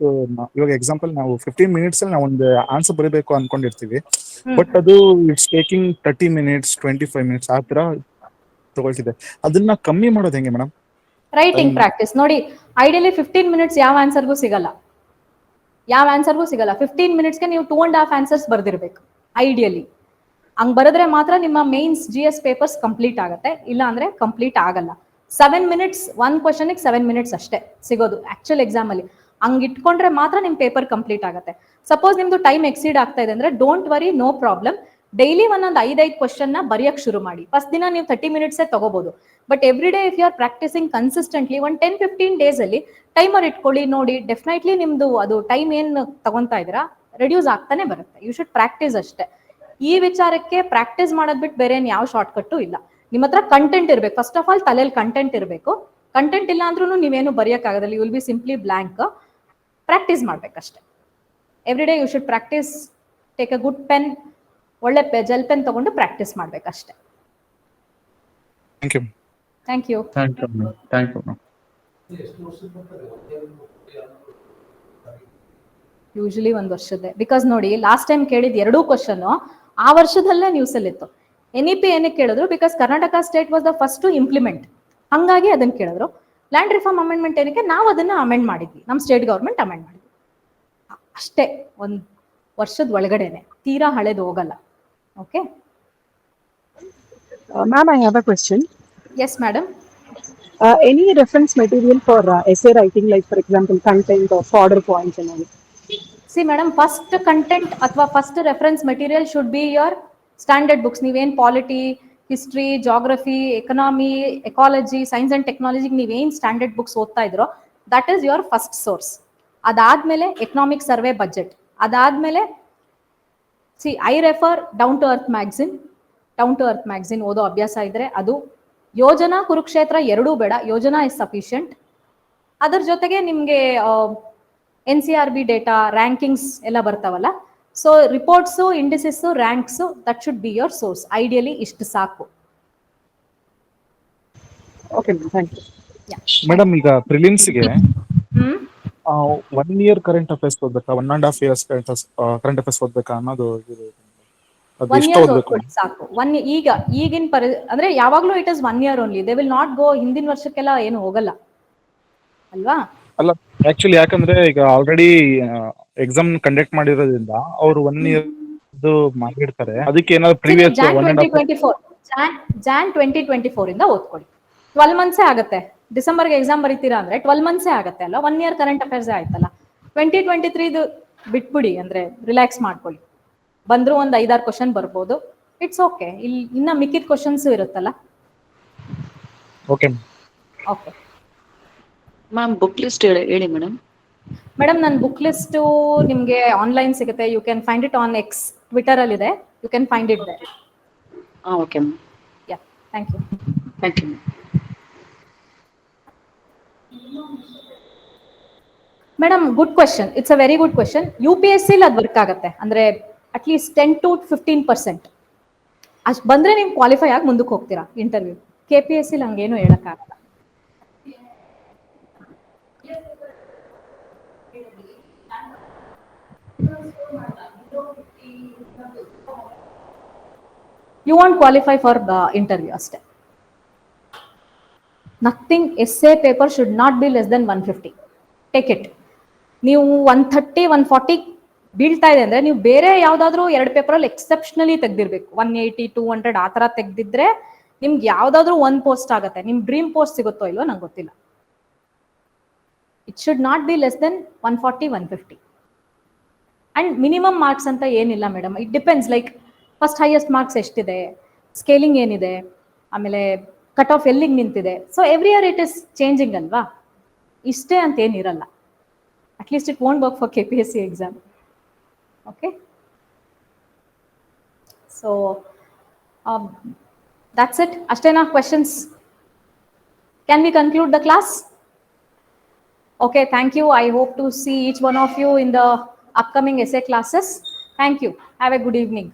ಇವಾಗ ಎಕ್ಸಾಂಪಲ್ ನಾವು 15 ಮಿನಿಟ್ಸ್ ಅಲ್ಲಿ ನಾವು ಒಂದು ಆನ್ಸರ್ ಬರೀಬೇಕು ಅನ್ಕೊಂಡಿರ್ತೀವಿ, ಬಟ್ ಅದು ಇಟ್ಸ್ ಟೇಕಿಂಗ್ 30 ಮಿನಿಟ್ಸ್ 25 ಮಿನಿಟ್ಸ್ ಆ ತರ ತಗೊಳ್ತಿದೆ. ಅದನ್ನ ಕಮ್ಮಿ ಮಾಡೋದು ಹೆಂಗೆ ಮೇಡಮ್? ರೈಟಿಂಗ್ ಪ್ರಾಕ್ಟೀಸ್ ನೋಡಿ, ಐಡಿಯಲಿ 15 ಮಿನಿಟ್ಸ್ ಯಾವ ಆನ್ಸರ್ಗೂ ಸಿಗಲ್ಲ, 15 ಮಿನಿಟ್ಸ್ಗೆ ನೀವು 2.5 ಆನ್ಸರ್ಸ್ ಬರ್ದಿರ್ಬೇಕು ಐಡಿಯಲಿ. ಹಂಗ್ ಬರೆದ್ರೆ ಮಾತ್ರ ನಿಮ್ಮ ಮೇನ್ಸ್ GS ಪೇಪರ್ಸ್ ಕಂಪ್ಲೀಟ್ ಆಗುತ್ತೆ, ಇಲ್ಲ ಅಂದ್ರೆ ಕಂಪ್ಲೀಟ್ ಆಗಲ್ಲ. 7 ಮಿನಿಟ್ಸ್ ಒಂದು ಕ್ವಶನ್ಗೆ 7 ಮಿನಿಟ್ಸ್ ಅಷ್ಟೇ ಸಿಗೋದು ಆಕ್ಚುಲ್ ಎಕ್ಸಾಮ್ ಅಲ್ಲಿ. ಹಂಗ್ ಇಟ್ಕೊಂಡ್ರೆ ಮಾತ್ರ ನಿಮ್ ಪೇಪರ್ ಕಂಪ್ಲೀಟ್ ಆಗುತ್ತೆ. ಸಪೋಸ್ ನಿಮ್ದು ಟೈಮ್ ಎಕ್ಸೀಡ್ ಆಗ್ತಾ ಇದೆ ಅಂದ್ರೆ don't worry, no problem. Daily ಒಂದೊಂದು 5 ಕ್ವಶನ್ ನ ಬರೆಯಕ್ ಶುರು ಮಾಡಿ. ಫಸ್ಟ್ ದಿನ ನೀವು 30 ಮಿನಿಟ್ಸ್ ತಗೋಬಹುದು, but every day if you are practising consistently ಒಂದು 10-15 ಡೇಸ್ ಅಲ್ಲಿ ಟೈಮರ್ ಇಟ್ಕೊಳ್ಳಿ, ನೋಡಿ ಡೆಫಿನೆಟ್ಲಿ ನಿಮ್ದು ಅದು ಟೈಮ್ ಏನ್ ತಗೊಂತಾ ಇದ್ದೀರಾ ರೆಡ್ಯೂಸ್ ಆಗ್ತಾನೆ ಬರುತ್ತೆ. ಯು ಶುಡ್ ಪ್ರಾಕ್ಟೀಸ್ ಅಷ್ಟೇ. ಈ ವಿಚಾರಕ್ಕೆ ಪ್ರಾಕ್ಟೀಸ್ ಮಾಡೋದ್ ಬಿಟ್ಟು ಬೇರೆ ಯಾವ ಶಾರ್ಟ್ ಕಟ್ಟು ಇಲ್ಲ. ನಿಮ್ಮ ಹತ್ರ ಕಂಟೆಂಟ್ ಇರ್ಬೇಕು. ಫಸ್ಟ್ ಆಫ್ ಆಲ್ ತಲೆಯಲ್ಲಿ ಕಂಟೆಂಟ್ ಇರಬೇಕು. ಕಂಟೆಂಟ್ ಇಲ್ಲ ಅಂದ್ರೂ ನೀವೇನು ಬರೆಯಕ್ಕಾಗಲ್ಲ, you will be simply blank. Practice ಮಾಡ್ಬೇಕಷ್ಟೇ. Every day you should practise. Take a good pen, ಒಳ್ಳೆ ಜೆಲ್ ಪೆನ್ ತಗೊಂಡು ಪ್ರಾಕ್ಟೀಸ್ ಮಾಡ್ಬೇಕಷ್ಟೇ. Thank you. Thank you. Thank you ma'am. Thank you ma'am. Usually 1 ವರ್ಷದ್ದೇ. ಬಿಕಾಸ್ ನೋಡಿ, ಲಾಸ್ಟ್ ಟೈಮ್ ಕೇಳಿದ 2 question ಆ ವರ್ಷದಲ್ಲೇ news ಅಲ್ಲಿ ಇತ್ತು. NEP ಏನಕ್ಕೆ ಕೇಳಿದ್ರು? Because Karnataka state was the first to implement, ಹಂಗಾಗಿ ಅದನ್ನ ಕೇಳಿದ್ರು. ಲ್ಯಾಂಡ್ ರಿಫಾರ್ಮ್ ಅಮೆಂಡ್ಮೆಂಟ್ ಏನಕ್ಕೆ? ನಾವು ಅದನ್ನ ಅಮೆಂಡ್ ಮಾಡಿದ್ವಿ, ನಮ್ಮ ಸ್ಟೇಟ್ ಗವರ್ಮೆಂಟ್ ಅಮೆಂಡ್ ಮಾಡಿದ್ವಿ ಅಷ್ಟೇ. 1 ವರ್ಷದ ಒಳಗಡೆನೆ, ತೀರಾ ಹಳೇದು ಹೋಗಲ್ಲ. Okay Ma'am, I have a question. Yes madam. Any reference material for essay writing, like for example, content or fodder points and all? See madam, first content ಅಥವಾ first reference material should be your standard books. ನೀವೇನ್ polity, history, geography, economy, ecology, science and technology ನೀವೇನ್ standard books ಓದ್ತಾ ಇದ್ರೋ that is your first source. ಅದಾದ್ಮೇಲೆ economic survey, budget. ಅದಾದ್ಮೇಲೆ I refer down to earth magazine ಓದೋ ಅಭ್ಯಾಸ ಇದ್ರೆ ಅದು. ಯೋಜನಾ, ಕುರುಕ್ಷೇತ್ರ ಎರಡೂ ಬೇಡ, ಯೋಜನಾ ಇಸ್ ಸಫಿಷಿಯಂಟ್. ಅದರ ಜೊತೆಗೆ ನಿಮ್ಗೆ NCRB ಡೇಟಾ, ರ್ಯಾಂಕಿಂಗ್ಸ್ ಎಲ್ಲ ಬರ್ತಾವಲ್ಲ, so reports, indices, ranks, that should be your source. Ideally ಇಷ್ಟು ಸಾಕು. Okay, ma'am. Thank you. Madam, ಈಗ ಪ್ರಿಲಿಮ್ಸ್ಗೆ 1 year ಕರೆಂಟ್ ಅಫೇರ್ಸ್ ಓದ್ಬೇಕಾ, 1.5 years ಕರೆಂಟ್ ಅಫೇರ್ಸ್ ಓದ್ಬೇಕಾ ಅನ್ನೋದು ಅದು 1 ಎಷ್ಟು year ಓದ್ಬೇಕು? ಸಾಕು. ಈಗಿನ ಅಂದ್ರೆ ಯಾವಾಗ್ಲೂ it is 1 year only. They will not go ಹಿಂದಿನ ವರ್ಷಕ್ಕೆಲ್ಲ ಏನು ಹೋಗಲ್ಲ ಅಲ್ವಾ? ಅಲ್ಲ, ಆಕ್ಚುಲಿ ಯಾಕಂದ್ರೆ ಈಗ ಆಲ್ರೆಡಿ ಎಕ್ಸಾಮ್ ಕಂಡಕ್ಟ್ ಮಾಡಿರೋದ್ರಿಂದ ಅವರು 1 year ಮಾಡಿರ್ತಾರೆ. ಅದಕ್ಕೆ ಏನಾದ್ರು ಪ್ರೀವಿಯಸ್ Jan 2024 ಇಂದ ಓದ್ಕೊಳ್ಳಿ. 12 months ಆಗುತ್ತೆ. ಡಿಸೆಂಬರ್ಗೆ ಎಕ್ಸಾಮ್ ಬರೀತೀರಾ ಅಂದ್ರೆ 12 months ಆಗತ್ತೆ ಅಲ್ಲ, 1 year ಕರೆಂಟ್ ಅಫೇರ್ಸ್ ಆಯ್ತಲ್ಲ. 2023 ಬಿಟ್ಬಿಡಿ, ಅಂದ್ರೆ ರಿಲ್ಯಾಕ್ಸ್ ಮಾಡ್ಕೊಳ್ಳಿ. ಬಂದ್ರು ಒಂದು 5-6 ಕ್ವಶನ್ ಬರ್ಬೋದು, ಇಟ್ಸ್ ಓಕೆ. ಇಲ್ಲಿ ಇನ್ನ ಮಿಕ್ಕಿದ ಕ್ವಶನ್ಸ್ ಇರುತ್ತಲ್ಲ. Okay okay ma'am, book list ಹೇಳಿ ಮೇಡಮ್. ಮೇಡಮ್, ನನ್ನ ಬುಕ್ ಲಿಸ್ಟ್ ನಿಮ್ಗೆ ಆನ್ಲೈನ್ ಸಿಗುತ್ತೆ. You can find it on X, Twitter ಅಲ್ಲಿ ಇದೆ. You can find it there. Okay ma'am. Yeah, thank you. Thank you. Madam good question, it's a very good question. UPSC ಅದು work ಆಗುತ್ತೆ, ಅಂದ್ರೆ at least 10 to 15%. ಅಷ್ಟು ಬಂದ್ರೆ ನೀವು qualify ಆಗಿ ಮುಂದಕ್ಕೆ ಹೋಗ್ತೀರಾ ಇಂಟರ್ವ್ಯೂ. KPSC ಹಂಗೇನು ಹೇಳಕ್ಕಾಗಲ್ಲ. You won't qualify for the interview ಅಷ್ಟೇ. Nothing, essay paper should not be less than 150. Take it. ನೀವು 130, 140 ಬೀಳ್ತಾ ಇದೆ ಅಂದ್ರೆ ನೀವು ಬೇರೆ ಯಾವ್ದಾದ್ರು 2 ಪೇಪರಲ್ಲಿ ಎಕ್ಸೆಪ್ಷನಲಿ ತೆಗ್ದಿರ್ಬೇಕು. 180, 200 ಆ ತರ ತೆಗ್ದಿದ್ರೆ ನಿಮ್ಗೆ ಯಾವ್ದಾದ್ರು ಒಂದು ಪೋಸ್ಟ್ ಆಗುತ್ತೆ. ನಿಮ್ ಡ್ರೀಮ್ ಪೋಸ್ಟ್ ಸಿಗುತ್ತೋ ಇಲ್ವೋ ನಂಗೆ ಗೊತ್ತಿಲ್ಲ. It should not be less than 140, 150. And minimum marks ಅಂತ ಏನಿಲ್ಲ madam, it depends. Like first highest marks ಎಷ್ಟಿದೆ, ಸ್ಕೇಲಿಂಗ್ ಏನಿದೆ, ಆಮೇಲೆ ಕಟ್ ಆಫ್ ಎಲ್ಲಿಗೆ ನಿಂತಿದೆ. So every year it is changing ಅಲ್ವಾ, ಇಷ್ಟೇ ಅಂತ ಏನಿರಲ್ಲ. At least it won't work for KPSC exam. Okay, so that's it. ಅಷ್ಟೇನಾ questions? Can we conclude the class? Okay, thank you. I hope to see each one of you in the upcoming essay classes. Thank you. Have a good evening.